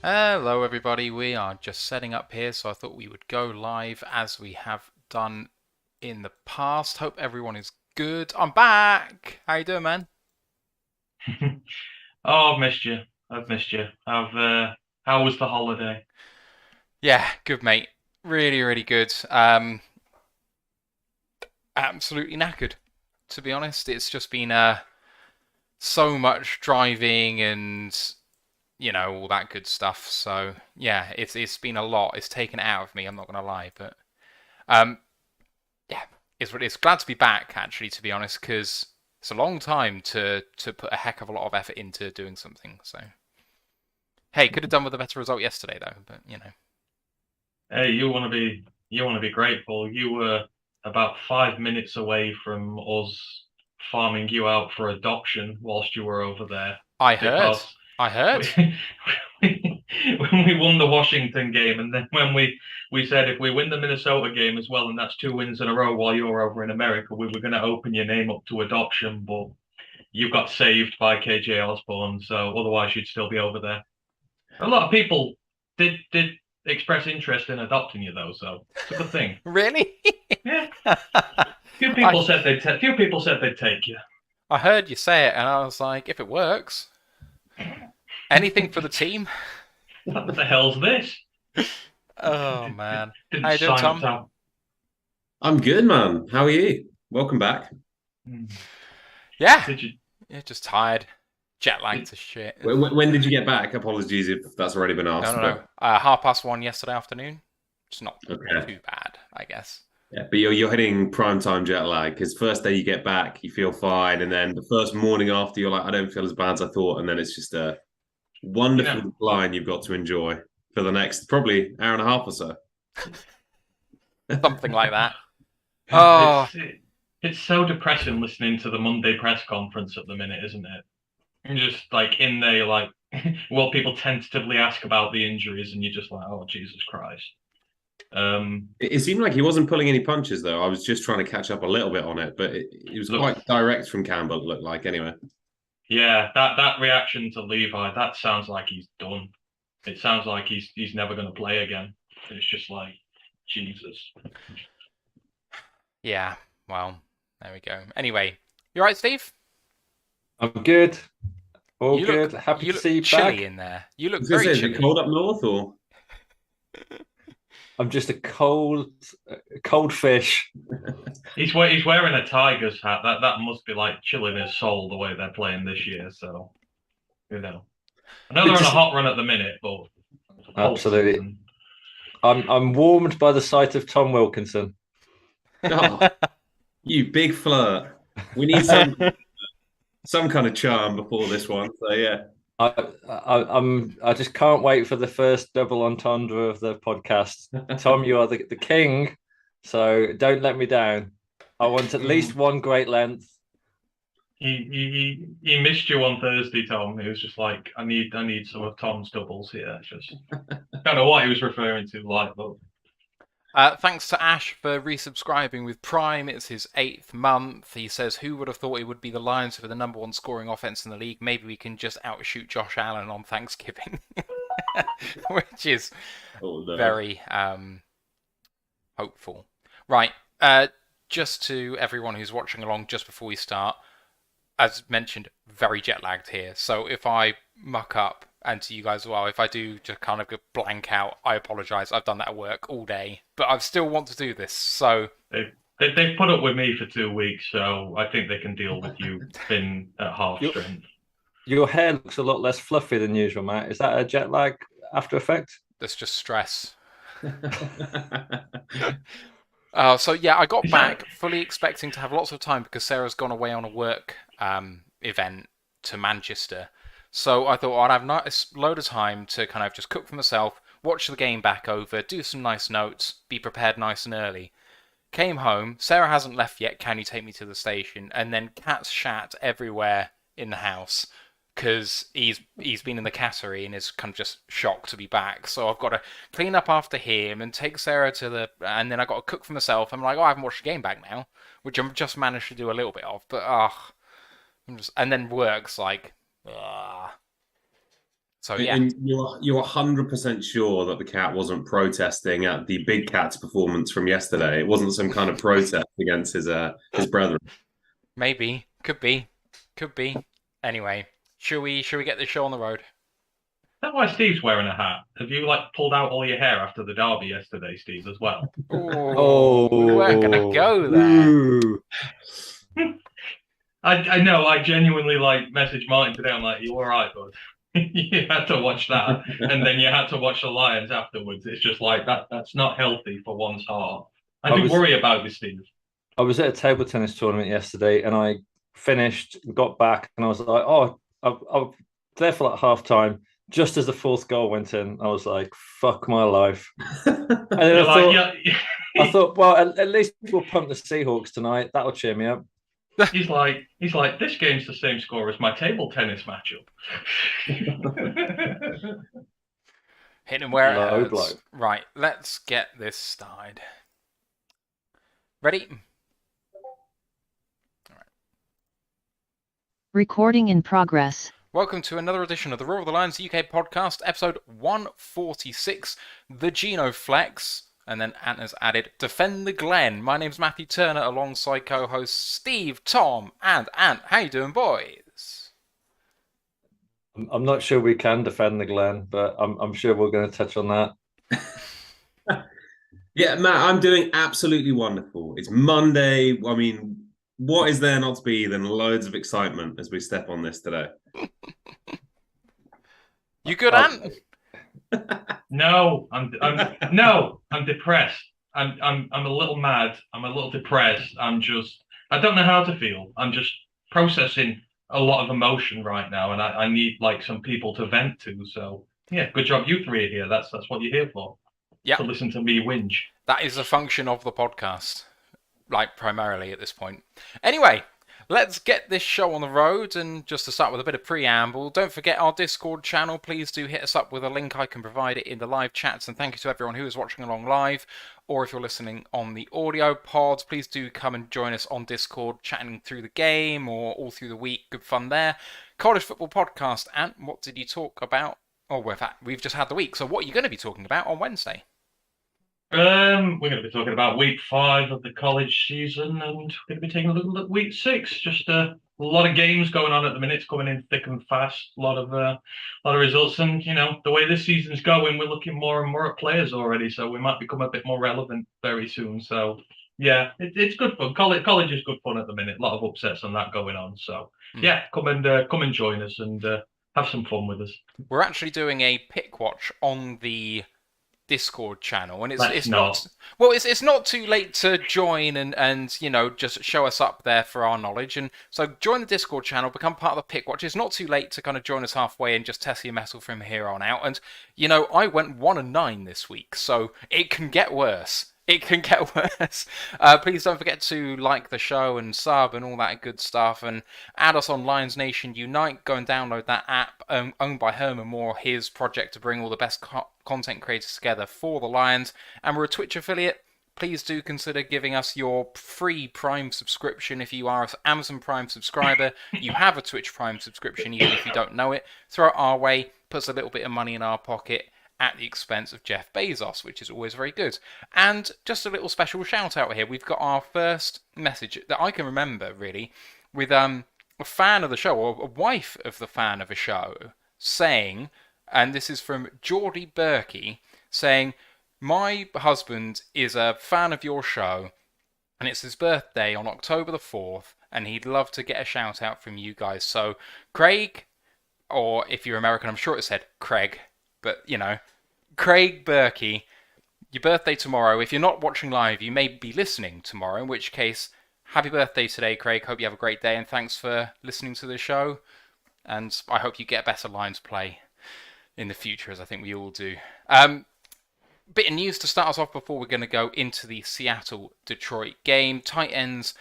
Hello, everybody. We are just setting up here, so I thought we would go live as we have done in the past. Hope everyone is good. I'm back. How you doing, man? Oh, I've missed you. I've missed you. How was the holiday? Yeah, good, mate. Really, really good. Absolutely knackered, to be honest. It's just been so much driving and all that good stuff. So yeah, it's been a lot. It's taken it out of me. I'm not gonna lie, but um, yeah, it's glad to be back actually, to be honest, because it's a long time to put a heck of a lot of effort into doing something. So hey, could have done with a better result yesterday though, but Hey, you want to be grateful. You were about 5 minutes away from us farming you out for adoption whilst you were over there I heard, because I heard. we, when we won the Washington game, and then when we said if we win the Minnesota game as well, and that's 2 wins in a row while you're over in America, we were going to open your name up to adoption, but you got saved by KJ Osborne, so otherwise you'd still be over there. A lot of people did express interest in adopting you though, so it's a good thing. Really? Yeah, I few people said they'd take you. I heard you say it, and I was like, if it works, anything for the team. What the hell's this? Oh man, how Didn't you doing, sign up Tom? to. I'm good, man. How are you? Welcome back. Hmm. Yeah, Did you? yeah, just tired, jet lagged Did, to shit. When did you get back? Apologies if that's already been No, asked, no, no. but 1:30 yesterday afternoon. It's not okay. too bad, I guess. Yeah, but you're hitting prime time jet lag because first day you get back, you feel fine, and then the first morning after, you're like, I don't feel as bad as I thought, and then it's just a you know, wonderful decline you've got to enjoy for the next probably hour and a half or so. Something like that. Oh, it's it's so depressing listening to the Monday press conference at the minute, isn't it? And just like in there, like, well, people tentatively ask about the injuries, and you're just like, oh Jesus Christ. Um, It seemed like he wasn't pulling any punches, though. I was just trying to catch up a little bit on it, but it was look, quite direct from Campbell, it looked like, anyway. yeah, that reaction to Levi, that sounds like he's done. It sounds like he's never going to play again. It's just like Jesus. yeah. Well, there we go. Anyway, you right, Steve? I'm good. All You look good. Happy you to look see you chilly back. in there. You I look was going to very say, is it chilly. cold up north or? I'm just a cold fish. He's wearing a Tigers hat. That must be like chilling his soul the way they're playing this year. So you know, I know Good they're to on a see. hot run at the minute, but whole Absolutely. season. I'm warmed by the sight of Tom Wilkinson. Oh, you big flirt. We need some kind of charm before this one. So yeah. I just can't wait for the first double entendre of the podcast. Tom, you are the king, so don't let me down. I want at least Mm. one great length. He missed you on Thursday, Tom. He was just like, I need some of Tom's doubles here. Just don't know what he was referring to, like, but Thanks to Ash for resubscribing with Prime. It's his 8th month. He says, who would have thought it would be the Lions for the number one scoring offense in the league? Maybe we can just outshoot Josh Allen on Thanksgiving. Which is Oh no. very hopeful. Right. Just to everyone who's watching along just before we start, as mentioned, very jet lagged here. So if I muck up, and to you guys as well, if I do just kind of blank out, I apologise. I've done that at work all day, but I still want to do this. So they've put up with me for 2 weeks, so I think they can deal with you being at half Your, strength. your hair looks a lot less fluffy than usual, Matt. Is that a jet lag after effect? that's just stress. So yeah, I got Is that back fully expecting to have lots of time because Sarah's gone away on a work event to Manchester. So I thought I'd have a nice load of time to kind of just cook for myself, watch the game back over, do some nice notes, be prepared nice and early. Came home, Sarah hasn't left yet, can you take me to the station? And then cat's shat everywhere in the house because he's been in the cattery and is kind of just shocked to be back. So I've got to clean up after him and take Sarah to the, and then I got to cook for myself. I'm like, oh, I haven't watched the game back now, which I've just managed to do a little bit of, but and then work's like, ugh. So yeah, And you're 100% sure that the cat wasn't protesting at the big cat's performance from yesterday. It wasn't some kind of protest against his brethren. maybe, could be. Anyway, should we get this show on the road? That's why Steve's wearing a hat. Have you like pulled out all your hair after the derby yesterday, Steve, as well? Oh, we weren't gonna go there. Ooh. I know. I genuinely like messaged Martin today. I'm like, you all right, bud? You had to watch that, and then you had to watch the Lions afterwards. It's just like that's not healthy for one's heart. I do worry about you, Steve. I was at a table tennis tournament yesterday, and I finished, got back, and I was like, "Oh, I'm there for like half time." Just as the fourth goal went in, I was like, "Fuck my life." And then I thought, well, at least we'll pump the Seahawks tonight. That'll cheer me up. He's like, this game's the same score as my table tennis matchup. Hitting him where it Low hurts. blow. Right, let's get this started. Ready? Recording in progress. Welcome to another edition of the Roar of the Lions UK podcast, episode 146, the Geno Flex, and then Ant has added, Defend the Glen. My name's Matthew Turner, alongside co-hosts Steve, Tom, and Ant. How you doing, boys? I'm not sure we can defend the Glen, but I'm sure we're going to touch on that. Yeah, Matt, I'm doing absolutely wonderful. It's Monday. I mean, what is there not to be than loads of excitement as we step on this today? You good, Ant? No, I'm depressed. I'm a little mad. I'm a little depressed. I don't know how to feel. I'm just processing a lot of emotion right now, and I need like some people to vent to. So yeah, good job you three are here. That's what you're here for. Yeah. To listen to me whinge. That is the function of the podcast, like primarily at this point. Anyway, let's get this show on the road, and just to start with a bit of preamble, don't forget our Discord channel. Please do hit us up with a link. I can provide it in the live chats, and thank you to everyone who is watching along live, or if you're listening on the audio pods, please do come and join us on Discord, chatting through the game or all through the week. Good fun there. College Football Podcast. And what did you talk about? Oh, in fact, we've just had the week, so what are you going to be talking about on Wednesday? We're going to be talking about week 5 of the college season, and we're going to be taking a look at week 6. Just a lot of games going on at the minute. It's coming in thick and fast. A lot of results, and the way this season's going, we're looking more and more at players already. So we might become a bit more relevant very soon. So yeah, it's good fun. College is good fun at the minute. A lot of upsets on that going on. So yeah, come and join us and have some fun with us. We're actually doing a pick watch on the Discord channel, and it's not too late to join and just show us up there for our knowledge. And so join the Discord channel, become part of the pick watch. It's not too late to kind of join us halfway and just test your mettle from here on out. And I went 1-9 this week, so it can get worse. It can get worse. Please don't forget to like the show and sub and all that good stuff, and add us on Lions Nation Unite. Go and download that app owned by Herman Moore, his project to bring all the best content creators together for the Lions. And we're a Twitch affiliate. Please do consider giving us your free Prime subscription. If you are an Amazon Prime subscriber, you have a Twitch Prime subscription, even if you don't know it. Throw it our way, puts a little bit of money in our pocket, at the expense of Jeff Bezos, which is always very good. And just a little special shout out here. We've got our first message that I can remember, really, with a fan of the show, or a wife of the fan of a show, saying, and this is from Geordie Berkey, saying, my husband is a fan of your show, and it's his birthday on October the 4th, and he'd love to get a shout out from you guys. So, Craig, or if you're American, I'm sure it said Craig, but, Craig Berkey, your birthday tomorrow. If you're not watching live, you may be listening tomorrow, in which case, happy birthday today, Craig. Hope you have a great day, and thanks for listening to the show. And I hope you get better Lions play in the future, as I think we all do. Bit of news to start us off before we're going to go into the Seattle-Detroit game. Tight ends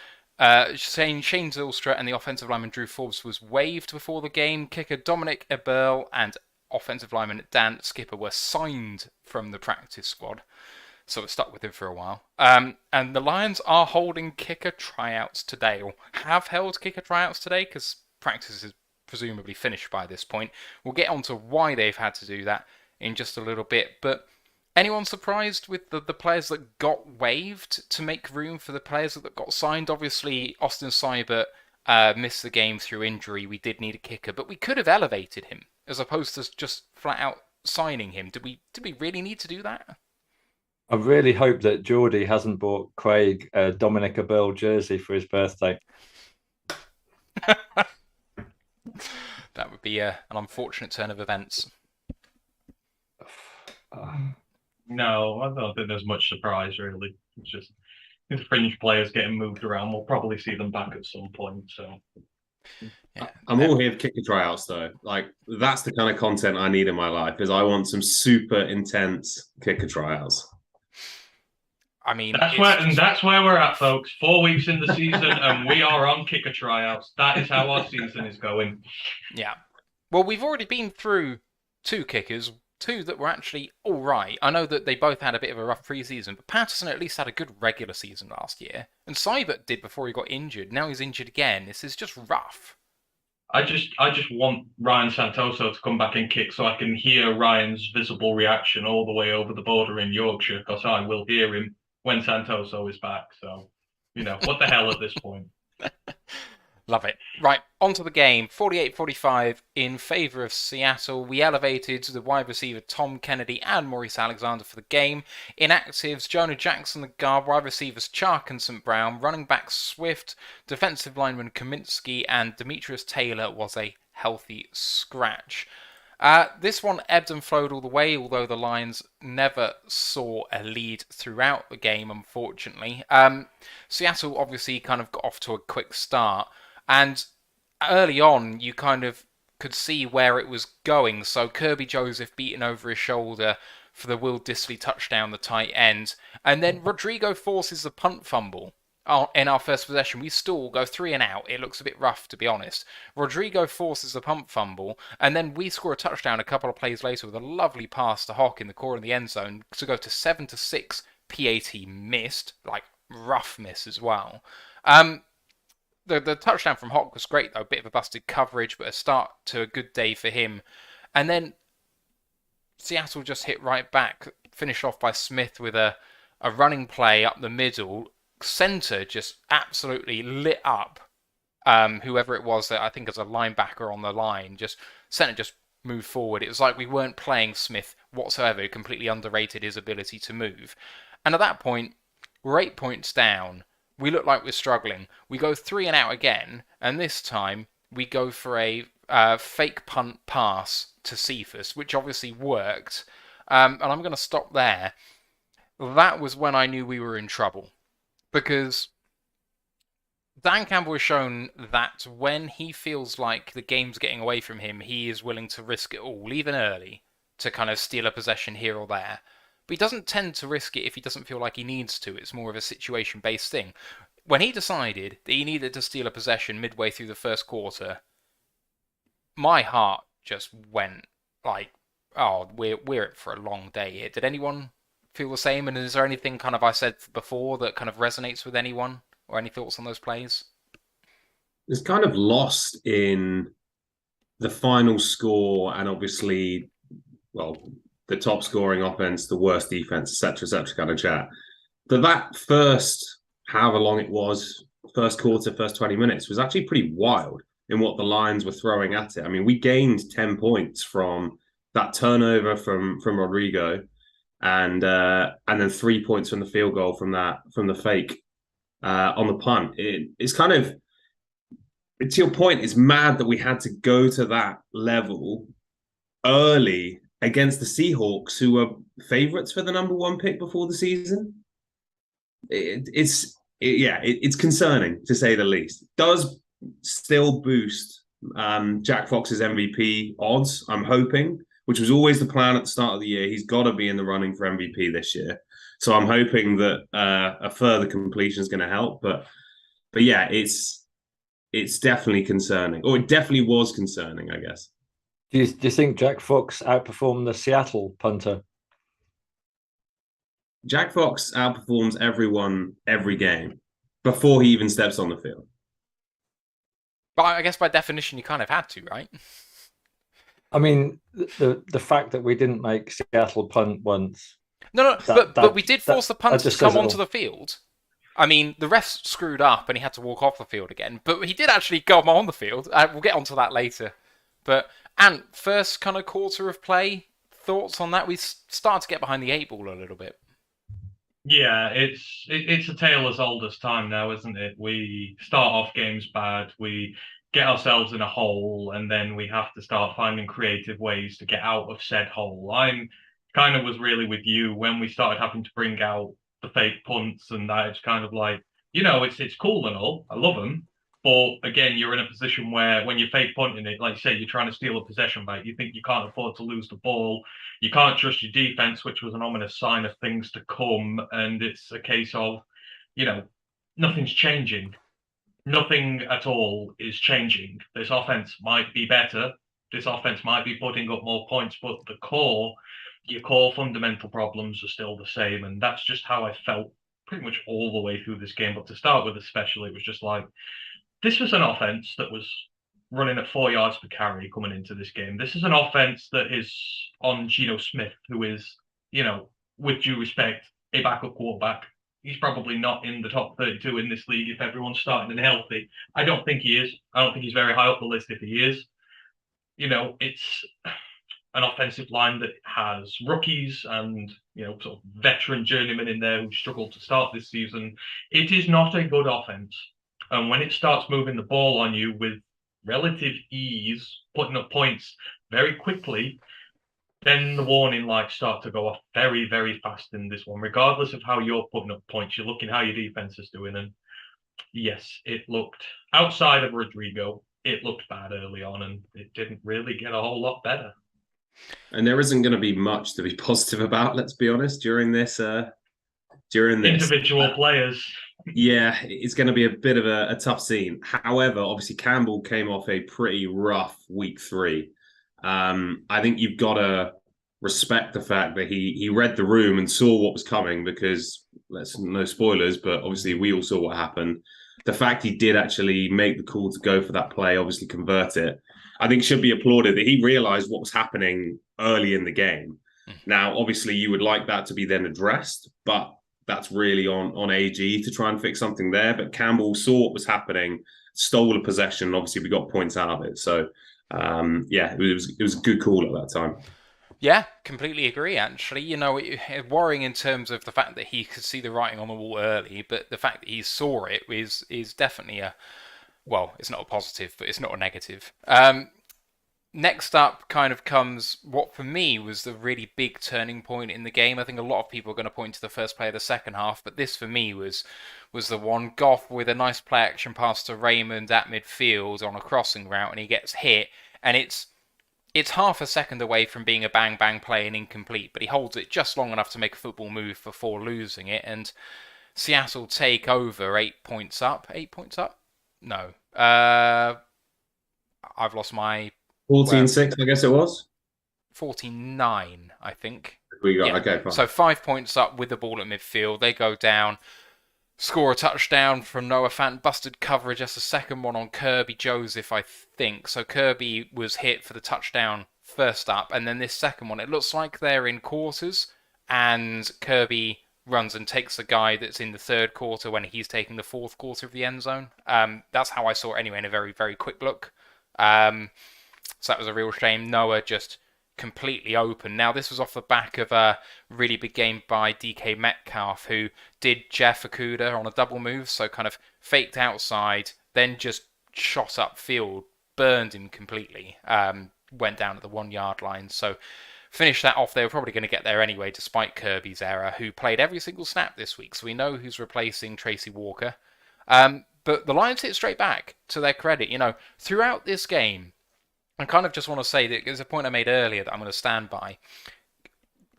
saying Shane Zylstra and the offensive lineman Drew Forbes was waived before the game. Kicker Dominic Eberle and offensive lineman Dan Skipper were signed from the practice squad, so we're stuck with him for a while. And the Lions are holding kicker tryouts today, or have held kicker tryouts today, because practice is presumably finished by this point. We'll get on to why they've had to do that in just a little bit. But anyone surprised with the players that got waived to make room for the players that got signed? Obviously, Austin Seibert missed the game through injury. We did need a kicker, but we could have elevated him as opposed to just flat out signing him. Did we really need to do that? I really hope that Geordie hasn't bought Craig a Dominica Bell jersey for his birthday. That would be an unfortunate turn of events. No, I don't think there's much surprise really. It's just the fringe players getting moved around. We'll probably see them back at some point. So Yeah. I'm all here for kicker tryouts though. Like that's the kind of content I need in my life, is I want some super intense kicker tryouts. I mean, that's where we're at, folks. 4 weeks in the season, and we are on kicker tryouts. That is how our season is going. Yeah. Well, we've already been through 2 kickers, 2 that were actually all right. I know that they both had a bit of a rough pre-season, but Patterson at least had a good regular season last year, and Seibert did before he got injured. Now he's injured again. This is just rough. I just want Ryan Santoso to come back and kick so I can hear Ryan's visible reaction all the way over the border in Yorkshire, because I will hear him when Santoso is back. So, what the hell at this point? Love it. Right, on to the game. 48-45 in favour of Seattle. We elevated the wide receiver Tom Kennedy and Maurice Alexander for the game. Inactives, Jonah Jackson, the guard, wide receivers Chark and St. Brown, running back Swift, defensive lineman Kaminsky, and Demetrius Taylor was a healthy scratch. This one ebbed and flowed all the way, although the Lions never saw a lead throughout the game, unfortunately. Seattle obviously kind of got off to a quick start, and early on you kind of could see where it was going. So Kirby Joseph beaten over his shoulder for the Will Dissly touchdown, the tight end, and then Rodrigo forces the punt fumble. In our first possession, we stall, go 3 and out. It looks a bit rough, to be honest. Rodrigo forces the punt fumble, and then we score a touchdown a couple of plays later with a lovely pass to Hock in the corner of the end zone to go to 7-6. PAT missed, like rough miss as well. The touchdown from Hock was great though, a bit of a busted coverage, but a start to a good day for him. And then Seattle just hit right back, finished off by Smith with a running play up the middle. Center just absolutely lit up whoever it was that I think as a linebacker on the line. Center just moved forward. It was like we weren't playing Smith whatsoever. He completely underrated his ability to move. And at that point, we're 8 points down. We look like we're struggling. We go 3 and out again, and this time we go for a fake punt pass to Cephas, which obviously worked. And I'm going to stop there. That was when I knew we were in trouble. Because Dan Campbell has shown that when he feels like the game's getting away from him, he is willing to risk it all, even early, to kind of steal a possession here or there. But he doesn't tend to risk it if he doesn't feel like he needs to. It's more of a situation-based thing. When he decided that he needed to steal a possession midway through the first quarter, my heart just went like, oh, we're in for a long day here. Did anyone feel the same? And is there anything kind of I said before that kind of resonates with anyone, or any thoughts on those plays? It's kind of lost in the final score, and obviously, well, the top scoring offense, the worst defense, etc., kind of chat. But that first, however long it was, first quarter, first 20 minutes was actually pretty wild in what the Lions were throwing at it. I mean, we gained 10 points from that turnover from Rodrigo, and then 3 points from the field goal from the fake on the punt. It's kind of, to your point, it's mad that we had to go to that level early against the Seahawks, who were favorites for the number 1 pick before the season. It's concerning, to say the least. It does still boost Jack Fox's MVP odds, I'm hoping, which was always the plan at the start of the year. He's got to be in the running for MVP this year. So I'm hoping that a further completion is going to help. But yeah, it's definitely concerning. Or it definitely was concerning, I guess. Do you think Jack Fox outperformed the Seattle punter? Jack Fox outperforms everyone every game before he even steps on the field. But I guess by definition, you kind of had to, right? I mean, the fact that we didn't make Seattle punt once, No, but we did force the that punter to just says come it onto all. the field. I mean, the refs screwed up and he had to walk off the field again, but he did actually come on the field. We'll get onto that later. But, and first kind of quarter of play, thoughts on that? We start to get behind the eight ball a little bit. Yeah, it's a tale as old as time now, isn't it? We start off games bad, we get ourselves in a hole, and then we have to start finding creative ways to get out of said hole. I'm kind of was really with you when we started having to bring out the fake punts and that. It's kind of like, it's cool and all. I love them. But again, you're in a position where when you're fake punting it, like you say, you're trying to steal a possession back. You think you can't afford to lose the ball. You can't trust your defense, which was an ominous sign of things to come. And it's a case of, nothing's changing. Nothing at all is changing. This offense might be better. This offense might be putting up more points, but your core fundamental problems are still the same. And that's just how I felt pretty much all the way through this game. But to start with, especially, it was just like, this was an offense that was running at 4 yards per carry coming into this game. This is an offense that is on Geno Smith, who is, with due respect, a backup quarterback. He's probably not in the top 32 in this league if everyone's starting and healthy. I don't think he is. I don't think he's very high up the list if he is. It's an offensive line that has rookies and, sort of veteran journeymen in there who struggled to start this season. It is not a good offense. And when it starts moving the ball on you with relative ease, putting up points very quickly, then the warning lights start to go off very, very fast in this one. Regardless of how you're putting up points, you're looking how your defense is doing. And yes, it looked, outside of Rodrigo, it looked bad early on, and it didn't really get a whole lot better. And there isn't going to be much to be positive about, let's be honest, during this. Individual players. Yeah, it's going to be a bit of a tough scene. However, obviously Campbell came off a pretty rough week 3. I think you've got to respect the fact that he read the room and saw what was coming, because no spoilers, but obviously we all saw what happened. The fact he did actually make the call to go for that play, obviously convert it, I think should be applauded, that he realized what was happening early in the game. Now, obviously you would like that to be then addressed, but that's really on AG to try and fix something there. But Campbell saw what was happening, stole a possession, and obviously we got points out of it. So, it was a good call at that time. Yeah, completely agree, actually. It's worrying in terms of the fact that he could see the writing on the wall early, but the fact that he saw it is definitely it's not a positive, but it's not a negative. Next up kind of comes what for me was the really big turning point in the game. I think a lot of people are going to point to the first play of the second half, but this for me was the one. Goff with a nice play action pass to Raymond at midfield on a crossing route, and he gets hit, and it's half a second away from being a bang bang play and incomplete, but he holds it just long enough to make a football move before losing it, and Seattle take over 8 points up. 8 points up? No. I've lost my 14-6, I guess it was. 49, I think. We got okay. Fine. So 5 points up with the ball at midfield. They go down, score a touchdown from Noah Fant, busted coverage. That's the second one on Kirby Joseph, I think. So Kirby was hit for the touchdown first up, and then this second one, it looks like they're in quarters, and Kirby runs and takes the guy that's in the third quarter when he's taking the fourth quarter of the end zone. That's how I saw it anyway, in a very, very quick look. So that was a real shame. Noah just completely open. Now, this was off the back of a really big game by DK Metcalf, who did Jeff Okuda on a double move, so kind of faked outside, then just shot upfield, burned him completely, went down at the 1 yard line. So finished that off. They were probably going to get there anyway, despite Kirby's error, who played every single snap this week, so we know who's replacing Tracy Walker. But the Lions hit straight back, to their credit. Throughout this game, I kind of just want to say that there's a point I made earlier that I'm going to stand by.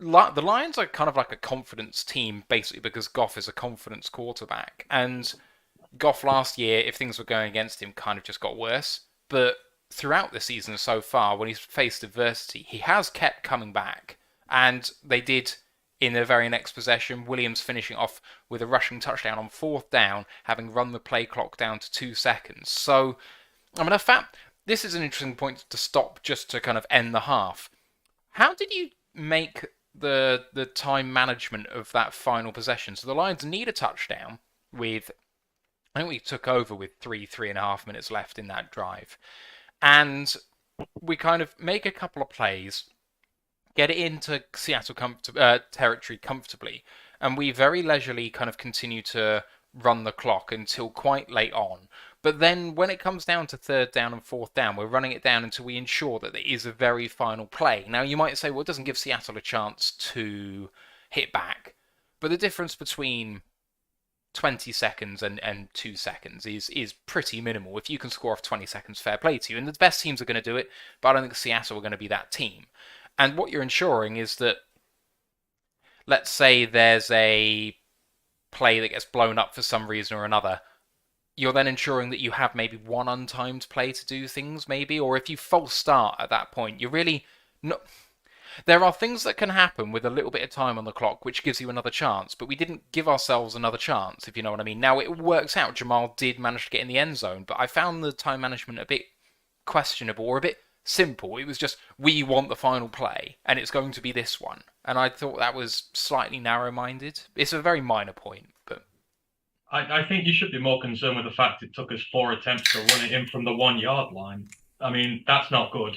The Lions are kind of like a confidence team, basically, because Goff is a confidence quarterback. And Goff last year, if things were going against him, kind of just got worse. But throughout the season so far, when he's faced adversity, he has kept coming back. And they did in the very next possession, Williams finishing off with a rushing touchdown on 4th down, having run the play clock down to 2 seconds. So I mean, this is an interesting point to stop just to kind of end the half. How did you make the time management of that final possession? So the Lions need a touchdown with, I think we took over with 3.5 minutes left in that drive. And we kind of make a couple of plays, get it into Seattle territory comfortably, and we very leisurely kind of continue to run the clock until quite late on. But then when it comes down to third down and fourth down, we're running it down until we ensure that there is a very final play. Now, you might say, well, it doesn't give Seattle a chance to hit back. But the difference between 20 seconds and 2 seconds is pretty minimal. If you can score off 20 seconds, fair play to you. And the best teams are going to do it, but I don't think Seattle are going to be that team. And what you're ensuring is that, let's say there's a play that gets blown up for some reason or another, you're then ensuring that you have maybe one untimed play to do things, maybe, or if you false start at that point, you're really not. There are things that can happen with a little bit of time on the clock, which gives you another chance, but we didn't give ourselves another chance, if you know what I mean. Now, it works out. Jamal did manage to get in the end zone, but I found the time management a bit questionable or a bit simple. It was just, we want the final play, and it's going to be this one. And I thought that was slightly narrow-minded. It's a very minor point, but I think you should be more concerned with the fact it took us 4 attempts to run it in from the 1 yard line. I mean, that's not good.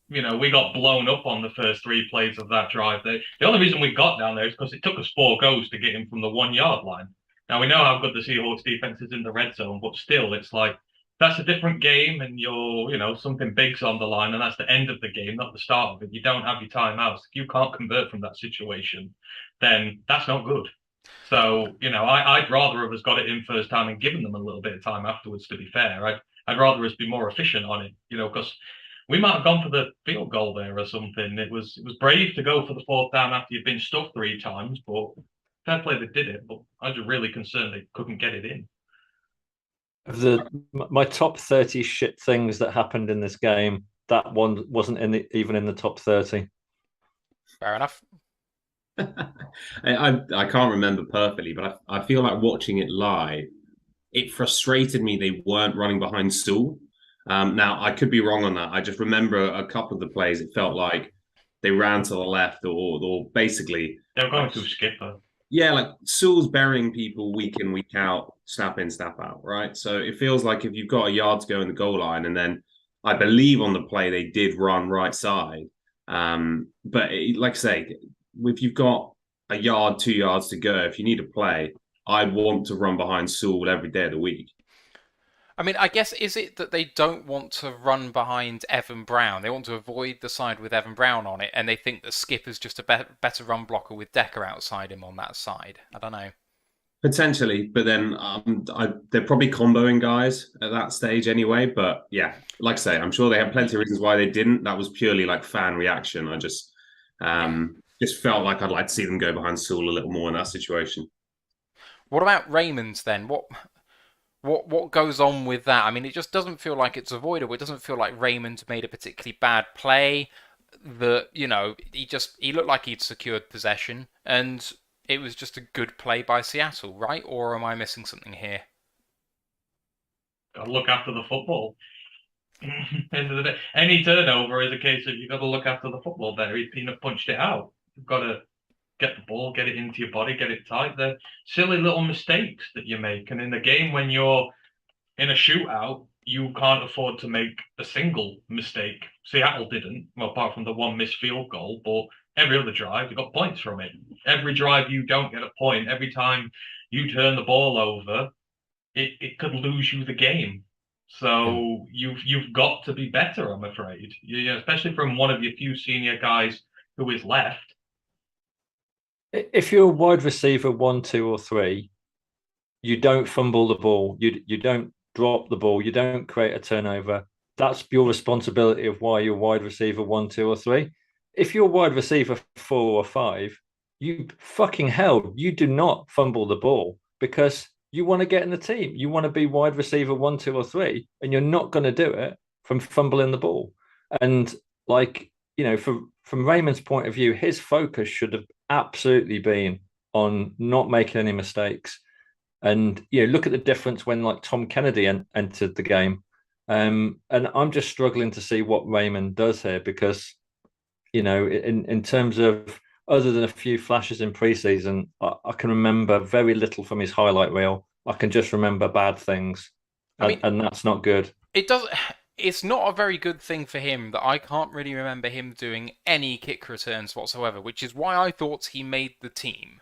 You know, we got blown up on the first 3 plays of that drive. The only reason we got down there is because it took us 4 goes to get him from the 1 yard line. Now, we know how good the Seahawks defense is in the red zone, but still, it's like, that's a different game, and something big's on the line, and that's the end of the game, not the start of it. You don't have your timeouts. If you can't convert from that situation, then that's not good. So, I'd rather have us got it in first time and given them a little bit of time afterwards, to be fair. I'd rather us be more efficient on it, because we might have gone for the field goal there or something. It was brave to go for the fourth down after you've been stuffed 3 times, but fair play they did it. But I was really concerned they couldn't get it in. My top 30 shit things that happened in this game, that one wasn't even in the top 30. fair enough. I can't remember perfectly, but I feel like watching it live, it frustrated me they weren't running behind Sewell. Now, I could be wrong on that. I just remember a couple of the plays, it felt like they ran to the left or basically... They were going to skipper. Yeah, like Sewell's burying people week in, week out, snap in, snap out, right? So it feels like if you've got a yard to go in the goal line, and then I believe on the play they did run right side. But like I say, if you've got a yard, 2 yards to go, if you need a play, I want to run behind Sewell every day of the week. I mean, I guess, is it that they don't want to run behind Evan Brown? They want to avoid the side with Evan Brown on it, and they think that Skip is just a better run blocker with Decker outside him on that side. I don't know. Potentially, but then they're probably comboing guys at that stage anyway. But yeah, like I say, I'm sure they have plenty of reasons why they didn't. That was purely like fan reaction. I just felt like I'd like to see them go behind Sewell a little more in that situation. What about Raymond's then? What goes on with that? I mean, it just doesn't feel like it's avoidable. It doesn't feel like Raymond made a particularly bad play. He looked like he'd secured possession, and it was just a good play by Seattle, right? Or am I missing something here? Got to look after the football. End of the day, any turnover is a case of you've got to look after the football better. He peanut punched it out. You've got to get the ball, get it into your body, get it tight. They're silly little mistakes that you make. And in the game, when you're in a shootout, you can't afford to make a single mistake. Seattle didn't, well, apart from the one missed field goal, but every other drive, you got points from it. Every drive you don't get a point, every time you turn the ball over, it could lose you the game. So you've got to be better, I'm afraid. Especially from one of your few senior guys who is left. If you're a wide receiver 1, 2, or 3, you don't fumble the ball. You don't drop the ball. You don't create a turnover. That's your responsibility of why you're wide receiver 1, 2, or 3. If you're wide receiver 4 or 5, you fucking hell, you do not fumble the ball because you want to get in the team. You want to be wide receiver 1, 2, or 3, and you're not going to do it from fumbling the ball. And from Raymond's point of view, his focus should have absolutely been on not making any mistakes. And look at the difference when like Tom Kennedy entered the game. And I'm just struggling to see what Raymond does here because, in terms of other than a few flashes in preseason, I can remember very little from his highlight reel. I can just remember bad things, I mean, and that's not good. it does. It's not a very good thing for him that I can't really remember him doing any kick returns whatsoever, which is why I thought he made the team.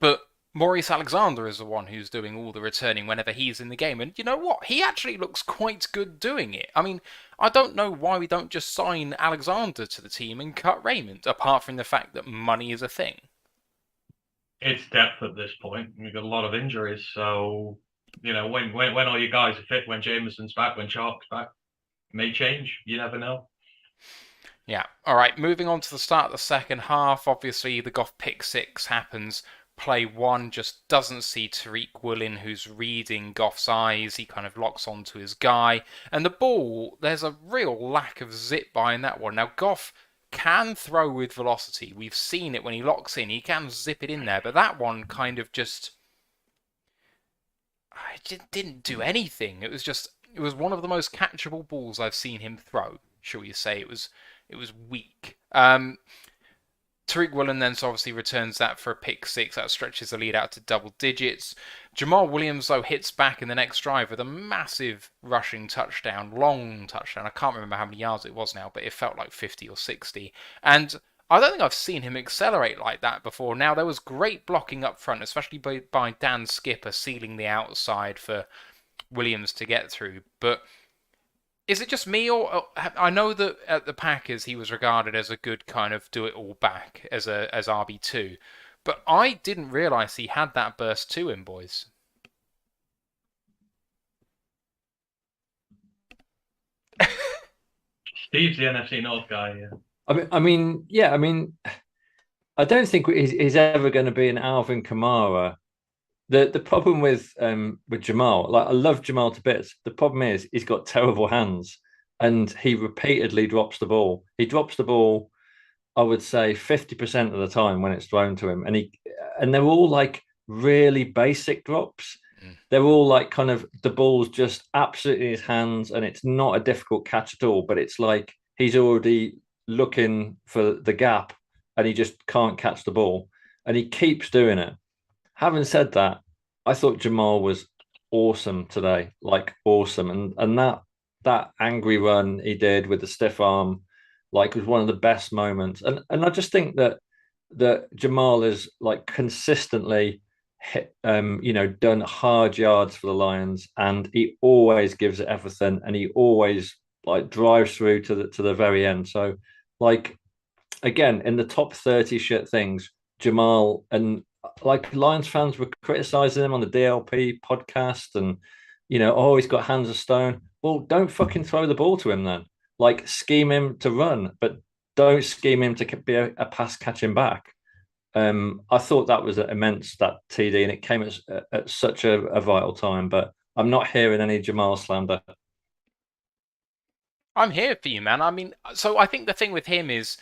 But Maurice Alexander is the one who's doing all the returning whenever he's in the game. And you know what? He actually looks quite good doing it. I mean, I don't know why we don't just sign Alexander to the team and cut Raymond, apart from the fact that money is a thing. It's depth at this point. We've got a lot of injuries, so when all you guys are fit, when Jameson's back, when Sharp's back, it may change. You never know. Yeah. All right. Moving on to the start of the second half. Obviously, the Goff pick six happens. Play one just doesn't see Tariq Woolen, who's reading Goff's eyes. He kind of locks onto his guy. And the ball, there's a real lack of zip behind that one. Now, Goff can throw with velocity. We've seen it when he locks in. He can zip it in there. But that one kind of just... it didn't do anything. It was one of the most catchable balls I've seen him throw, shall we say. It was weak. Tariq Woolen then obviously returns that for a pick six. That stretches the lead out to double digits. Jamal Williams, though, hits back in the next drive with a massive rushing touchdown, long touchdown. I can't remember how many yards it was now, but it felt like 50 or 60. And I don't think I've seen him accelerate like that before. Now, there was great blocking up front, especially by Dan Skipper sealing the outside for Williams to get through. But is it just me, or I know that at the Packers he was regarded as a good kind of do-it-all back as RB2, but I didn't realise he had that burst to him, boys. Steve's the NFC North guy, yeah. I don't think he's ever going to be an Alvin Kamara. The problem with Jamal, like I love Jamal to bits. The problem is he's got terrible hands, and he repeatedly drops the ball. He drops the ball, I would say 50% of the time when it's thrown to him, and they're all like really basic drops. They're all like kind of the ball's just absolutely in his hands, and it's not a difficult catch at all. But it's like he's already looking for the gap, and he just can't catch the ball, and he keeps doing it. Having said that, I thought Jamal was awesome today, like awesome, and that angry run he did with the stiff arm, like was one of the best moments. And I just think that Jamal is like consistently done hard yards for the Lions, and he always gives it everything, and he always like drives through to the very end. So like again, in the top 30 shit things, Jamal, and like Lions fans were criticizing him on the DLP podcast, and he's got hands of stone. Well, don't fucking throw the ball to him then. Like scheme him to run, but don't scheme him to be a pass catching back. I thought that was immense, that TD, and it came at such a vital time. But I'm not hearing any Jamal slander. I'm here for you, man. I mean, so I think the thing with him is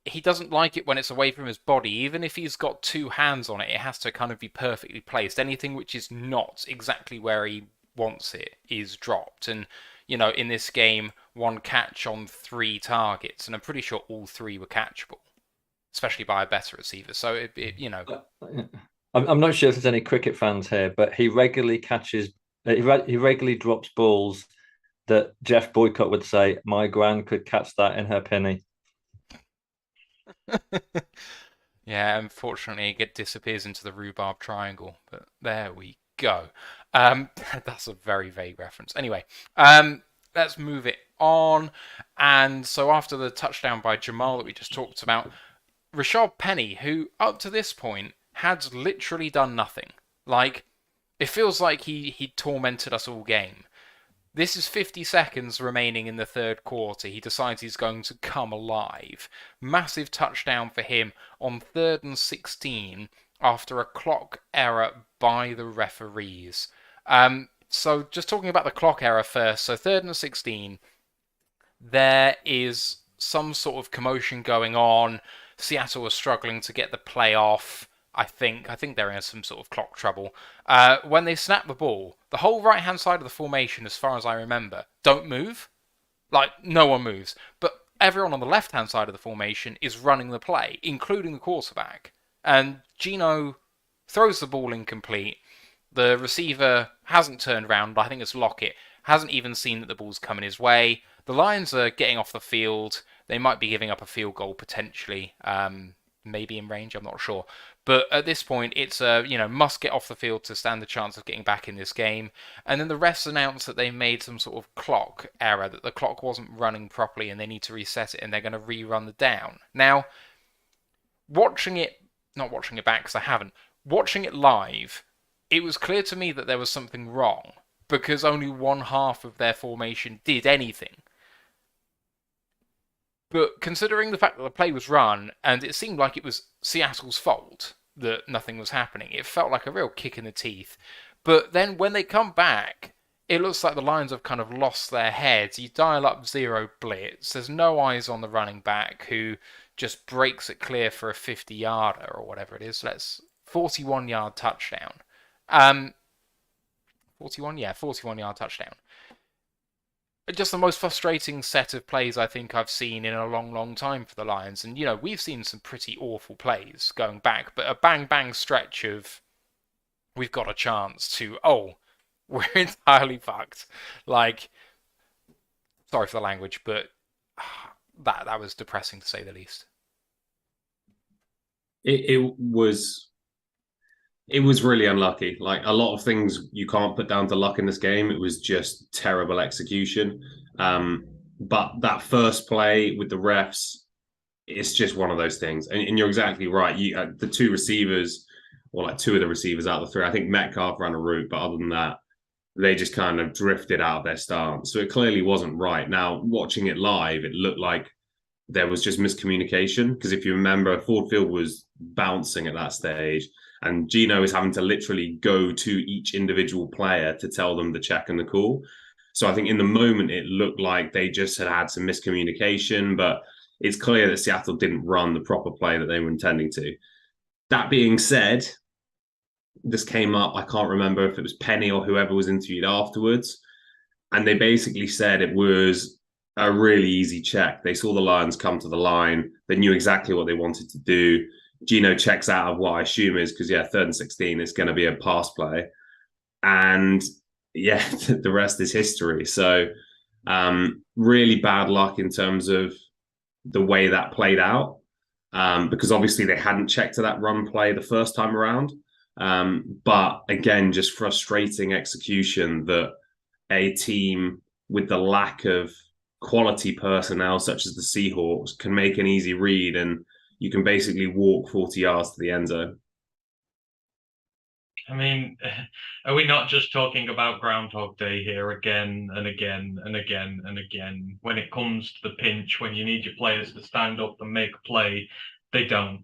he doesn't like it when it's away from his body. Even if he's got two hands on it, it has to kind of be perfectly placed. Anything which is not exactly where he wants it is dropped. And, in this game, one catch on 3 targets, and I'm pretty sure all 3 were catchable, especially by a better receiver. So, I'm not sure if there's any cricket fans here, but he regularly drops balls that Jeff Boycott would say, my gran could catch that in her penny. Yeah, unfortunately, it disappears into the rhubarb triangle. But there we go. That's a very vague reference. Anyway, let's move it on. And so after the touchdown by Jamal that we just talked about, Rashad Penny, who up to this point had literally done nothing. Like, it feels like he tormented us all game. This is 50 seconds remaining in the third quarter. He decides he's going to come alive. Massive touchdown for him on 3rd and 16 after a clock error by the referees. So just talking about the clock error first. So 3rd and 16, there is some sort of commotion going on. Seattle was struggling to get the play off. I think they're in some sort of clock trouble. When they snap the ball, the whole right-hand side of the formation, as far as I remember, don't move. Like, no one moves. But everyone on the left-hand side of the formation is running the play, including the quarterback. And Gino throws the ball incomplete. The receiver hasn't turned around. I think it's Lockett. Hasn't even seen that the ball's coming his way. The Lions are getting off the field. They might be giving up a field goal potentially. Maybe in range, I'm not sure. But at this point, it's must get off the field to stand a chance of getting back in this game. And then the refs announced that they made some sort of clock error, that the clock wasn't running properly and they need to reset it and they're going to rerun the down. Now, not watching it back because I haven't, watching it live, it was clear to me that there was something wrong because only one half of their formation did anything. But considering the fact that the play was run, and it seemed like it was Seattle's fault that nothing was happening, it felt like a real kick in the teeth. But then when they come back, it looks like the Lions have kind of lost their heads. You dial up zero blitz. There's no eyes on the running back who just breaks it clear for a 50-yarder or whatever it is. Let's 41-yard touchdown. 41-yard touchdown. Just the most frustrating set of plays I think I've seen in a long, long time for the Lions. And, we've seen some pretty awful plays going back, but a bang-bang stretch of we've got a chance to, we're entirely fucked. Like, sorry for the language, but that was depressing to say the least. It was really unlucky. Like, a lot of things you can't put down to luck in this game. It was just terrible execution. But that first play with the refs, it's just one of those things. And you're exactly right. The two receivers, or like two of the receivers out of the three, I think Metcalf ran a route, but other than that, they just kind of drifted out of their stance. So it clearly wasn't right. Now, watching it live, it looked like there was just miscommunication. Because if you remember, Ford Field was bouncing at that stage. And Gino is having to literally go to each individual player to tell them the check and the call. So I think in the moment, it looked like they just had some miscommunication, but it's clear that Seattle didn't run the proper play that they were intending to. That being said, this came up, I can't remember if it was Penny or whoever was interviewed afterwards, and they basically said it was a really easy check. They saw the Lions come to the line. They knew exactly what they wanted to do. Gino checks out of what I assume is, because 3rd and 16 is going to be a pass play. And the rest is history. So really bad luck in terms of the way that played out, because obviously they hadn't checked to that run play the first time around. But again, just frustrating execution that a team with the lack of quality personnel, such as the Seahawks, can make an easy read and you can basically walk 40 yards to the end zone. I mean, are we not just talking about Groundhog Day here again and again and again and again? When it comes to the pinch, when you need your players to stand up and make a play, they don't.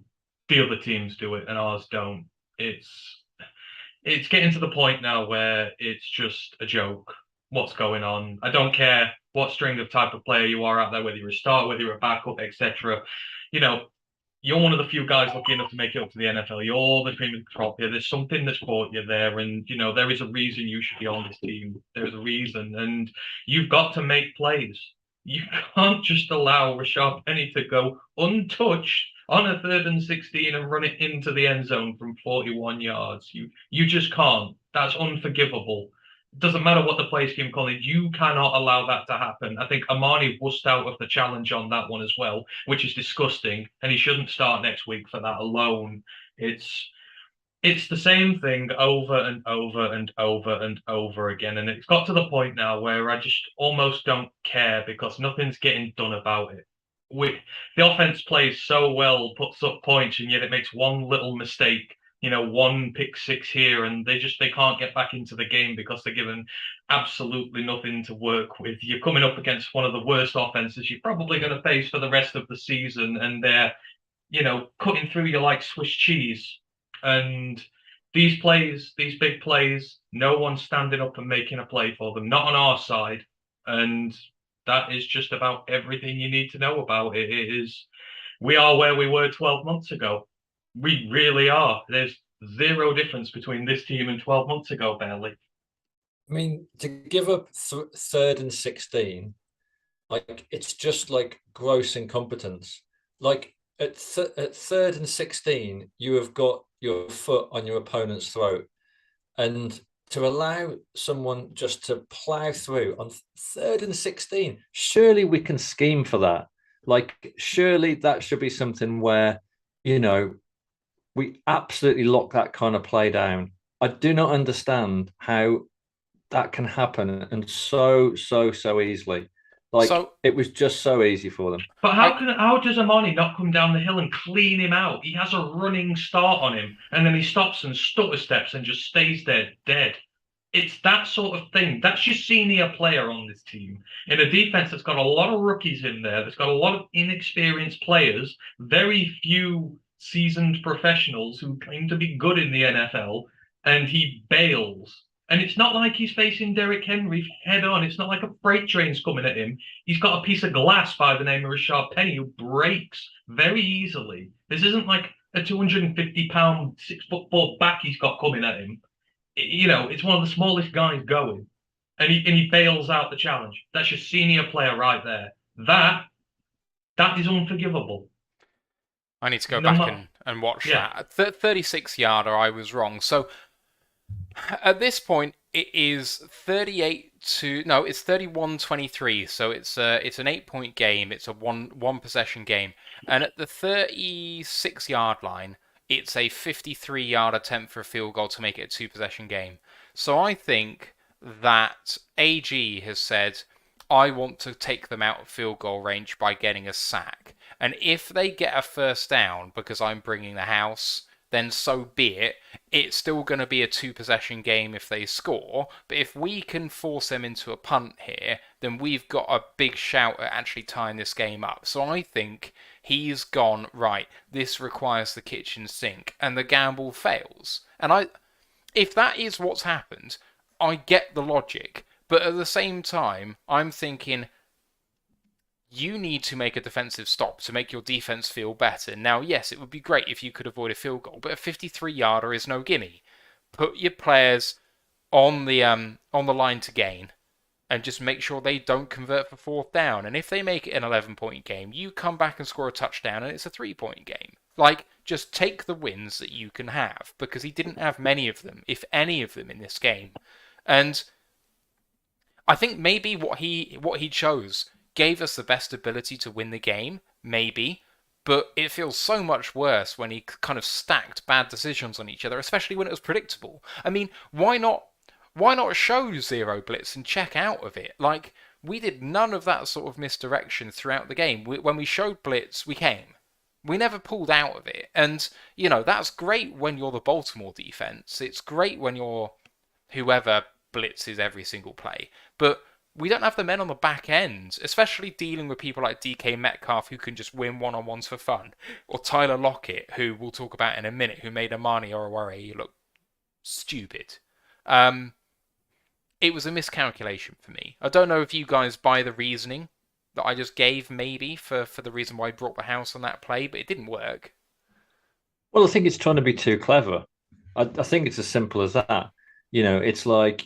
The other teams do it and ours don't. It's getting to the point now where it's just a joke. What's going on? I don't care what string of type of player you are out there, whether you're a starter, whether you're a backup, etc. You're one of the few guys lucky enough to make it up to the NFL. You're the cream of the crop here. There's something that's brought you there, and there is a reason you should be on this team. There's a reason, and you've got to make plays. You can't just allow Rashad Penny to go untouched on a 3rd and 16 and run it into the end zone from 41 yards. You just can't. That's unforgivable. It doesn't matter what the play scheme calling. You cannot allow that to happen. I think Amani wussed out of the challenge on that one as well, which is disgusting. And he shouldn't start next week for that alone. It's the same thing over and over and over and over again. And it's got to the point now where I just almost don't care because nothing's getting done about it. The offense plays so well, puts up points, and yet it makes one little mistake. One pick six here, and they can't get back into the game because they're given absolutely nothing to work with. You're coming up against one of the worst offenses you're probably going to face for the rest of the season, and they're, cutting through you like Swiss cheese. And these big plays, no one's standing up and making a play for them, not on our side. And that is just about everything you need to know about it. We are where we were 12 months ago. We really are. There's zero difference between this team and 12 months ago, barely. I mean, to give up 3rd and 16, like it's just like gross incompetence. Like at 3rd and 16, you have got your foot on your opponent's throat, and to allow someone just to plow through on 3rd and 16, surely we can scheme for that. Like, surely that should be something where, we absolutely lock that kind of play down. I do not understand how that can happen and so easily. Like, So it was just so easy for them. But how does Amani not come down the hill and clean him out? He has a running start on him, and then he stops and stutter steps and just stays there dead. It's that sort of thing. That's your senior player on this team. In a defense that's got a lot of rookies in there, that's got a lot of inexperienced players, very few seasoned professionals who claim to be good in the NFL, and he bails. And it's not like he's facing Derrick Henry head on. It's not like a freight train's coming at him. He's got a piece of glass by the name of Rashard Penny who breaks very easily. This isn't like a 250-pound, 6'4" back he's got coming at him. It's one of the smallest guys going, and he bails out the challenge. That's your senior player right there. That is unforgivable. I need to go back and watch that. 36-yarder, I was wrong. So at this point, it is 31-23. So it's an 8-point game. It's a one possession game, and at the 36-yard line, it's a 53-yard attempt for a field goal to make it a 2-possession game. So I think that AG has said, I want to take them out of field goal range by getting a sack. And if they get a first down because I'm bringing the house, then so be it. It's still going to be a 2-possession game if they score. But if we can force them into a punt here, then we've got a big shout at actually tying this game up. So I think he's gone, right, this requires the kitchen sink, and the gamble fails. And if that is what's happened, I get the logic. But at the same time, I'm thinking, you need to make a defensive stop to make your defense feel better. Now, yes, it would be great if you could avoid a field goal, but a 53-yarder is no gimme. Put your players on the line to gain, and just make sure they don't convert for 4th down. And if they make it an 11-point game, you come back and score a touchdown, and it's a 3-point game. Like, just take the wins that you can have, because he didn't have many of them, if any of them, in this game. And I think maybe what he chose gave us the best ability to win the game, maybe, but it feels so much worse when he kind of stacked bad decisions on each other, especially when it was predictable. I mean, why not show zero blitz and check out of it? Like, we did none of that sort of misdirection throughout the game. When we showed blitz, we came. We never pulled out of it. And, that's great when you're the Baltimore defense. It's great when you're whoever blitzes every single play. But we don't have the men on the back end, especially dealing with people like DK Metcalf who can just win one-on-ones for fun, or Tyler Lockett, who we'll talk about in a minute, who made Amani Oruwariye look stupid. It was a miscalculation for me. I don't know if you guys buy the reasoning that I just gave, maybe, for the reason why I brought the house on that play, but it didn't work. Well, I think it's trying to be too clever. I think it's as simple as that. It's like,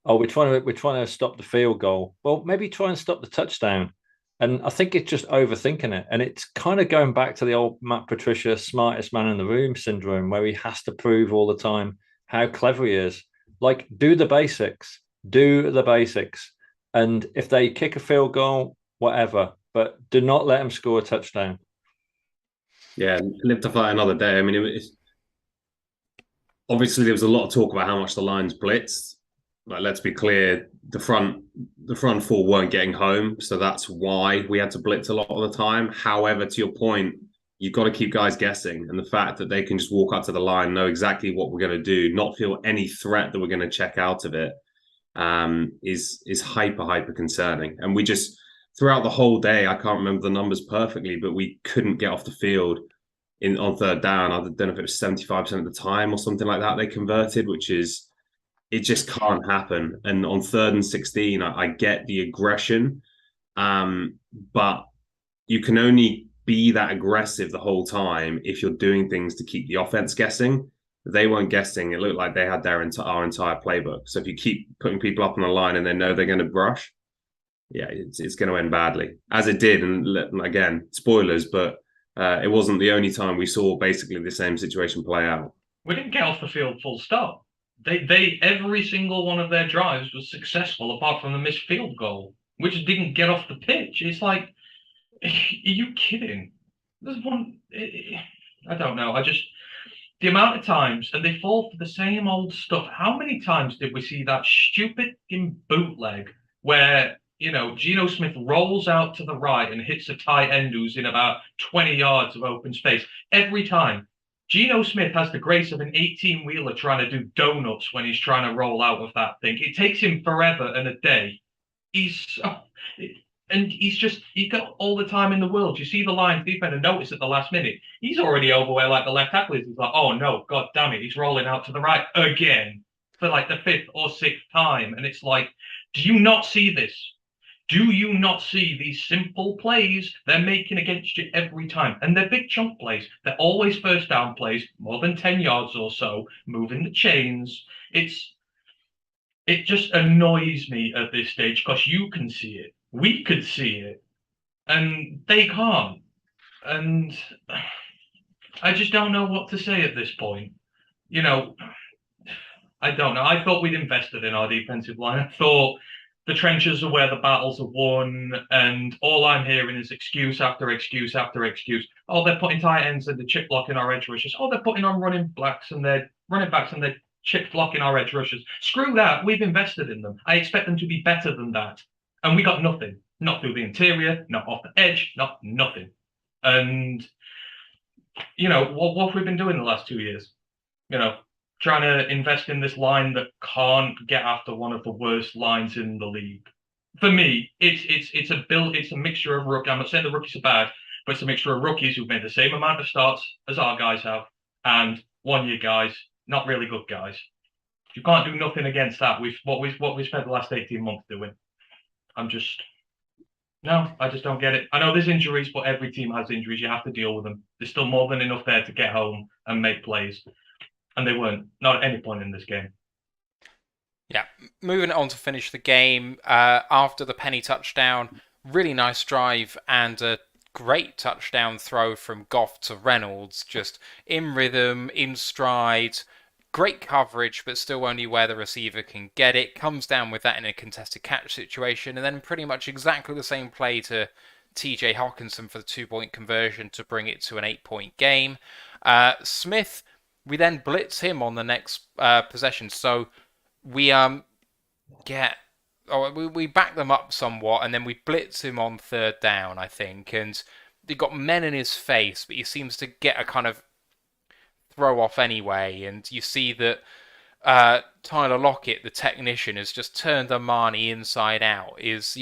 we're trying to stop the field goal. Well, maybe try and stop the touchdown. And I think it's just overthinking it. And it's kind of going back to the old Matt Patricia, smartest man in the room syndrome, where he has to prove all the time how clever he is. Like, do the basics. And if they kick a field goal, whatever. But do not let them score a touchdown. Yeah, live to fight another day. I mean, obviously there was a lot of talk about how much the Lions blitzed. Like, let's be clear, the front four weren't getting home, so that's why we had to blitz a lot of the time. However, to your point, you've got to keep guys guessing, and the fact that they can just walk up to the line, know exactly what we're going to do, not feel any threat that we're going to check out of it, is hyper concerning. And we just, throughout the whole day, I can't remember the numbers perfectly, but we couldn't get off the field on 3rd down. I don't know if it was 75% of the time or something like that they converted, which is, it just can't happen. And on 3rd and 16, I get the aggression, but you can only be that aggressive the whole time if you're doing things to keep the offense guessing. They weren't guessing. It looked like they had our entire playbook. So if you keep putting people up on the line and they know they're going to brush, yeah, it's going to end badly, as it did. And again, spoilers, but it wasn't the only time we saw basically the same situation play out. We didn't get off the field full stop. They every single one of their drives was successful apart from the missed field goal, which didn't get off the pitch. It's like, are you kidding? There's one, I don't know. The amount of times, and they fall for the same old stuff. How many times did we see that stupid bootleg where, Geno Smith rolls out to the right and hits a tight end who's in about 20 yards of open space? Every time. Geno Smith has the grace of an 18-wheeler trying to do donuts when he's trying to roll out of that thing. It takes him forever and a day. He's got all the time in the world. You see the Lions defender notice at the last minute. He's already over where like the left tackle is. He's like, oh no, god damn it, he's rolling out to the right again for like the 5th or 6th time. And it's like, do you not see this? Do you not see these simple plays they're making against you every time? And they're big chunk plays. They're always first down plays, more than 10 yards or so, moving the chains. It just annoys me at this stage because you can see it. We could see it. And they can't. And I just don't know what to say at this point. I don't know. I thought we'd invested in our defensive line. I thought the trenches are where the battles are won, and all I'm hearing is excuse after excuse after excuse. Oh, they're putting tight ends and the chip blocking our edge rushers. Oh, they're putting on running backs and they're chip blocking our edge rushers. Screw that. We've invested in them. I expect them to be better than that. And we got nothing. Not through the interior, not off the edge, not nothing. And, what have we been doing the last 2 years? Trying to invest in this line that can't get after one of the worst lines in the league. For me, it's a mixture of rookies. I'm not saying the rookies are bad, but it's a mixture of rookies who've made the same amount of starts as our guys have, and 1-year guys, not really good guys. You can't do nothing against that. What we spent the last 18 months doing. I just don't get it. I know there's injuries, but every team has injuries. You have to deal with them. There's still more than enough there to get home and make plays. And they weren't, not at any point in this game. Yeah, moving on to finish the game. After the penny touchdown, really nice drive and a great touchdown throw from Goff to Reynolds. Just in rhythm, in stride. Great coverage, but still only where the receiver can get it. Comes down with that in a contested catch situation. And then pretty much exactly the same play to TJ Hawkinson for the 2-point conversion to bring it to an 8-point game. Smith, we then blitz him on the next possession. So we we back them up somewhat, and then we blitz him on 3rd down, I think. And they got men in his face, but he seems to get a kind of throw off anyway, and you see that Tyler Lockett, the technician, has just turned Armani inside out. His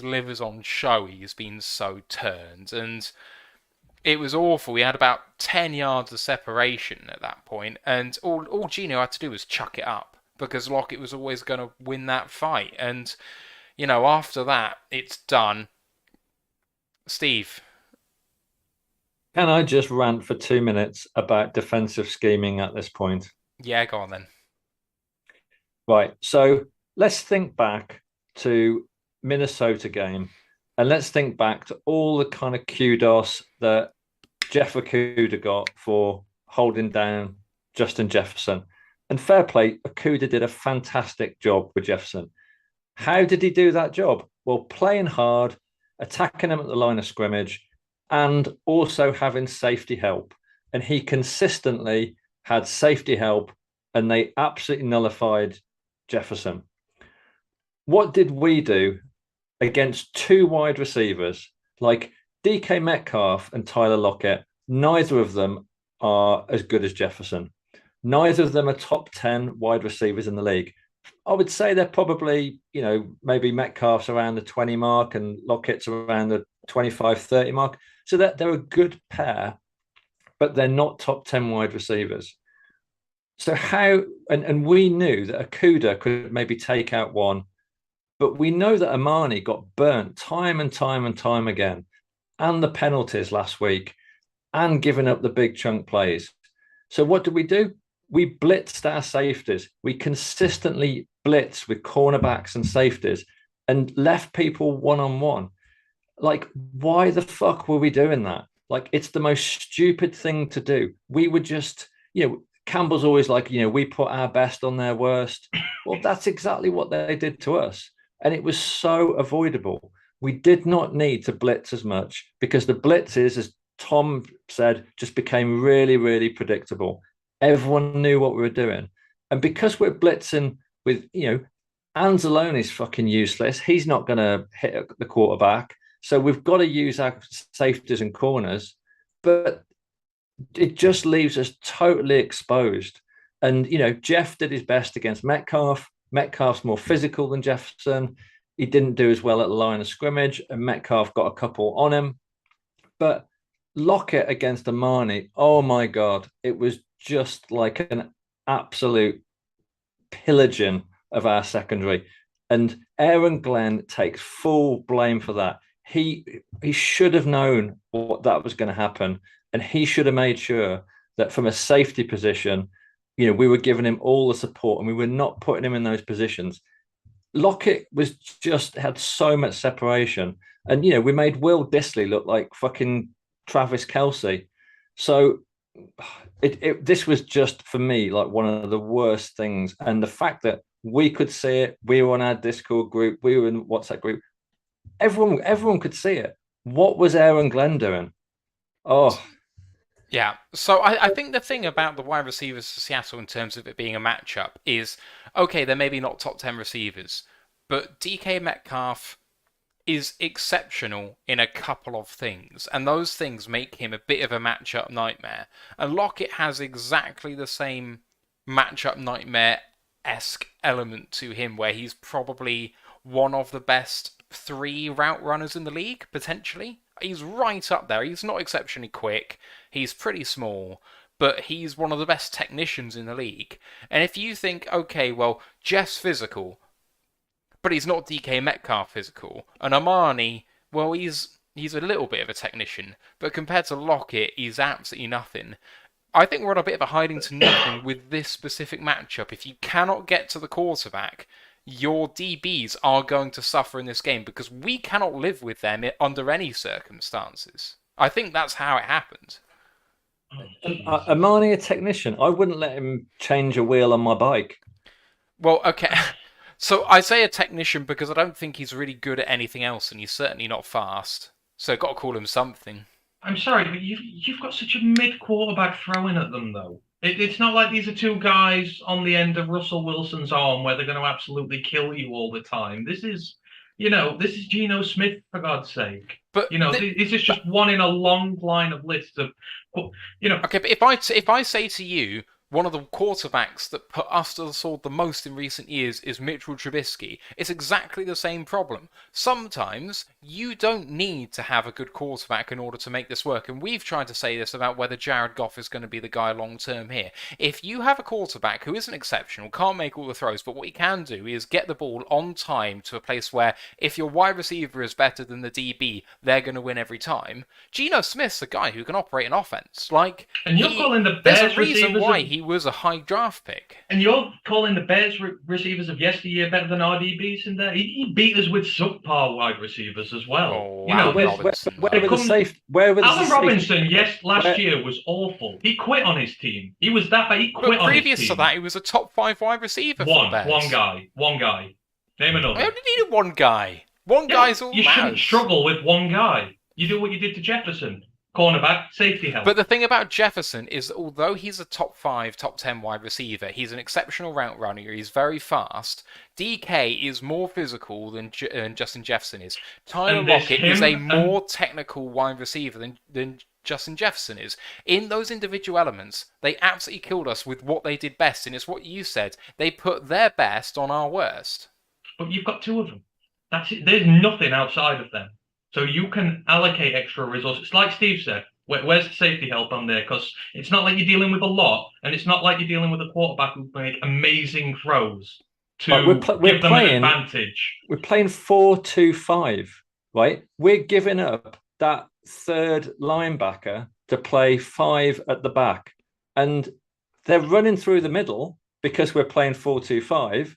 liver's on show. He's been so turned, and it was awful. We had about 10 yards of separation at that point, and all Gino had to do was chuck it up because Lockett was always going to win that fight. And after that, it's done. Steve. Can I just rant for 2 minutes about defensive scheming at this point? Yeah, go on then. Right. So let's think back to Minnesota game, and let's think back to all the kind of kudos that Jeff Okudah got for holding down Justin Jefferson. And fair play, Okudah did a fantastic job with Jefferson. How did he do that job? Well, playing hard, attacking him at the line of scrimmage, and also having safety help. And he consistently had safety help, and they absolutely nullified Jefferson. What did we do against 2 wide receivers like DK Metcalf and Tyler Lockett? Neither of them are as good as Jefferson. Neither of them are top 10 wide receivers in the league. I would say they're probably, maybe Metcalf's around the 20 mark and Lockett's around the 25, 30 mark. So that they're a good pair, but they're not top 10 wide receivers. So how, and we knew that Okudah could maybe take out one, but we know that Armani got burnt time and time and time again. and the penalties last week and giving up the big chunk plays. So what did we do? We blitzed our safeties. We consistently blitzed with cornerbacks and safeties and left people one-on-one. Like, why the fuck were we doing that? Like, it's the most stupid thing to do. We would just, Campbell's always like, we put our best on their worst. Well, that's exactly what they did to us. And it was so avoidable. We did not need to blitz as much because the blitzes, as Tom said, just became really, really predictable. Everyone knew what we were doing. And because we're blitzing with, Anzalone's fucking useless. He's not going to hit the quarterback. So we've got to use our safeties and corners. But it just leaves us totally exposed. And, Jeff did his best against Metcalf. Metcalf's more physical than Jefferson. He didn't do as well at the line of scrimmage, and Metcalf got a couple on him. But Lockett against Amani, oh my God, it was just like an absolute pillaging of our secondary. And Aaron Glenn takes full blame for that. He should have known what that was going to happen, and he should have made sure that from a safety position, we were giving him all the support and we were not putting him in those positions. Lockett had so much separation, and we made Will Dissly look like fucking Travis Kelce. So this was just, for me, like one of the worst things. And the fact that we could see it, we were on our Discord group, we were in WhatsApp group, everyone could see it. What was Aaron Glenn doing? Oh. Yeah, so I think the thing about the wide receivers for Seattle in terms of it being a matchup is, okay, they're maybe not top 10 receivers, but DK Metcalf is exceptional in a couple of things, and those things make him a bit of a matchup nightmare. And Lockett has exactly the same matchup nightmare-esque element to him, where he's probably one of the best 3 route runners in the league, potentially. He's right up there. He's not exceptionally quick. He's pretty small, but he's one of the best technicians in the league. And if you think, okay, well, Jeff's physical, but he's not DK Metcalf physical, and Amani, well, he's a little bit of a technician, but compared to Lockett, he's absolutely nothing. I think we're on a bit of a hiding to nothing with this specific matchup. If you cannot get to the quarterback, your DBs are going to suffer in this game because we cannot live with them under any circumstances. I think that's how it happened. Amani, a technician. I wouldn't let him change a wheel on my bike. Well, okay. So I say a technician because I don't think he's really good at anything else, and he's certainly not fast. So I've got to call him something. I'm sorry, but you've got such a mid-quarterback throwing at them, though. It's not like these are 2 guys on the end of Russell Wilson's arm where they're going to absolutely kill you all the time. This is Geno Smith, for God's sake. But this is just one in a long line of lists of, Okay, but if I say to you, one of the quarterbacks that put us to the sword the most in recent years is Mitchell Trubisky, it's exactly the same problem. Sometimes you don't need to have a good quarterback in order to make this work, and we've tried to say this about whether Jared Goff is going to be the guy long term here. If you have a quarterback who isn't exceptional, can't make all the throws, but what he can do is get the ball on time to a place where if your wide receiver is better than the DB, they're going to win every time. Geno Smith's a guy who can operate an offense. And you're calling the Bears there's a reason receivers why he was a high draft pick. And you're calling the Bears receivers of yesteryear better than our DBs in there? He beat us with subpar wide receivers as well. Oh, where were the safe? Where were the Allen Robinson? Last year was awful. He quit on his team. He was that bad. He quit on his team. Previous to that, he was a top 5 wide receiver for the Bears. One guy. Name another. I only needed one guy. One guy's all you matters. shouldn't struggle with one guy. You do what you did to Jefferson. Cornerback, safety help. But the thing about Jefferson is that although he's a top 5, top 10 wide receiver, he's an exceptional route runner, he's very fast, DK is more physical than Justin Jefferson is. Tyler Lockett is a more technical wide receiver than Justin Jefferson is. In those individual elements, they absolutely killed us with what they did best, and it's what you said. They put their best on our worst. But you've got 2 of them. That's it. There's nothing outside of them. So you can allocate extra resources. Like Steve said, where's the safety help on there? Because it's not like you're dealing with a lot, and it's not like you're dealing with a quarterback who can make amazing throws to give them an advantage. We're playing 4-2-5, right? We're giving up that third linebacker to play 5 at the back. And they're running through the middle because we're playing 4-2-5.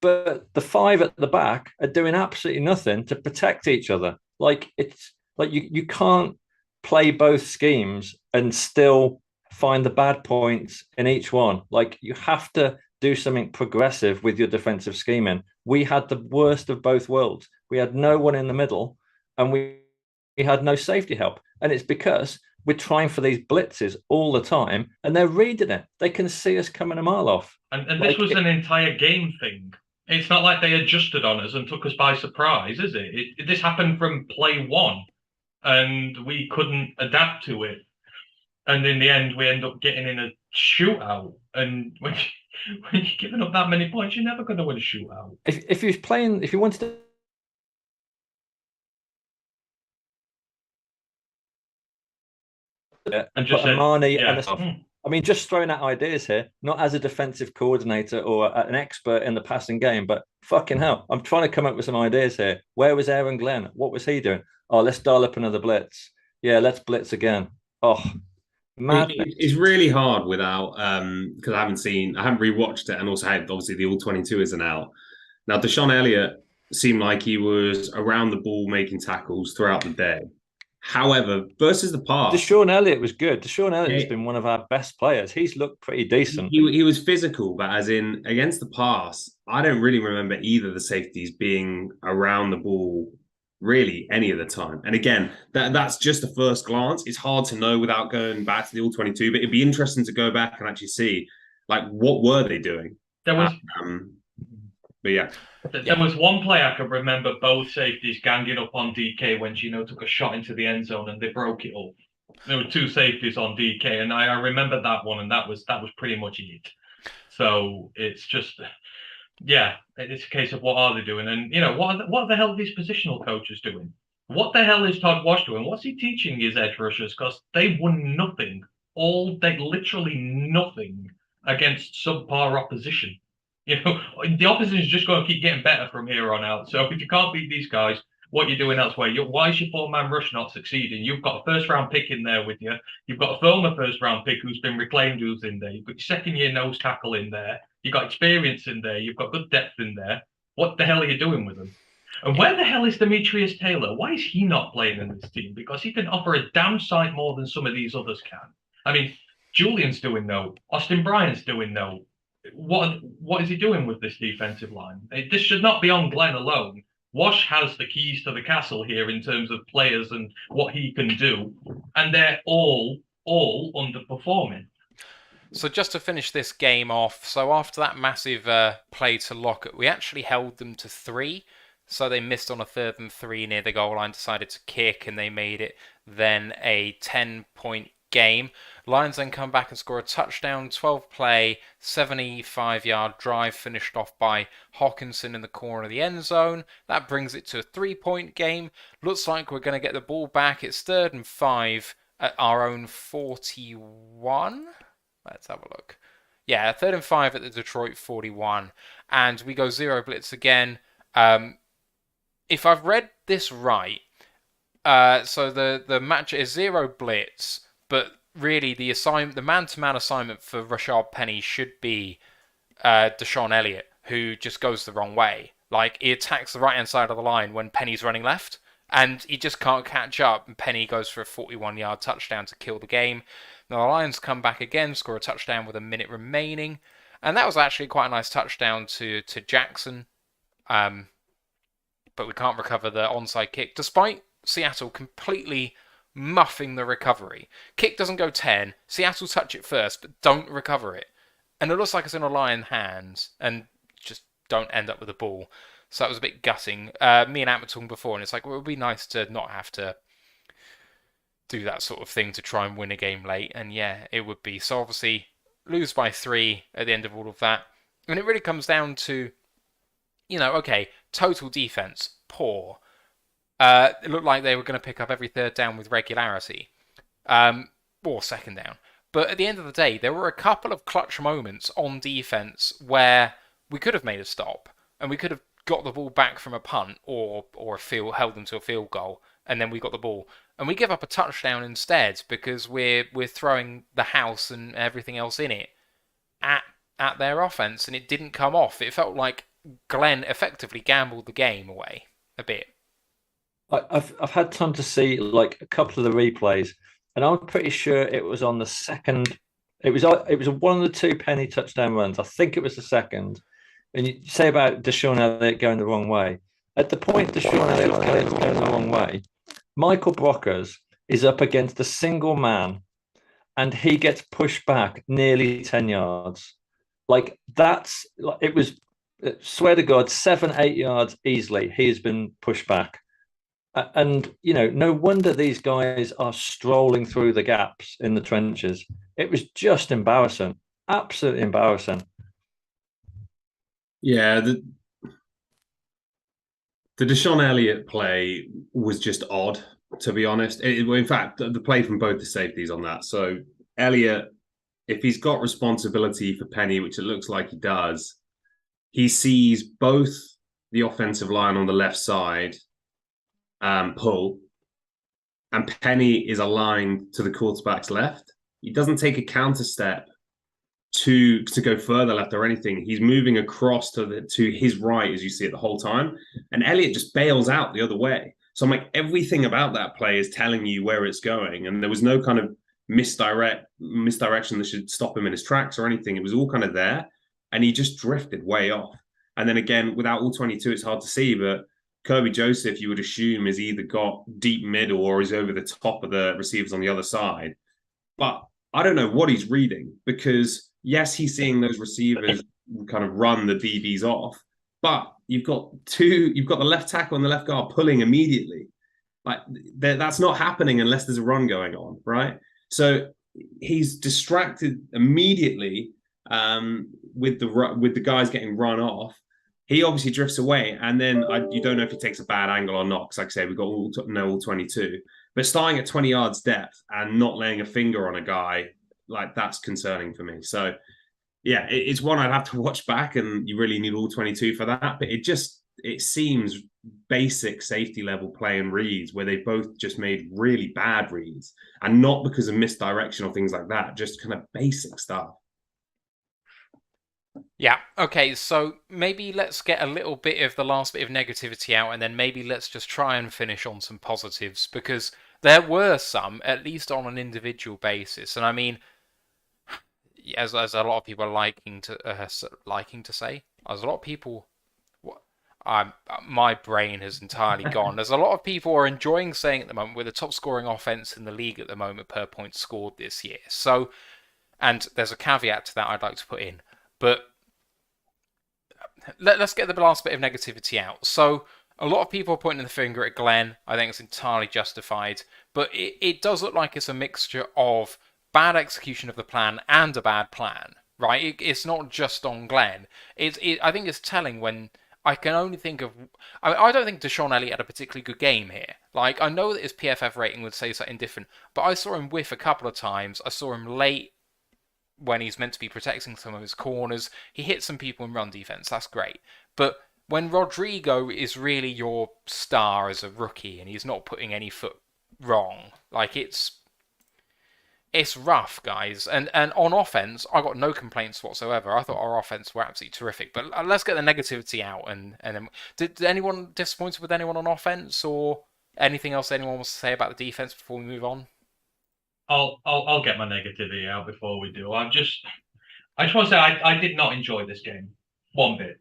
But the 5 at the back are doing absolutely nothing to protect each other. Like, it's like you can't play both schemes and still find the bad points in each one. Like, you have to do something progressive with your defensive scheming. We had the worst of both worlds. We had no one in the middle, and we had no safety help. And it's because we're trying for these blitzes all the time, and they're reading it. They can see us coming a mile off. And this was an entire game thing. It's not like they adjusted on us and took us by surprise, is it? This happened from play one, and we couldn't adapt to it. And in the end, we end up getting in a shootout. And when you're giving up that many points, you're never going to win a shootout. If you wanted to. And just Amani and stuff. I mean, just throwing out ideas here, not as a defensive coordinator or an expert in the passing game, but fucking hell, I'm trying to come up with some ideas here. Where was Aaron Glenn? What was he doing? Oh, let's dial up another blitz. Yeah, let's blitz again. Oh, madness. It's really hard without because I haven't rewatched it, and also had obviously the All-22 isn't out. Now, Deshaun Elliott seemed like he was around the ball making tackles throughout the day. However, versus the pass, Deshaun Elliott was good. Deshaun Elliott has been one of our best players. He's looked pretty decent. He was physical, but as in against the pass, I don't really remember either of the safeties being around the ball really any of the time. And again, that's just a first glance. It's hard to know without going back to the All-22, but it'd be interesting to go back and actually see, like, what were they doing? There was... But yeah. There was one play I could remember both safeties ganging up on DK when Gino took a shot into the end zone and they broke it up. There were two safeties on DK, and I remember that one, and that was pretty much it. So it's just, yeah, it's a case of what are they doing, and what the hell are these positional coaches doing? What the hell is Todd Wash doing? What's he teaching his edge rushers? Because they won nothing all day, literally nothing against subpar opposition. The opposition is just going to keep getting better from here on out. So if you can't beat these guys, what you're doing elsewhere, why is your four-man rush not succeeding? You've got a first-round pick in there with you. You've got a former first-round pick who's been reclaimed who's in there. You've got your second-year nose tackle in there. You've got experience in there. You've got good depth in there. What the hell are you doing with them? And where the hell is Demetrius Taylor? Why is he not playing in this team? Because he can offer a damn sight more than some of these others can. I mean, Julian's doing no. Austin Bryant's doing no. What is he doing with this defensive line? This should not be on Glenn alone. Wash has the keys to the castle here in terms of players and what he can do, and they're all underperforming. So just to finish this game off, so after that massive play to Lockett, we actually held them to 3. So they missed on a 3rd and 3 near the goal line, decided to kick, and they made it then a 10-point game. Lions then come back and score a touchdown, 12-play, 75-yard drive finished off by Hawkinson in the corner of the end zone. That brings it to a 3-point game. Looks like we're going to get the ball back. It's 3rd and 5 at our own 41. Let's have a look. Yeah, 3rd and 5 at the Detroit 41. And we go 0 blitz again. If I've read this right, so the match is 0 blitz, but really the man-to-man assignment for Rashard Penny should be Deshaun Elliott, who just goes the wrong way. Like, he attacks the right-hand side of the line when Penny's running left, and he just can't catch up, and Penny goes for a 41-yard touchdown to kill the game. Now the Lions come back again, score a touchdown with a minute remaining, and that was actually quite a nice touchdown to Jackson, but we can't recover the onside kick, despite Seattle completely muffing the recovery. Kick doesn't go 10. Seattle touch it first, but don't recover it. And it looks like it's in a Lion hands and just don't end up with the ball. So that was a bit gutting. Me and Ant were talking before, and it's like, well, it would be nice to not have to do that sort of thing to try and win a game late. And yeah, it would be. So obviously, lose by 3 at the end of all of that. And it really comes down to, okay, total defense, poor. It looked like they were going to pick up every 3rd down with regularity, or 2nd down. But at the end of the day, there were a couple of clutch moments on defense where we could have made a stop, and we could have got the ball back from a punt or held them to a field goal and then we got the ball, and we give up a touchdown instead because we're throwing the house and everything else in it at their offense, and it didn't come off. It felt like Glenn effectively gambled the game away a bit. I've had time to see like a couple of the replays, and I'm pretty sure it was on the second. It was one of the two Penny touchdown runs. I think it was the second. And you say about Deshaun Elliott going the wrong way. At the point Deshaun Elliott was going the wrong way, Michael Brockers is up against a single man, and he gets pushed back nearly 10 yards. Like it was. Swear to God, 7-8 yards easily. He has been pushed back. And, no wonder these guys are strolling through the gaps in the trenches. It was just embarrassing. Absolutely embarrassing. Yeah, the Deshaun Elliott play was just odd, to be honest. In fact, the play from both the safeties on that. So Elliott, if he's got responsibility for Penny, which it looks like he does, he sees both the offensive line on the left side pull, and Penny is aligned to the quarterback's left. He doesn't take a counter step to go further left or anything. He's moving across to his right, as you see it the whole time, and Elliott just bails out the other way. So I'm like, everything about that play is telling you where it's going, and there was no kind of misdirection that should stop him in his tracks or anything. It was all kind of there, and he just drifted way off. And then again, without all 22, it's hard to see, but Kirby Joseph, you would assume, has either got deep middle or is over the top of the receivers on the other side. But I don't know what he's reading, because yes, he's seeing those receivers kind of run the DBs off, but you've got the left tackle and the left guard pulling immediately. Like that's not happening unless there's a run going on, right? So he's distracted immediately with the guys getting run off. He obviously drifts away, and then you don't know if he takes a bad angle or not, because like I say, we've got all 22. But starting at 20 yards depth and not laying a finger on a guy, like that's concerning for me. So yeah, it's one I'd have to watch back, and you really need all 22 for that. But it seems basic safety level play and reads where they both just made really bad reads, and not because of misdirection or things like that, just kind of basic stuff. Yeah, okay, so maybe let's get a little bit of the last bit of negativity out, and then maybe let's just try and finish on some positives, because there were some, at least on an individual basis. And I mean, as a lot of people are liking to say, as a lot of people, my brain has entirely gone. There's a lot of people are enjoying saying at the moment we're the top scoring offense in the league at the moment per point scored this year. So, and there's a caveat to that I'd like to put in. But let's get the last bit of negativity out. So a lot of people are pointing the finger at Glenn. I think it's entirely justified. But it does look like it's a mixture of bad execution of the plan and a bad plan, right? It's not just on Glenn. I think it's telling when I can only think of... I don't think Deshaun Elliott had a particularly good game here. Like, I know that his PFF rating would say something different, but I saw him whiff a couple of times. I saw him late when he's meant to be protecting some of his corners. He hit some people in run defense. That's great. But when Rodrigo is really your star as a rookie and he's not putting any foot wrong, like it's rough, guys. And on offense, I got no complaints whatsoever. I thought our offense were absolutely terrific. But let's get the negativity out. And then, did anyone disappointed with anyone on offense, or anything else anyone wants to say about the defense before we move on? I'll get my negativity out before we do. I just want to say I did not enjoy this game one bit.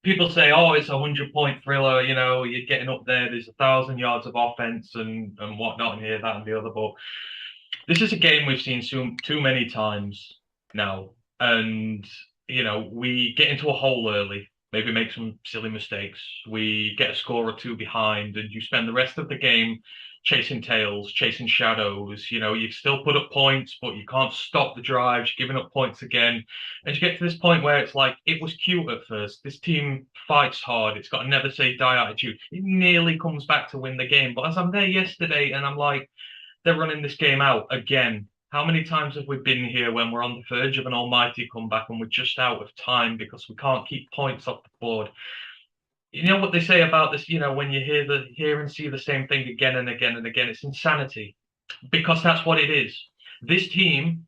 People say, "Oh, it's a 100-point thriller." You're getting up there. There's 1,000 yards of offense and whatnot in here, that and the other. But this is a game we've seen too many times now, and we get into a hole early. Maybe make some silly mistakes. We get a score or two behind, and you spend the rest of the game chasing tails, chasing shadows. You still put up points, but you can't stop the drives. You're giving up points again. And you get to this point where it's like, it was cute at first. This team fights hard. It's got a never say die attitude. It nearly comes back to win the game. But as I'm there yesterday and I'm like, they're running this game out again. How many times have we been here when we're on the verge of an almighty comeback and we're just out of time because we can't keep points off the board? You know what they say about this, when you hear and see the same thing again and again and again, it's insanity, because that's what it is. This team,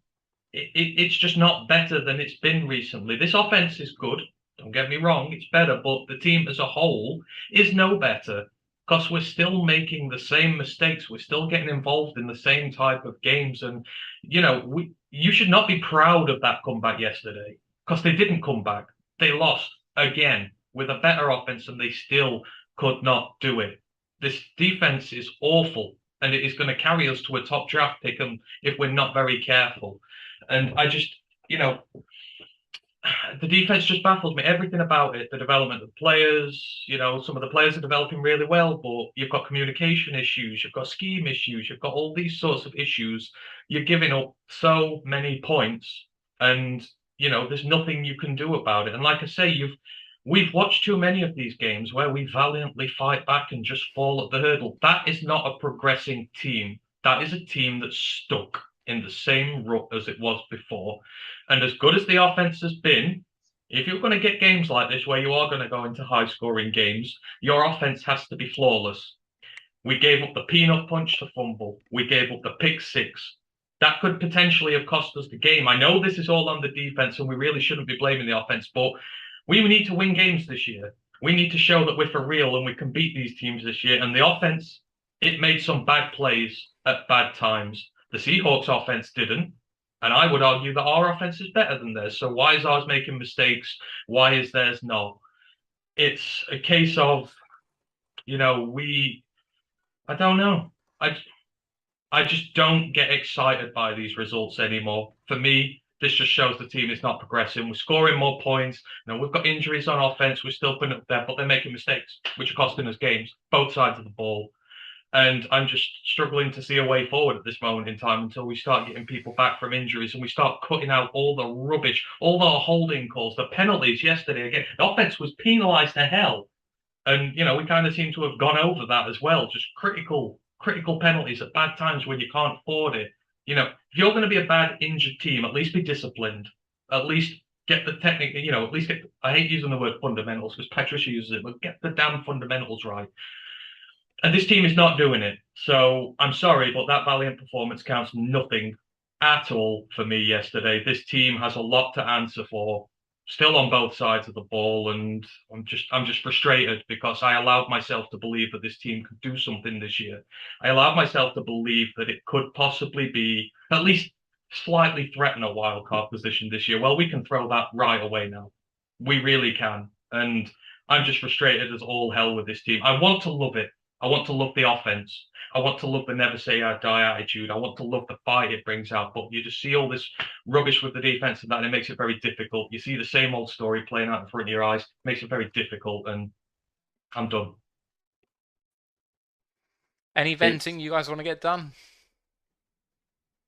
it's just not better than it's been recently. This offense is good, don't get me wrong, it's better, but the team as a whole is no better, because we're still making the same mistakes. We're still getting involved in the same type of games. And, you should not be proud of that comeback yesterday, because they didn't come back. They lost again with a better offense, and they still could not do it. This defense is awful, and it is going to carry us to a top draft pick, and if we're not very careful. And I just, the defense just baffles me. Everything about it, the development of players, some of the players are developing really well, but you've got communication issues, you've got scheme issues, you've got all these sorts of issues. You're giving up so many points, and there's nothing you can do about it. And like I say, we've watched too many of these games where we valiantly fight back and just fall at the hurdle. That is not a progressing team. That is a team that's stuck in the same rut as it was before. And as good as the offense has been, if you're going to get games like this where you are going to go into high-scoring games, your offense has to be flawless. We gave up the peanut punch to fumble. We gave up the pick six. That could potentially have cost us the game. I know this is all on the defense, and we really shouldn't be blaming the offense, but we need to win games this year. We need to show that we're for real and we can beat these teams this year. And the offense, it made some bad plays at bad times. The Seahawks offense didn't. And I would argue that our offense is better than theirs. So why is ours making mistakes? Why is theirs not? It's a case of, I don't know. I just don't get excited by these results anymore. For me, this just shows the team is not progressing. We're scoring more points. We've got injuries on offense. We're still putting up there, but they're making mistakes, which are costing us games, both sides of the ball. And I'm just struggling to see a way forward at this moment in time until we start getting people back from injuries and we start cutting out all the rubbish, all the holding calls, the penalties yesterday. Again, the offense was penalized to hell. And, we kind of seem to have gone over that as well. Just critical penalties at bad times when you can't afford it. If you're going to be a bad injured team, at least be disciplined. At least get the technique, at least get, I hate using the word fundamentals because Patricia uses it, but get the damn fundamentals right. And this team is not doing it. So I'm sorry, but that valiant performance counts nothing at all for me yesterday. This team has a lot to answer for, still on both sides of the ball. And I'm just frustrated because I allowed myself to believe that this team could do something this year. I allowed myself to believe that it could possibly be at least slightly threaten a wild card position this year. Well, we can throw that right away now. We really can. And I'm just frustrated as all hell with this team. I want to love it. I want to love the offense. I want to love the never say I die attitude. I want to love the fight it brings out. But you just see all this rubbish with the defense and that, and it makes it very difficult. You see the same old story playing out in front of your eyes. It makes it very difficult, and I'm done. Any venting you guys want to get done?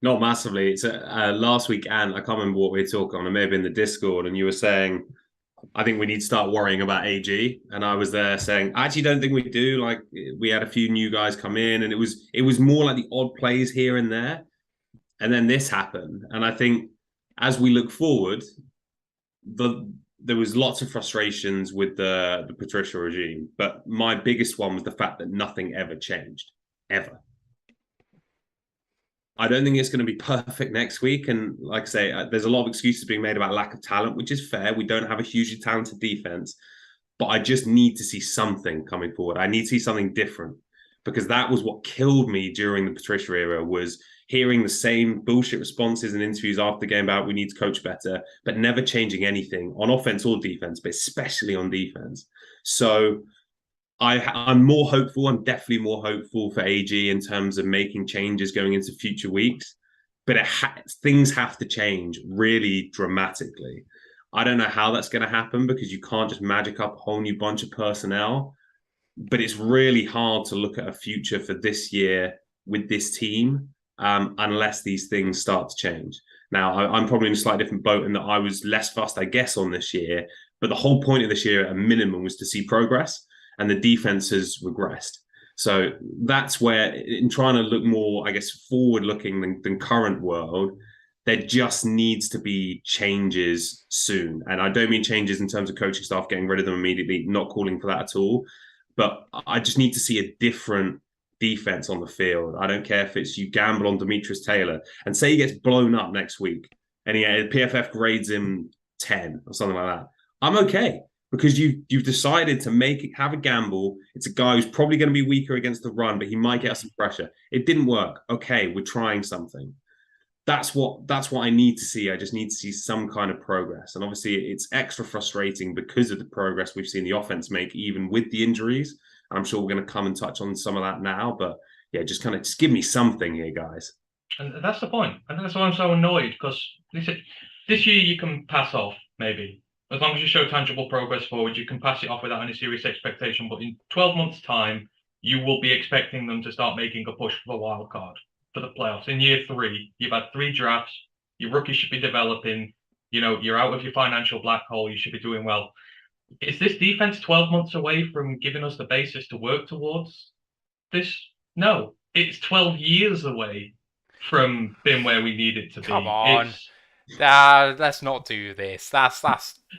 Not massively. It's last week, and I can't remember what we were talking on. It may have been the Discord, and you were saying, I think we need to start worrying about AG. And I was there saying, I actually don't think we do. Like, we had a few new guys come in, and it was more like the odd plays here and there. And then this happened. And I think as we look forward, there was lots of frustrations with the Patricia regime. But my biggest one was the fact that nothing ever changed, ever. I don't think it's going to be perfect next week. And like I say, there's a lot of excuses being made about lack of talent, which is fair. We don't have a hugely talented defense, but I just need to see something coming forward. I need to see something different, because that was what killed me during the Patricia era, was hearing the same bullshit responses and interviews after the game about we need to coach better, but never changing anything on offense or defense, but especially on defense. So I'm more hopeful. I'm definitely more hopeful for AG in terms of making changes going into future weeks. But things have to change really dramatically. I don't know how that's going to happen, because you can't just magic up a whole new bunch of personnel. But it's really hard to look at a future for this year with this team unless these things start to change. Now, I'm probably in a slightly different boat in that I was less fussed, I guess, on this year. But the whole point of this year, at a minimum, was to see progress. And the defense has regressed. So that's where, in trying to look more, I guess, forward-looking than current world, there just needs to be changes soon. And I don't mean changes in terms of coaching staff getting rid of them immediately, not calling for that at all. But I just need to see a different defense on the field. I don't care if it's you gamble on Demetrius Taylor and say he gets blown up next week and PFF grades him 10 or something like that. I'm okay because you've decided to have a gamble. It's a guy who's probably going to be weaker against the run, but he might get us some pressure. It didn't work. Okay, we're trying something. That's what I need to see. I just need to see some kind of progress. And obviously it's extra frustrating because of the progress we've seen the offense make, even with the injuries. I'm sure we're going to come and touch on some of that now, but yeah, just give me something here, guys. And that's the point. And that's why I'm so annoyed, because this year you can pass off, maybe. As long as you show tangible progress forward, you can pass it off without any serious expectation. But in 12 months' time, you will be expecting them to start making a push for the wild card, for the playoffs. In year 3, you've had 3 drafts. Your rookies should be developing. You're out of your financial black hole. You should be doing well. Is this defense 12 months away from giving us the basis to work towards this? No, it's 12 years away from being where we need it to be. Come on. Let's not do this. That's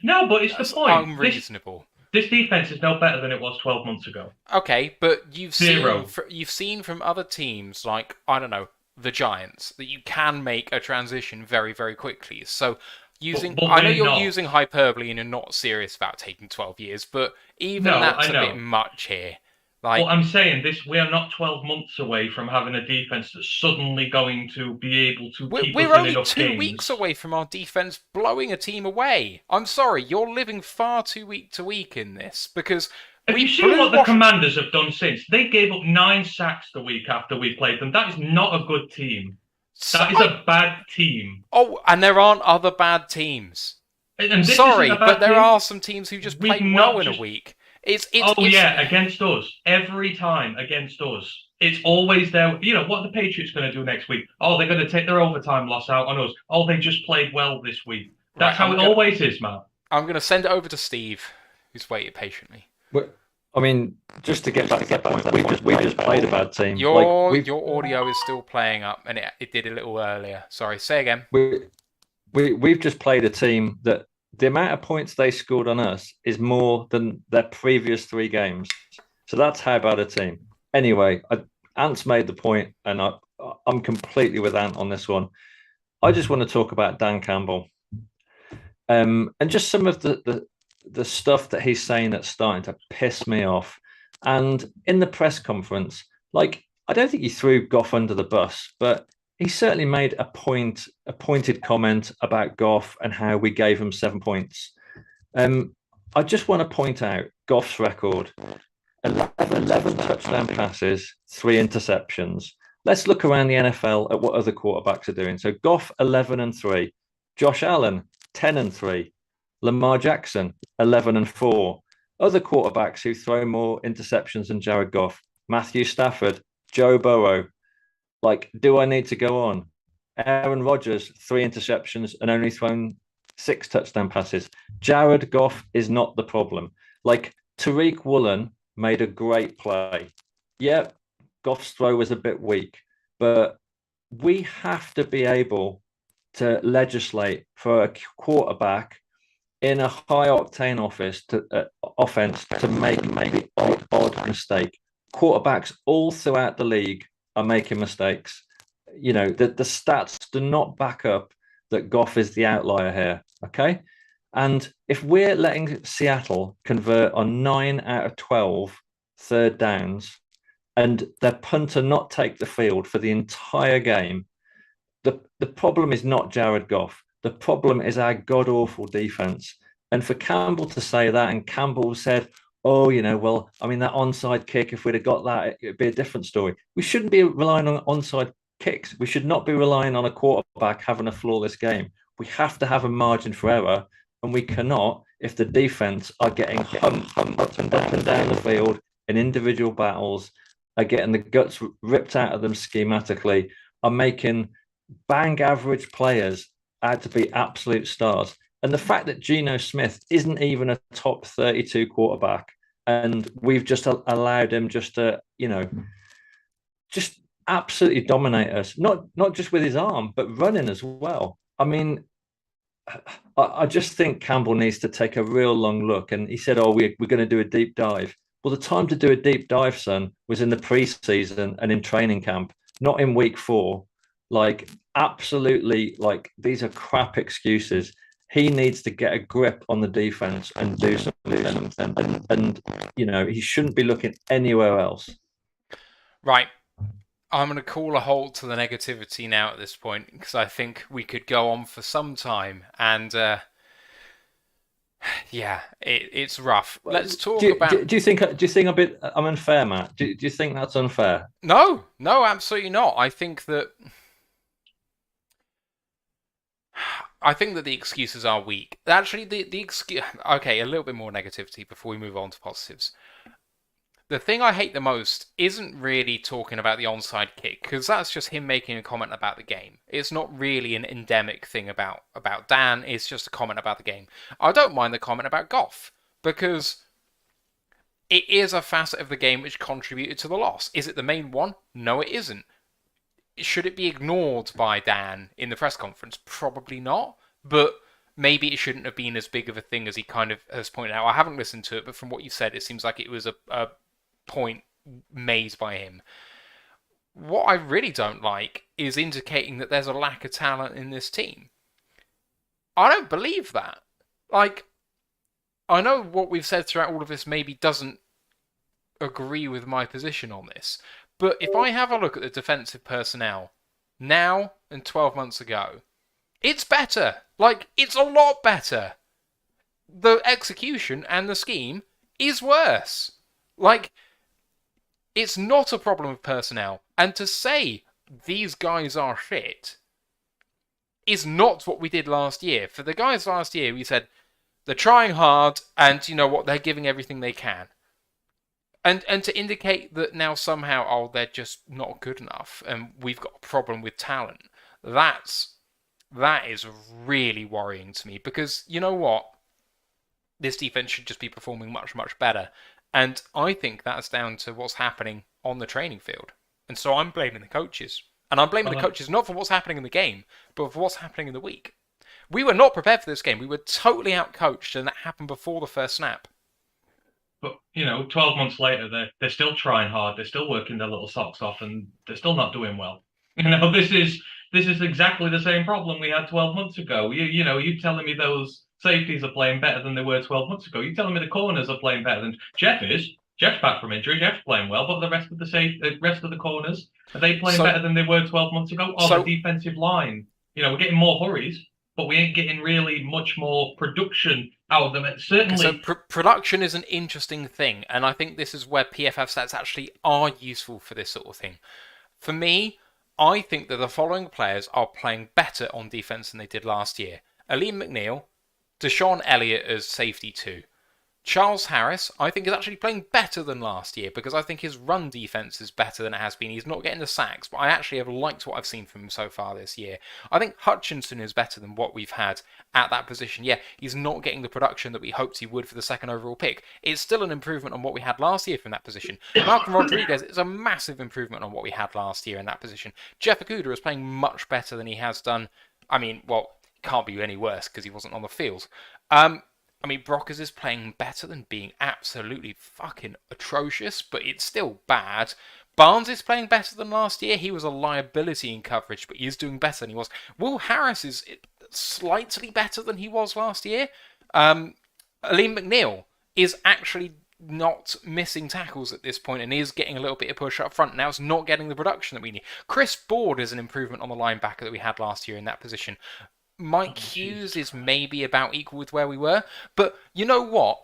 no, but it's the point. Unreasonable. This defense is no better than it was 12 months ago. Okay, but you've Zero. seen from other teams like, I don't know, the Giants, that you can make a transition very, very quickly. So I know you're using hyperbole and you're not serious about taking 12 years, but that's a bit much here. Well, I'm saying we are not 12 months away from having a defense that's suddenly going to be able to keep us in enough games. We're only 2 weeks away from our defense blowing a team away. I'm sorry, you're living far too week to week in this, because have you seen what the Commanders have done since? They gave up 9 sacks the week after we played them. That is not a good team. That is a bad team. Oh, and there aren't other bad teams. Sorry, but there are some teams who just play well in a week. Against us. Every time against us. It's always there. What are the Patriots going to do next week? Oh, they're going to take their overtime loss out on us. Oh, they just played well this week. That's how it always is, man. I'm going to send it over to Steve, who's waited patiently. I mean, just to get back to that point, we just played a bad team. Your audio is still playing up, and it did a little earlier. Sorry, say again. We've just played a team that the amount of points they scored on us is more than their previous 3 games. So that's how bad a team. Anyway, Ant's made the point, and I'm completely with Ant on this one. I just want to talk about Dan Campbell, and just some of the stuff that he's saying that's starting to piss me off. And in the press conference, I don't think he threw Goff under the bus, but he certainly made a pointed comment about Goff and how we gave him 7 points. I just want to point out Goff's record: 11 touchdown passes, 3 interceptions. Let's look around the NFL at what other quarterbacks are doing. So Goff, 11-3. Josh Allen, 10-3. Lamar Jackson, 11-4. Other quarterbacks who throw more interceptions than Jared Goff: Matthew Stafford, Joe Burrow. Do I need to go on? Aaron Rodgers, 3 interceptions and only thrown 6 touchdown passes. Jared Goff is not the problem. Tariq Woolen made a great play. Yeah, Goff's throw was a bit weak, but we have to be able to legislate for a quarterback in a high-octane offense to make the odd mistake. Quarterbacks all throughout the league are making mistakes. The stats do not back up that Goff is the outlier here, okay? And if we're letting Seattle convert on 9 out of 12 third downs and their punter not take the field for the entire game, the problem is not Jared Goff. The problem is our god-awful defense. And for Campbell to say that, and Campbell said, that onside kick, if we'd have got that, it'd be a different story. We shouldn't be relying on onside kicks. We should not be relying on a quarterback having a flawless game. We have to have a margin for error, and we cannot if the defense are getting humped up and down the field in individual battles, are getting the guts ripped out of them schematically, are making bang average players out to be absolute stars. And the fact that Geno Smith isn't even a top 32 quarterback, and we've just allowed him just to, absolutely dominate us. Not just with his arm, but running as well. I mean, I just think Campbell needs to take a real long look. And he said, "Oh, we're going to do a deep dive." Well, the time to do a deep dive, son, was in the preseason and in training camp, not in week 4. Like, absolutely, like these are crap excuses. He needs to get a grip on the defense and do something. And he shouldn't be looking anywhere else. Right. I'm going to call a halt to the negativity now at this point because I think we could go on for some time. And yeah, it's rough. Let's talk about. Do you think a bit? I'm unfair, Matt. Do you think that's unfair? No, absolutely not. I think that the excuses are weak. Actually, the excuse. Okay, a little bit more negativity before we move on to positives. The thing I hate the most isn't really talking about the onside kick, because that's just him making a comment about the game. It's not really an endemic thing about Dan, it's just a comment about the game. I don't mind the comment about Goff, because it is a facet of the game which contributed to the loss. Is it the main one? No, it isn't. Should it be ignored by Dan in the press conference? Probably not, but maybe it shouldn't have been as big of a thing as he kind of has pointed out. I haven't listened to it, but from what you said, it seems like it was a point made by him. What I really don't like is indicating that there's a lack of talent in this team. I don't believe that. Like, I know what we've said throughout all of this maybe doesn't agree with my position on this, but if I have a look at the defensive personnel now and 12 months ago, it's better. Like, it's a lot better. The execution and the scheme is worse. Like, it's not a problem of personnel. And to say these guys are shit is not what we did last year. For the guys last year, we said they're trying hard and you know what, they're giving everything they can. And to indicate that now somehow, they're just not good enough and we've got a problem with talent, that is really worrying to me, because you know what? This defense should just be performing much, much better. And I think that's down to what's happening on the training field. And so I'm blaming the coaches. And I'm blaming the coaches not for what's happening in the game, but for what's happening in the week. We were not prepared for this game. We were totally outcoached, and that happened before the first snap. But 12 months later, they're still trying hard. They're still working their little socks off, and they're still not doing well. This is exactly the same problem we had 12 months ago. You telling me those safeties are playing better than they were 12 months ago. You're telling me the corners are playing better than Jeff is. Jeff's back from injury. Jeff's playing well, but the rest of the corners, are they playing better than they were 12 months ago? The defensive line. We're getting more hurries, but we ain't getting really much more production out of them. Certainly. So production is an interesting thing, and I think this is where PFF stats actually are useful for this sort of thing. For me, I think that the following players are playing better on defense than they did last year. Aleem McNeil, Deshaun Elliott as safety 2. Charles Harris, I think, is actually playing better than last year because I think his run defense is better than it has been. He's not getting the sacks, but I actually have liked what I've seen from him so far this year. I think Hutchinson is better than what we've had at that position. Yeah, he's not getting the production that we hoped he would for the second overall pick. It's still an improvement on what we had last year from that position. Malcolm Rodriguez is a massive improvement on what we had last year in that position. Jeff Okudah is playing much better than he has done. I mean, well, it can't be any worse because he wasn't on the field. Brockers is playing better than being absolutely fucking atrocious, but it's still bad. Barnes is playing better than last year. He was a liability in coverage, but he is doing better than he was. Will Harris is slightly better than he was last year. Aleem McNeil is actually not missing tackles at this point and is getting a little bit of push up front. Now it's not getting the production that we need. Chris Board is an improvement on the linebacker that we had last year in that position. Mike Hughes is maybe about equal with where we were. But you know what?